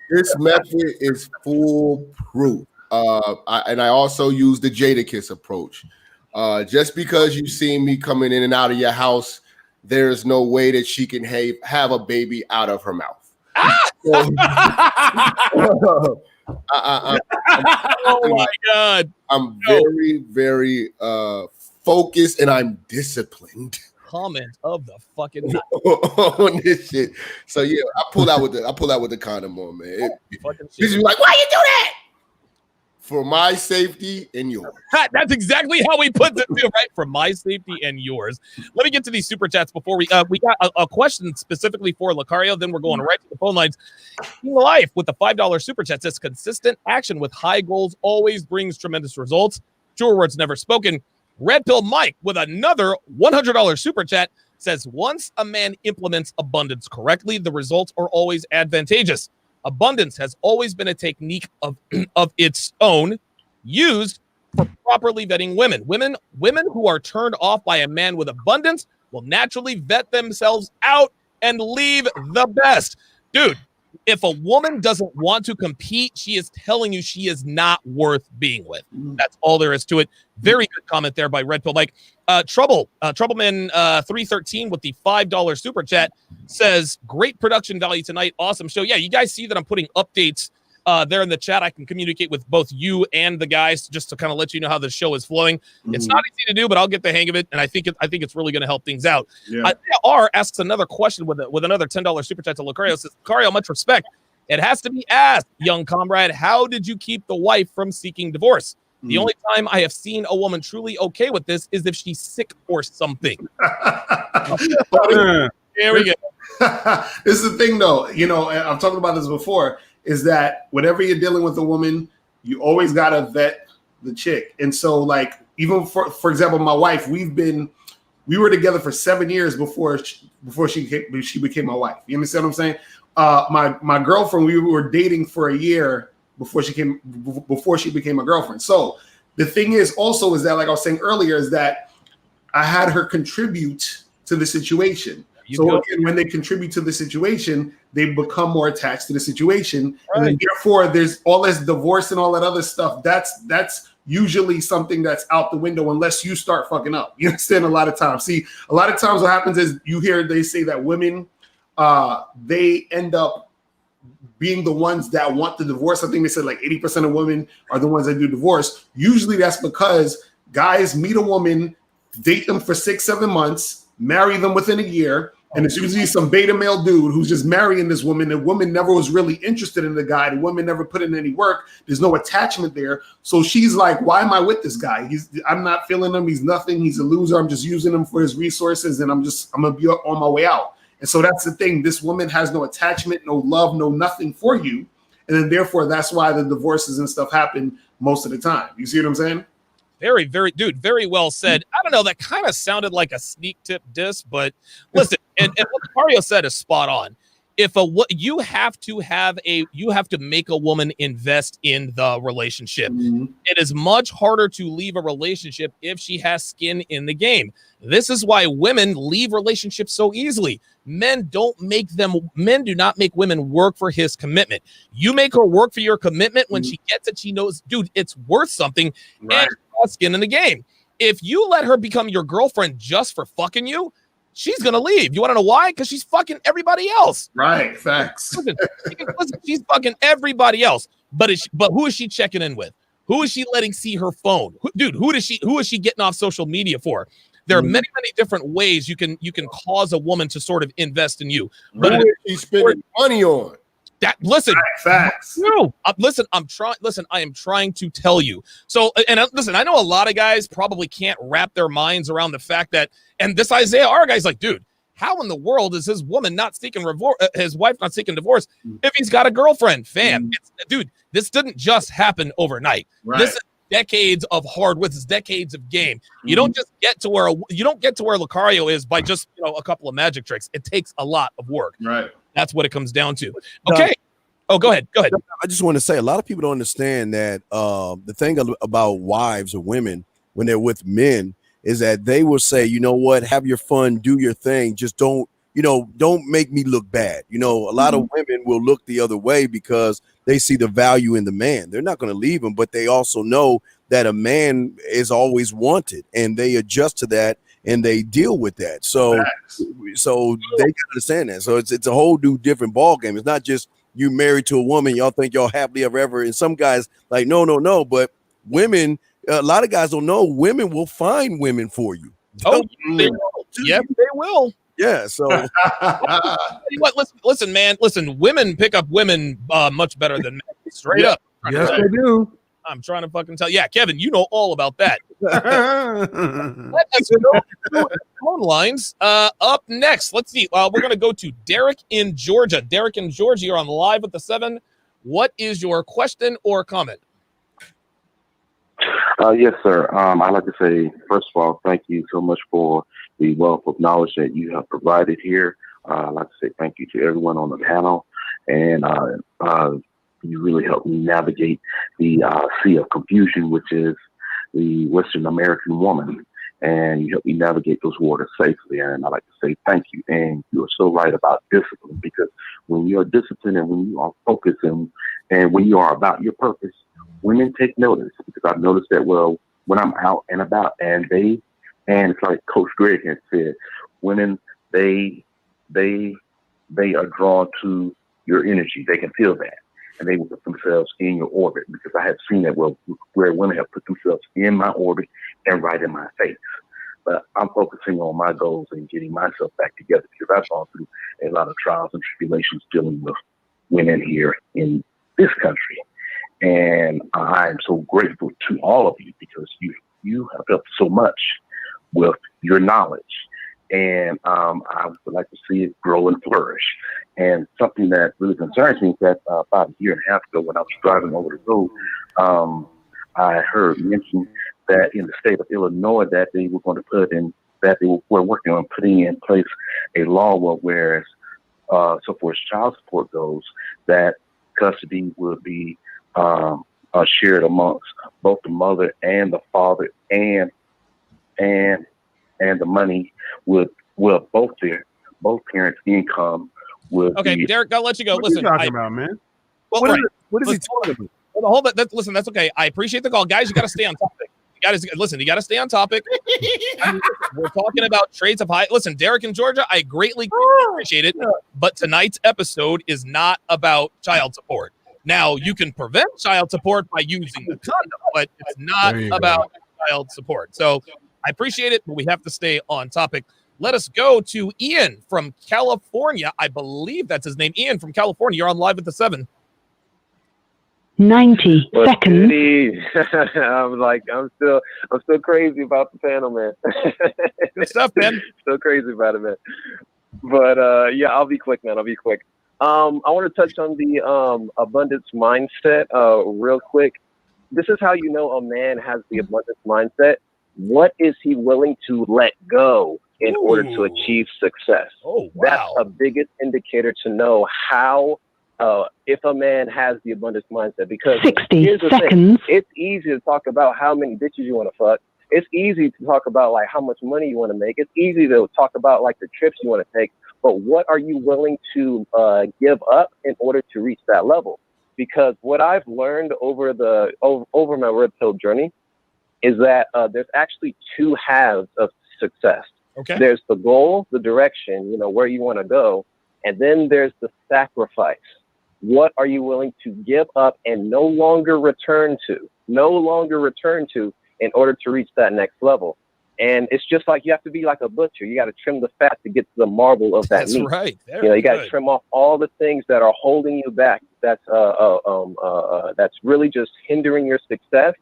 This method is foolproof. I also use the Jadakiss approach. Just because you've seen me coming in and out of your house, there's no way that she can have a baby out of her mouth. Oh my God. I'm very, very focused and I'm disciplined. Comment of the fucking night. On this shit. So yeah, I pull out with the condom on, man. She's like, why you do that? For my safety and yours. That's exactly how we put it too, right? For my safety and yours. Let me get to these super chats before we got a question specifically for Lucario. Then we're going right to the phone lines. In life with the $5 super chat says consistent action with high goals always brings tremendous results. Truer words never spoken. Red Pill Mike with another $100 super chat says once a man implements abundance correctly, the results are always advantageous. Abundance has always been a technique of its own used for properly vetting women. Women who are turned off by a man with abundance will naturally vet themselves out and leave the best. Dude, if a woman doesn't want to compete, she is telling you she is not worth being with. That's all there is to it. Very good comment there by Red Pill Mike. Troubleman 313 with the $5 super chat says, great production value tonight. Awesome show. Yeah, you guys see that I'm putting updates there in the chat. I can communicate with both you and the guys just to kind of let you know how the show is flowing. It's not easy to do, but I'll get the hang of it, and I think it's really going to help things out. Yeah. R asks another question with another $10 super chat to Lucario. Says, Lucario, much respect. It has to be asked, young comrade, how did you keep the wife from seeking divorce? The only time I have seen a woman truly okay with this is if she's sick or something. There we go. This is the thing, though. I've talked about this before, is that whenever you're dealing with a woman, you always got to vet the chick. And so, like, even for example, my wife, we were together for 7 years before she became my wife. You understand what I'm saying? My girlfriend, we were dating for a year before she became a girlfriend. So the thing is also is that, like I was saying earlier, is that I had her contribute to the situation. So again, when they contribute to the situation, they become more attached to the situation. Right. And then therefore there's all this divorce and all that other stuff. That's usually something that's out the window unless you start fucking up. You understand? A lot of times what happens is you hear they say that women, they end up being the ones that want the divorce. I think they said like 80% of women are the ones that do divorce. Usually that's because guys meet a woman, date them for 6-7 months, marry them within a year, And it's usually some beta male dude who's just marrying this woman. The woman never was really interested in the guy. The woman never put in any work. There's no attachment there. So she's like, why am I with this guy? I'm not feeling him. He's nothing. He's a loser. I'm just using him for his resources, and I'm gonna be on my way out. And so that's the thing. This woman has no attachment, no love, no nothing for you. And then therefore, that's why the divorces and stuff happen most of the time. You see what I'm saying? Very, very well said. I don't know. That kind of sounded like a sneak tip diss, but listen, and what Mario said is spot on. If you have to make a woman invest in the relationship. Mm-hmm. It is much harder to leave a relationship if she has skin in the game. This is why women leave relationships so easily. Men do not make women work for his commitment. You make her work for your commitment when she gets it. She knows, dude, it's worth something. Right. And skin in the game. If you let her become your girlfriend just for fucking you, she's gonna leave. You want to know why? Because she's fucking everybody else. Right. Facts. Listen, she's fucking everybody else. But who is she checking in with? Who is she letting see her phone? Who is she getting off social media for? There are many different ways you can cause a woman to sort of invest in you. But who is she spending money on? Listen, facts. No, listen. I am trying to tell you. So, and listen, I know a lot of guys probably can't wrap their minds around the fact that, and this Isaiah R guy's like, dude, how in the world is his woman not seeking his wife not seeking divorce if he's got a girlfriend? Fam, dude, this didn't just happen overnight. Right. This is decades of hard work. This is decades of game. You don't just get to where Lucario is by just a couple of magic tricks. It takes a lot of work. Right. That's what it comes down to. Okay. Oh, go ahead. I just want to say a lot of people don't understand that the thing about wives or women when they're with men is that they will say, you know what, have your fun, do your thing. Just don't make me look bad. A lot of women will look the other way because they see the value in the man. They're not going to leave him, but they also know that a man is always wanted and they adjust to that. And they deal with that, so they can understand that. So it's a whole new different ball game. It's not just you married to a woman, y'all think y'all happily ever. And some guys like no. But women, a lot of guys don't know. Women will find women for you. Oh, they will. Yep, they will. Yeah. So what? Listen, man. Listen, women pick up women much better than men. Straight up. Yes, they do. I'm trying to fucking tell. Yeah, Kevin, you know all about that. Let us go to phone lines. Up next, let's see. We're going to go to Derek in Georgia. Derek in Georgia, you're on live with the 7. What is your question or comment? Yes, sir. I'd like to say, first of all, thank you so much for the wealth of knowledge that you have provided here. I'd like to say thank you to everyone on the panel. And you really helped me navigate the sea of confusion, which is the Western American woman. And you helped me navigate those waters safely. And I'd like to say thank you. And you are so right about discipline, because when you're disciplined and when you are focused and when you are about your purpose, women take notice, because I've noticed that, well, when I'm out and about and it's like Coach Greg has said, women, they are drawn to your energy. They can feel that. And they will put themselves in your orbit, because I have seen that where women have put themselves in my orbit and right in my face. But I'm focusing on my goals and getting myself back together, because I've gone through a lot of trials and tribulations dealing with women here in this country. And I am so grateful to all of you, because you have helped so much with your knowledge. And I would like to see it grow and flourish. And something that really concerns me is that about a year and a half ago, when I was driving over the road, I heard mention that in the state of Illinois that they were going to were working on putting in place a law where so far as child support goes, that custody would be shared amongst both the mother and the father, and the money would both parents' income would. Okay, be. Derek, I'll let you go. What Listen, are you talking about, man? Well, what is he talking about? Well, hold it. Listen, that's okay. I appreciate the call, guys. You got to stay on topic. You got to stay on topic. We're talking about traits of high. Listen, Derek in Georgia, I greatly appreciate it. But tonight's episode is not about child support. Now, you can prevent child support by using the condom, but it's not about child support. So I appreciate it, but we have to stay on topic. Let us go to Ian from California. I believe that's his name. Ian from California. You're on live with the 7. 90 seconds. I'm still crazy about the panel, man. Good stuff, man. Still crazy about it, man. But yeah, I'll be quick, man. I want to touch on the abundance mindset real quick. This is how you know a man has the abundance mindset. What is he willing to let go in order to achieve success? Oh, wow. That's a biggest indicator to know how, if a man has the abundance mindset. Because 60 seconds. It's easy to talk about how many bitches you want to fuck. It's easy to talk about like how much money you want to make. It's easy to talk about like the trips you want to take. But what are you willing to give up in order to reach that level? Because what I've learned over my red pill journey is that there's actually 2 halves of success. Okay. There's the goal, the direction, where you want to go. And then there's the sacrifice. What are you willing to give up and no longer return to in order to reach that next level? And it's just like you have to be like a butcher. You got to trim the fat to get to the marble of that meat. That's right. You got to trim off all the things that are holding you back. That's really just hindering your success.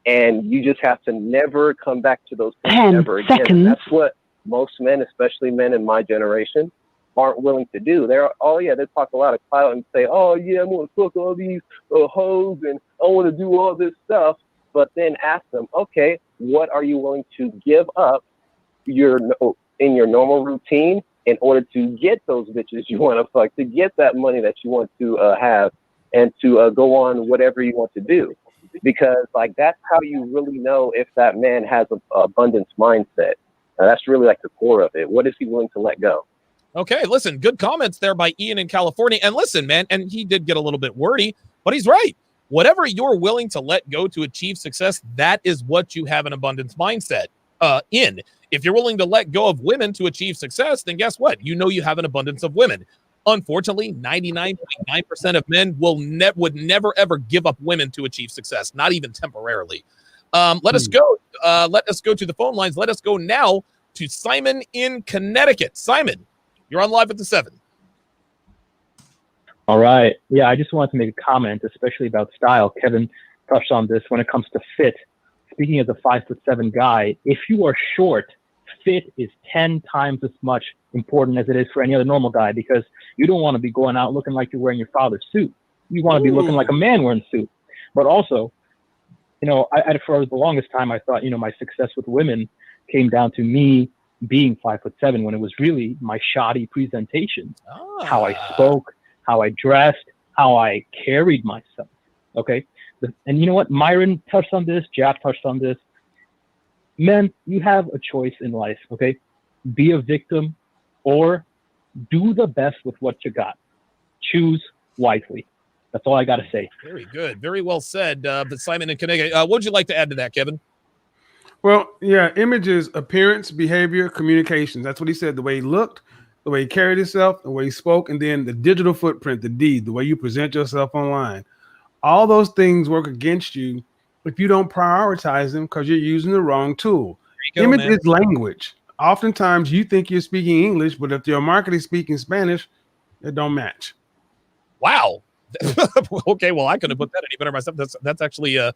And you just have to never come back to those things 10 ever again. seconds. And that's what most men, especially men in my generation, aren't willing to do. They talk a lot of clout and say, oh yeah, I'm gonna fuck all these hoes and I want to do all this stuff. But then ask them, okay, what are you willing to give up in your normal routine in order to get those bitches you want to fuck, to get that money that you want to have, and to go on whatever you want to do? Because like that's how you really know if that man has an abundance mindset. That's really like the core of it. What is he willing to let go? Okay, listen, good comments there by Ian in California. And listen, man, and he did get a little bit wordy, but he's right. Whatever you're willing to let go to achieve success, that is what you have an abundance mindset in. If you're willing to let go of women to achieve success, then guess what? You know you have an abundance of women. Unfortunately, 99.9% of men would never, ever give up women to achieve success, not even temporarily. Let us go to the phone lines. Let us go now to Simon in Connecticut. Simon, you're on live at the 7. All right. Yeah, I just wanted to make a comment, especially about style. Kevin touched on this when it comes to fit. Speaking as a 5'7" guy, if you are short, fit is 10 times as much important as it is for any other normal guy, because you don't want to be going out looking like you're wearing your father's suit. You want to be looking like a man wearing a suit. But also, I for the longest time, I thought, my success with women came down to me being 5'7" when it was really my shoddy presentation, how I spoke, how I dressed, how I carried myself. Okay. And you know what? Myron touched on this. Jap touched on this. Men, you have a choice in life. Okay. Be a victim or do the best with what you got. Choose wisely. That's all I got to say. Very good. Very well said. But Simon in Connecticut, what would you like to add to that, Kevin? Well, yeah, images, appearance, behavior, communications. That's what he said. The way he looked, the way he carried himself, the way he spoke, and then the digital footprint, the deed, the way you present yourself online. All those things work against you if you don't prioritize them because you're using the wrong tool. Image is language. Oftentimes you think you're speaking English, but if your market is speaking Spanish, it don't match. Wow. Okay, well, I couldn't have put that any better myself. That's actually a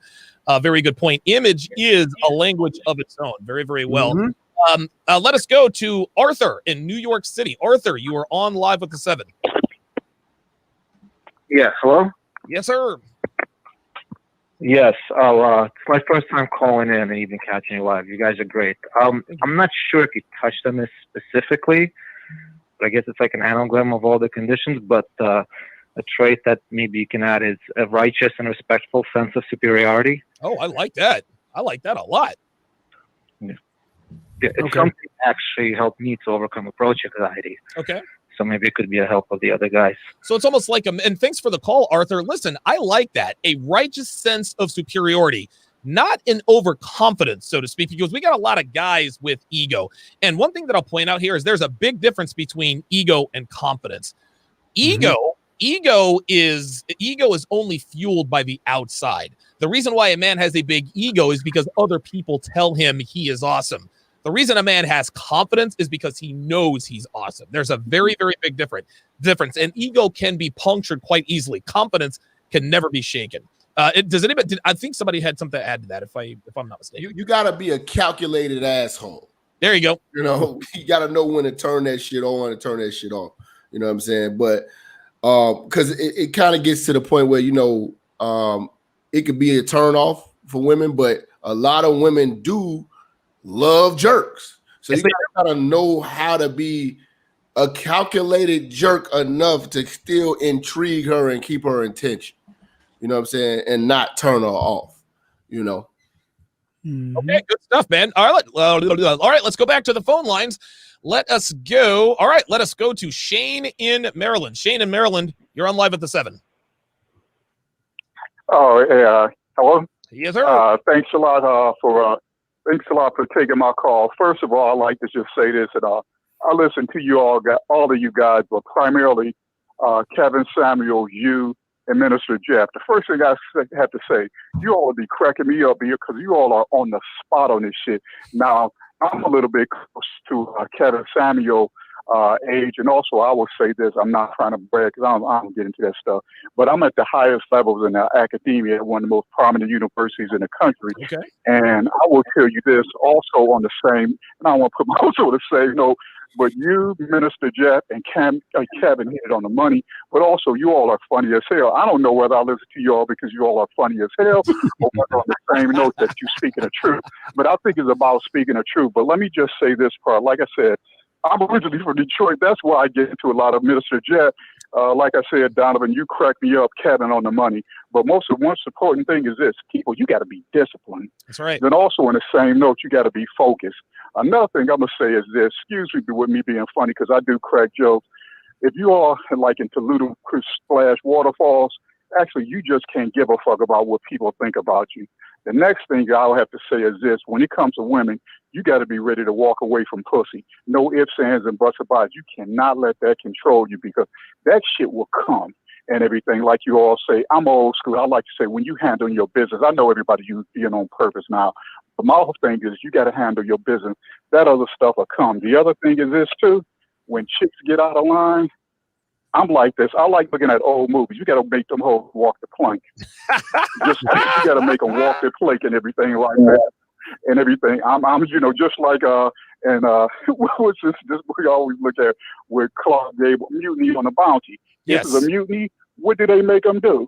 very good point. Image is a language of its own. Very, very well. Mm-hmm. Let us go to Arthur in New York City. Arthur, you are on live with the 7. Yes, hello? Yes, sir. Yes, it's my first time calling in and even catching you live. You guys are great. I'm not sure if you touched on this specifically, but I guess it's like an anagram of all the conditions, but a trait that maybe you can add is a righteous and respectful sense of superiority. Oh, I like that. I like that a lot. Yeah, it's something that actually helped me to overcome approach anxiety. Okay. So maybe it could be a help of the other guys. So it's almost like, and thanks for the call, Arthur. Listen, I like that. A righteous sense of superiority, not an overconfidence, so to speak, because we got a lot of guys with ego. And one thing that I'll point out here is there's a big difference between ego and confidence. Ego is only fueled by the outside. The reason why a man has a big ego is because other people tell him he is awesome. The reason a man has confidence is because he knows he's awesome. There's a very, very big difference. And ego can be punctured quite easily. Confidence can never be shaken. Does anybody? I think somebody had something to add to that. If I'm not mistaken, you got to be a calculated asshole. There you go. You know, you got to know when to turn that shit on and turn that shit off. You know what I'm saying? But because it kind of gets to the point where, you know, it could be a turn off for women, but a lot of women do love jerks. So you gotta know how to be a calculated jerk enough to still intrigue her and keep her attention. You know what I'm saying? And not turn her off, you know. Okay, good stuff, man. All right, let's go back to the phone lines. Let us go. All right, let us go to Shane in Maryland. Shane in Maryland, you're on live at the 7. Oh, yeah. Hello? Yes, sir. Thanks a lot for taking my call. First of all, I'd like to just say this, and I listen to you all of you guys, but primarily Kevin, Samuel, you, and Minister Jeff. The first thing I have to say, you all will be cracking me up here because you all are on the spot on this shit. Now, I'm a little bit close to Kevin, Samuel age, and also I will say this, I'm not trying to brag because I don't get into that stuff, but I'm at the highest levels in academia at one of the most prominent universities in the country. Okay. And I will tell you this also on the same, and I don't want to put my also the same, no, but you, Minister Jeff, and Kevin hit it on the money, but also you all are funny as hell. I don't know whether I listen to you all because you all are funny as hell or whether on the same note that you're speaking the truth. But I think it's about speaking the truth. But let me just say this part. Like I said, I'm originally from Detroit. That's why I get into a lot of Minister Jeff. Like I said, Donovan, you crack me up, Kevin, on the money. But most important thing is this. People, you got to be disciplined. That's right. Then also on the same note, you got to be focused. Another thing I'm going to say is this. Excuse me with me being funny because I do crack jokes. If you all like into ludicrous splash waterfalls, actually, you just can't give a fuck about what people think about you. The next thing I'll have to say is this. When it comes to women, you got to be ready to walk away from pussy. No ifs, ands, and buts about it. You cannot let that control you because that shit will come and everything. Like you all say, I'm old school. I like to say, when you handle your business, I know everybody you being on purpose now, but my whole thing is you got to handle your business. That other stuff will come. The other thing is this too. When chicks get out of line, I'm like this. I like looking at old movies. You got to make them hoes walk the plank. You got to make them walk the plank and everything like that. And everything. I'm just like what's this we always look at with Clark Gable, Mutiny on the Bounty. Yes. This is a mutiny. What did they make them do?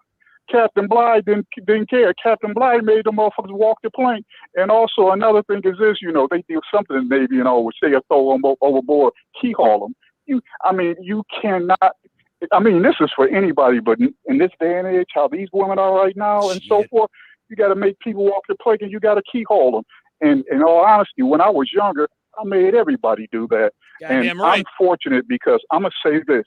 Captain Bligh didn't care. Captain Bligh made them motherfuckers walk the plank. And also another thing is this, they do something in the Navy, which they throw them overboard, keyhole them. You cannot. This is for anybody, but in this day and age, how these women are right now and so forth, you got to make people walk the plank and you got to keyhole them. And in all honesty, when I was younger, I made everybody do that. Goddamn right. I'm fortunate because I'm going to say this.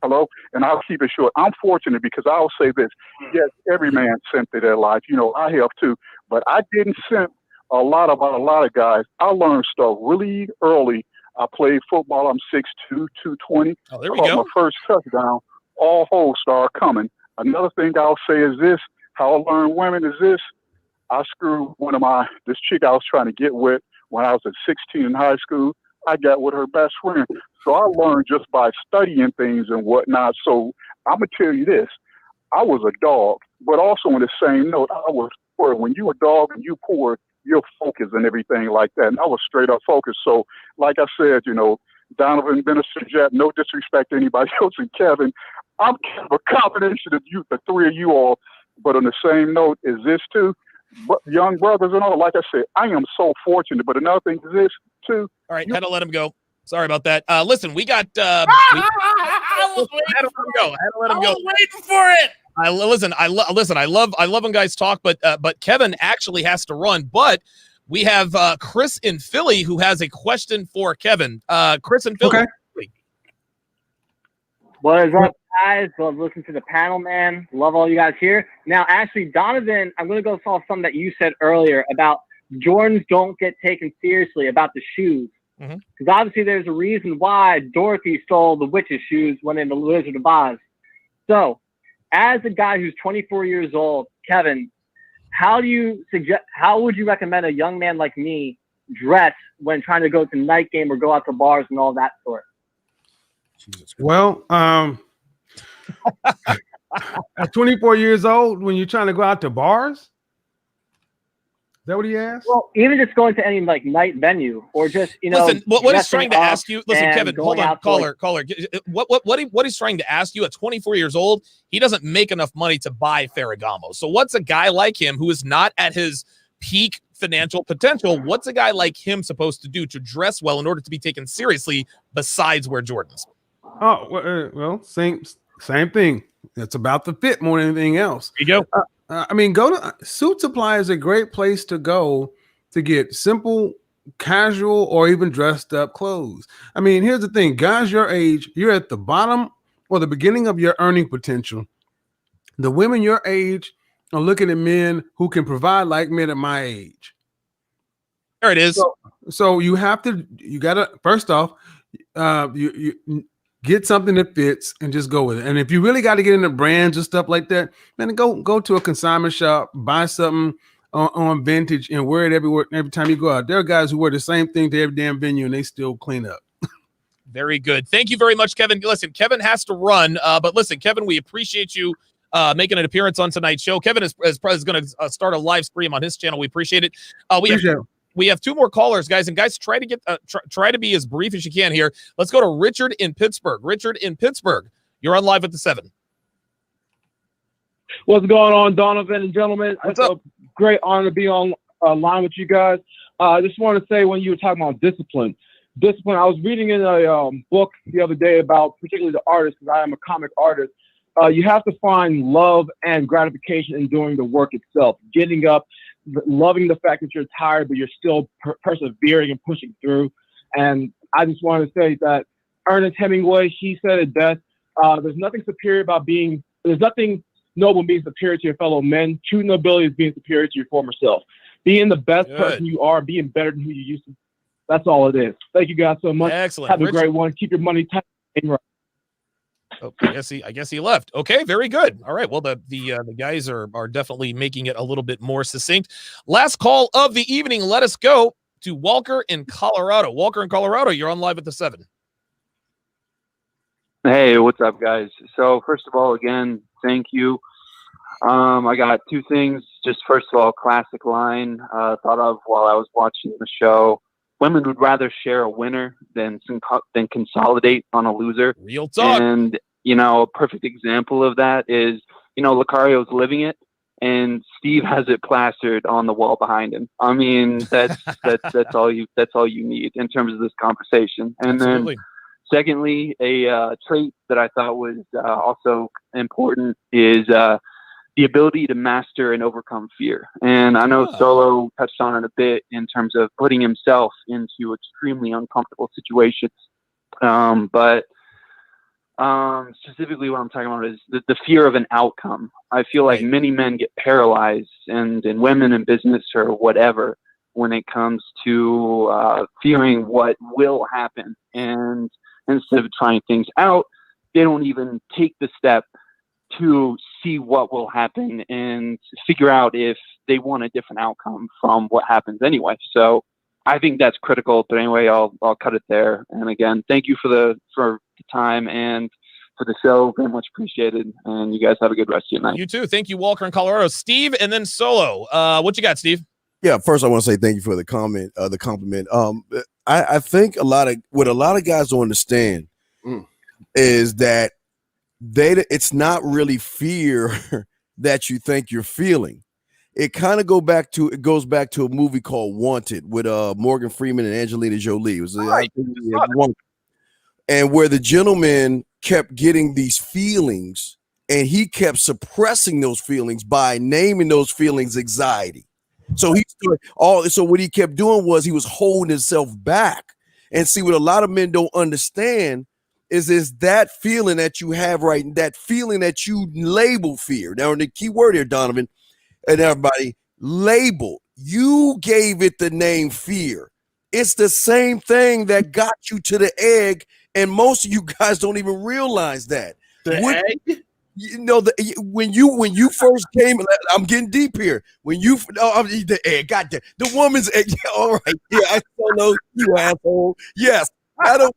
Hello? And I'll keep it short. I'm fortunate because I'll say this. Yes, every man sent to their life. I have too. But I didn't send a lot of guys. I learned stuff really early. I played football. I'm 6'2", 220. Oh, there we go. My first touchdown. All holes start coming. Another thing I'll say is this. How I learned women is this. I screwed this chick I was trying to get with when I was at 16 in high school. I got with her best friend. So I learned just by studying things and whatnot. So I'm going to tell you this. I was a dog, but also on the same note, I was poor. When you a dog and you poor, you're focused and everything like that. And I was straight up focused. So like I said, Donovan, Minister Jeff, no disrespect to anybody else, and Kevin, I'm a combination of you, the three of you all. But on the same note is this too. But young brothers and all, like I said, I am so fortunate. But another thing is this too. All right, had to let him go. Sorry about that. Listen, we got. I was waiting for it. I love when guys talk, but Kevin actually has to run. But we have Chris in Philly who has a question for Kevin. Chris in Philly. Okay. What is up, guys? Love listening to the panel, man. Love all you guys here. Now, actually, Donovan, I'm going to go off something that you said earlier about Jordans don't get taken seriously about the shoes. Because obviously there's a reason why Dorothy stole the witch's shoes when in the Wizard of Oz. So, as a guy who's 24 years old, Kevin, how would you recommend a young man like me dress when trying to go to night game or go out to bars and all that sort? Well, at 24 years old, when you're trying to go out to bars, is that what he asked? Well, even just going to any like night venue or just listen. What he's trying to ask you, listen, Kevin. Hold on, caller. What he's trying to ask you at 24 years old, he doesn't make enough money to buy Ferragamo. So what's a guy like him who is not at his peak financial potential? What's a guy like him supposed to do to dress well in order to be taken seriously besides wear Jordans? Oh, well, same thing. It's about the fit more than anything else. There you go. I mean, go to Suit Supply is a great place to go to get simple, casual, or even dressed up clothes. I mean, here's the thing, guys your age, you're at the bottom or the beginning of your earning potential. The women your age are looking at men who can provide like men at my age. There it is. So you gotta, first off, you get something that fits and just go with it. And if you really got to get into brands and stuff like that, then go to a consignment shop, buy something on vintage and wear it every time you go out. There are guys who wear the same thing to every damn venue and they still clean up. Very good. Thank you very much, Kevin. Listen, Kevin has to run, but listen, Kevin, we appreciate you making an appearance on tonight's show. Kevin is going to start a live stream on his channel. We appreciate it. We have two more callers, guys, and guys, try to get try to be as brief as you can here. Let's go to Richard in Pittsburgh. Richard in Pittsburgh, you're on live at the 7. What's going on, Donovan and gentlemen? What's it's up? A great honor to be on line with you guys. I just want to say when you were talking about discipline, I was reading in a book the other day about particularly the artists, because I am a comic artist. You have to find love and gratification in doing the work itself, getting up, loving the fact that you're tired, but you're still persevering and pushing through. And I just want to say that Ernest Hemingway, he said it best. There's nothing noble being superior to your fellow men. True nobility is being superior to your former self. Being the best person you are, being better than who you used to be. That's all it is. Thank you guys so much. Excellent. Have a great one. Keep your money tight. Oh, I guess he left. Okay, very good. All right. Well, the guys are definitely making it a little bit more succinct. Last call of the evening. Let us go to Walker in Colorado. Walker in Colorado, you're on live at the 7. Hey, what's up, guys? So first of all, again, thank you. I got two things. Just first of all, classic line thought of while I was watching the show. Women would rather share a winner than consolidate on a loser. Real talk. And, a perfect example of that is, Lucario's living it and Steve has it plastered on the wall behind him. I mean, that's all you need in terms of this conversation. And Absolutely. Then secondly, a trait that I thought was also important is the ability to master and overcome fear. And I know Solo touched on it a bit in terms of putting himself into extremely uncomfortable situations. But specifically what I'm talking about is the fear of an outcome. I feel like many men get paralyzed, and women in business or whatever, when it comes to fearing what will happen. And instead of trying things out, they don't even take the step to see what will happen and figure out if they want a different outcome from what happens anyway. So I think that's critical. But anyway, I'll cut it there. And again, thank you for the time and for the show. Very much appreciated. And you guys have a good rest of your night. You too. Thank you, Walker in Colorado. Steve, and then Solo. What you got, Steve? Yeah, first I want to say thank you for the compliment. I think a lot of guys don't understand is that it's not really fear that you think you're feeling. It kind of goes back to a movie called Wanted with Morgan Freeman and Angelina Jolie. It was and where the gentleman kept getting these feelings and he kept suppressing those feelings by naming those feelings anxiety. So what he kept doing was he was holding himself back. And see, what a lot of men don't understand is that feeling that you have that feeling that you label fear. Now, the key word here, Donovan, and everybody, label. You gave it the name fear. It's the same thing that got you to the egg, and most of you guys don't even realize that. The egg? You know, when you first came, I'm getting deep here. When you, the egg, goddamn, the woman's egg. Yeah, all right, yeah, I don't know, you asshole. Yes, I don't.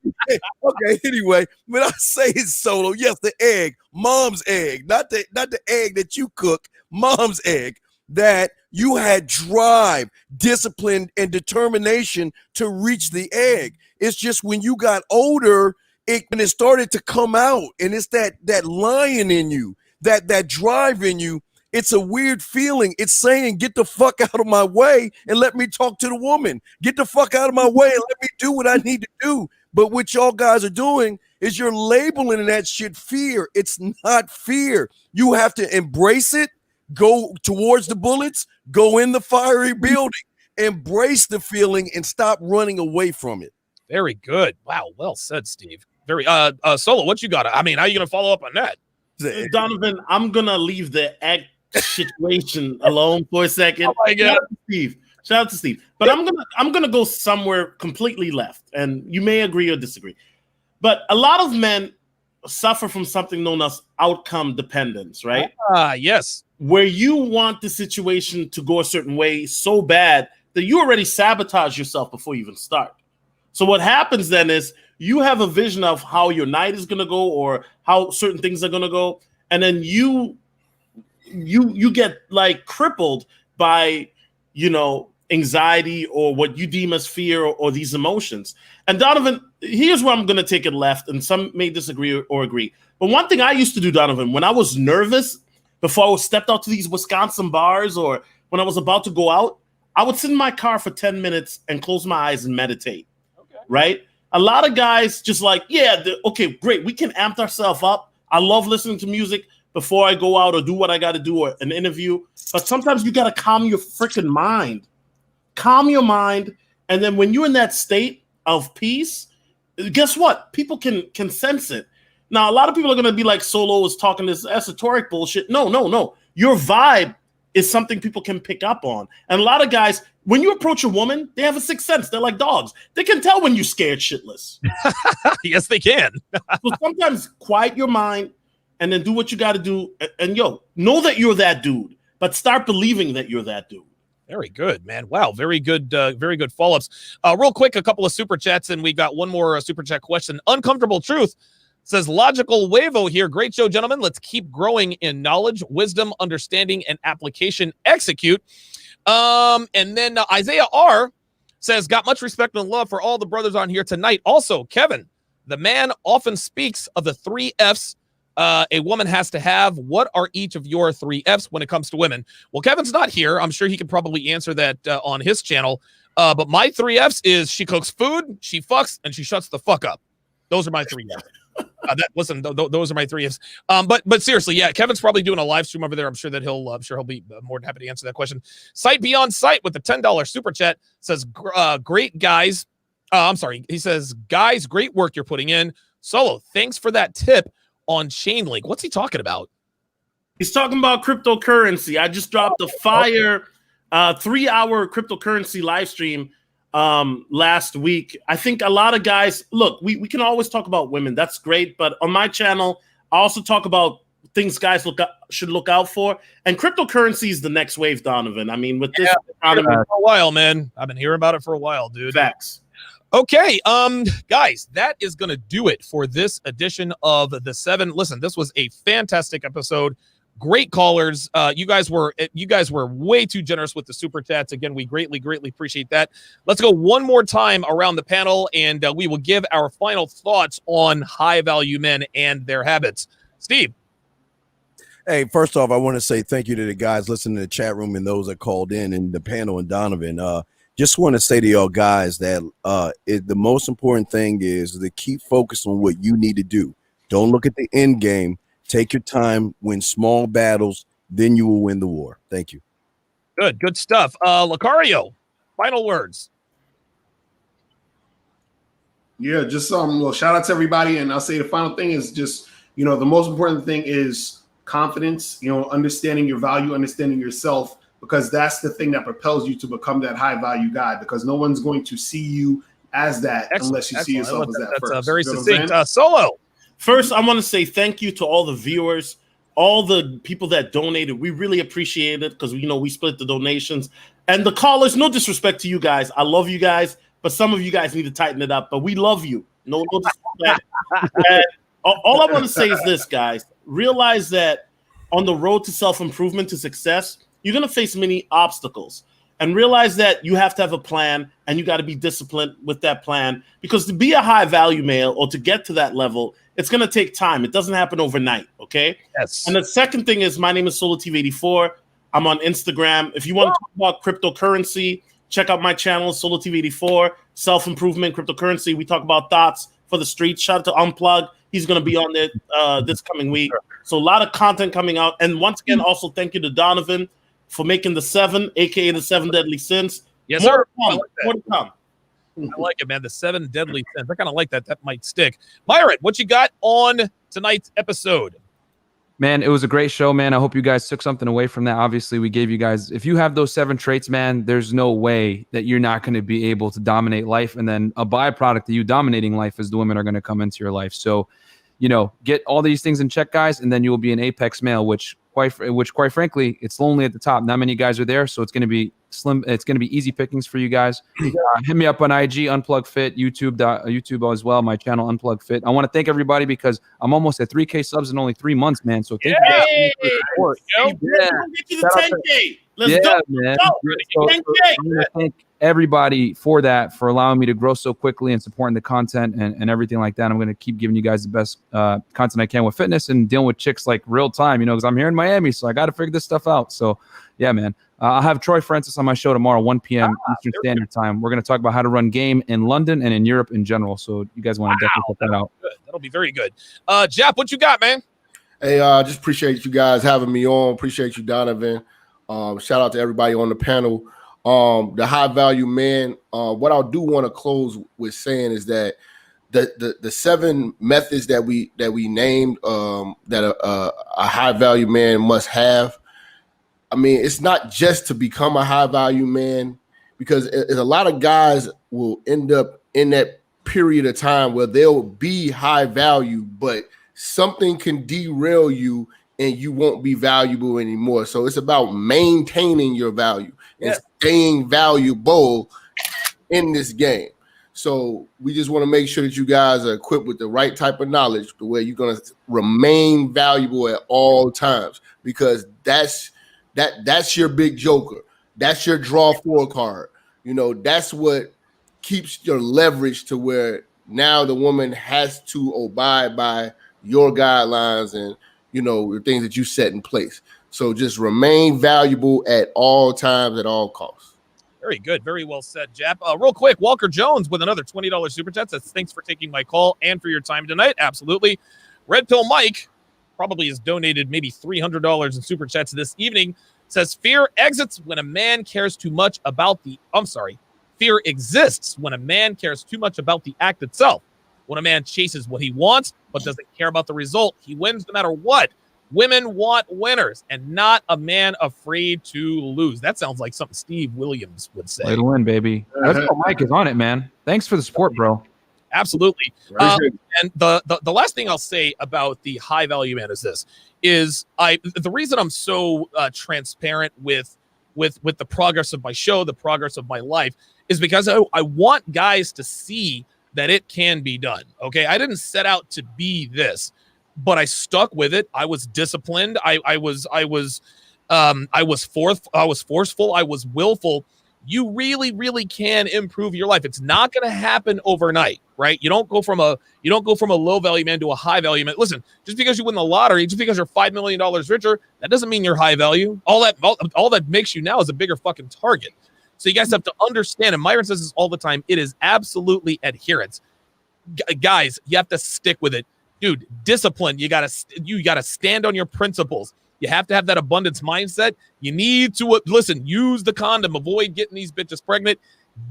Okay, anyway, when I say it's Solo, yes, the egg, mom's egg, not the egg that you cook, mom's egg. That you had drive, discipline, and determination to reach the egg. It's just when you got older, when it started to come out, and it's that lion in you, that drive in you. It's a weird feeling. It's saying, get the fuck out of my way and let me talk to the woman. Get the fuck out of my way and let me do what I need to do. But what y'all guys are doing is you're labeling that shit fear. It's not fear. You have to embrace it, go towards the bullets, go in the fiery building, embrace the feeling and stop running away from it. Very good. Wow, well said, Steve. Very Solo, what you got? I mean, how are you gonna follow up on that? Donovan, I'm gonna leave the egg situation alone for a second. Oh my God. Shout out to Steve. But I'm gonna go somewhere completely left, and you may agree or disagree. But a lot of men suffer from something known as outcome dependence, right? Yes. Where you want the situation to go a certain way so bad that you already sabotage yourself before you even start. So what happens then is you have a vision of how your night is going to go or how certain things are going to go, and then you get like crippled by, you know, anxiety or what you deem as fear or these emotions. And Donovan, here's where I'm going to take it left, and some may disagree or agree. But one thing I used to do, Donovan, when I was nervous before I stepped out to these Wisconsin bars or when I was about to go out, I would sit in my car for 10 minutes and close my eyes and meditate. Okay. Right? A lot of guys just like, yeah, okay, great. We can amp ourselves up. I love listening to music before I go out or do what I got to do or an interview. But sometimes you got to calm your freaking mind. Calm your mind. And then when you're in that state of peace, guess what? People can sense it. Now, a lot of people are going to be like, Solo is talking this esoteric bullshit. No. Your vibe is something people can pick up on. And a lot of guys, when you approach a woman, they have a sixth sense. They're like dogs. They can tell when you're scared shitless. Yes, they can. So sometimes quiet your mind and then do what you got to do. And know that you're that dude, but start believing that you're that dude. Very good, man. Wow, very good follow-ups. Real quick, a couple of super chats, and we got one more super chat question. Uncomfortable Truth says, Logical Wavo here. Great show, gentlemen. Let's keep growing in knowledge, wisdom, understanding, and application. Execute. And then Isaiah R says, got much respect and love for all the brothers on here tonight. Also, Kevin, the man often speaks of the 3 F's a woman has to have. What are each of your 3 F's when it comes to women? Well, Kevin's not here. I'm sure he could probably answer that on his channel. But my 3 F's is she cooks food, she fucks, and she shuts the fuck up. Those are my 3 F's. Those are my 3 F's. But seriously, yeah, Kevin's probably doing a live stream over there. I'm sure that he'll be more than happy to answer that question. Sight Beyond Sight with the $10 super chat says, great guys. I'm sorry. He says, guys, great work you're putting in. Solo, thanks for that tip on Chainlink. What's he talking about? He's talking about cryptocurrency. I just dropped a fire 3-hour cryptocurrency live stream last week. I think a lot of guys, look, we can always talk about women. That's great. But on my channel, I also talk about things guys should look out for. And cryptocurrency is the next wave, Donovan. I mean, with this economy, for a while, man. I've been hearing about it for a while, dude. Facts. Okay, guys, that is going to do it for this edition of The 7. Listen, this was a fantastic episode. Great callers. You guys were way too generous with the super chats. Again, we greatly appreciate that. Let's go one more time around the panel, and we will give our final thoughts on high-value men and their habits. Steve. Hey, first off, I want to say thank you to the guys listening to the chat room and those that called in and the panel and Donovan. Just want to say to y'all guys that the most important thing is to keep focused on what you need to do. Don't look at the end game. Take your time, win small battles, then you will win the war. Thank you. Good stuff. Lucario, final words. Yeah, just well, shout out to everybody. And I'll say the final thing is just, the most important thing is confidence, understanding your value, understanding yourself, because that's the thing that propels you to become that high value guy, because no one's going to see you as that unless you see yourself as that. That's very succinct. Solo. First, I want to say thank you to all the viewers all the people that donated. We really appreciate it because we split the donations. And the callers, no disrespect to you guys. I love you guys, but some of you guys need to tighten it up. But we love you. No disrespect. And all I want to say is this, guys. Realize that on the road to self-improvement, to success, you're going to face many obstacles. And realize that you have to have a plan and you got to be disciplined with that plan. Because to be a high-value male or to get to that level, it's going to take time. It doesn't happen overnight, okay? Yes. And the second thing is, my name is SoloTV84. I'm on Instagram. If you want to talk about cryptocurrency, check out my channel, SoloTV84, self-improvement, cryptocurrency. We talk about thoughts for the streets. Shout out to Unplug. He's going to be on it this coming week. So a lot of content coming out. And once again, also thank you to Donovan for making the 7, a.k.a. the 7 deadly sins. Yes, More sir. to come. More to come. I like it, man. The 7 deadly sins. I kind of like that. That might stick. Myron, what you got on tonight's episode? Man, it was a great show, man. I hope you guys took something away from that. Obviously, we gave you guys, if you have those 7 traits, man, there's no way that you're not going to be able to dominate life. And then a byproduct of you dominating life is the women are going to come into your life. So, get all these things in check, guys, and then you will be an apex male, which quite frankly, it's lonely at the top. Not many guys are there, so it's going to be slim. It's going to be easy pickings for you guys. Hit me up on IG, Unplug Fit, YouTube as well. My channel, Unplug Fit. I want to thank everybody because I'm almost at 3K subs in only 3 months, man. So thank you guys for the support. Get you the 10K. Let's go. Man. Go. 10K. I want to thank everybody for that, for allowing me to grow so quickly and supporting the content and everything like that. I'm going to keep giving you guys the best content I can with fitness and dealing with chicks like real time, because I'm here in Miami, so I got to figure this stuff out. So yeah, man. I'll have Troy Francis on my show tomorrow, 1 p.m. Eastern Standard Time. We're going to talk about how to run game in London and in Europe in general. So you guys want to definitely check that out. Good. That'll be very good. Jap, what you got, man? Hey, just appreciate you guys having me on. Appreciate you, Donovan. Shout out to everybody on the panel. The high value man. What I do want to close with saying is that the 7 methods that we named that a high value man must have. I mean, it's not just to become a high value man, because a lot of guys will end up in that period of time where they'll be high value, but something can derail you and you won't be valuable anymore. So it's about maintaining your value and staying valuable in this game. So we just want to make sure that you guys are equipped with the right type of knowledge, the way you're going to remain valuable at all times, because that's your big joker. That's your draw 4 card. That's what keeps your leverage to where now the woman has to abide by your guidelines and, the things that you set in place. So just remain valuable at all times, at all costs. Very good. Very well said, Jap. Real quick, Walker Jones with another $20 super chat says, thanks for taking my call and for your time tonight. Absolutely. Red Pill Mike probably has donated maybe $300 in super chats this evening. Says, fear exists when a man cares too much about fear exists when a man cares too much about the act itself. When a man chases what he wants but doesn't care about the result, he wins no matter what. Women want winners and not a man afraid to lose. That sounds like something Steve Williams would say. Play to win, baby. That's what Mike is on it, man. Thanks for the support, bro. Absolutely. And the last thing I'll say about the high value man is this: the reason I'm so transparent with the progress of my show, the progress of my life, is because I want guys to see that it can be done. Okay, I didn't set out to be this, but I stuck with it. I was disciplined. I was forceful. I was willful. You really, really can improve your life. It's not going to happen overnight, right? You don't go from a low value man to a high value man. Listen, just because you win the lottery, just because you're $5 million richer, that doesn't mean you're high value. All that makes you now is a bigger fucking target. So you guys have to understand, and Myron says this all the time, it is absolutely adherence. Guys, you have to stick with it. Dude, discipline. You gotta stand on your principles. You have to have that abundance mindset. You need to use the condom, avoid getting these bitches pregnant,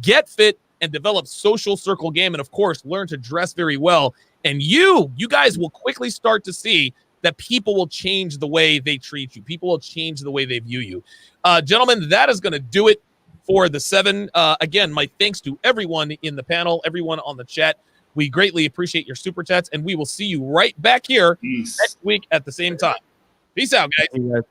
get fit, and develop social circle game. And of course, learn to dress very well. And you guys will quickly start to see that people will change the way they treat you. People will change the way they view you. Gentlemen, that is going to do it for the 7. Again, my thanks to everyone in the panel, everyone on the chat. We greatly appreciate your super chats, and we will see you right back here next week at the same time. Peace out, guys. Hey, guys.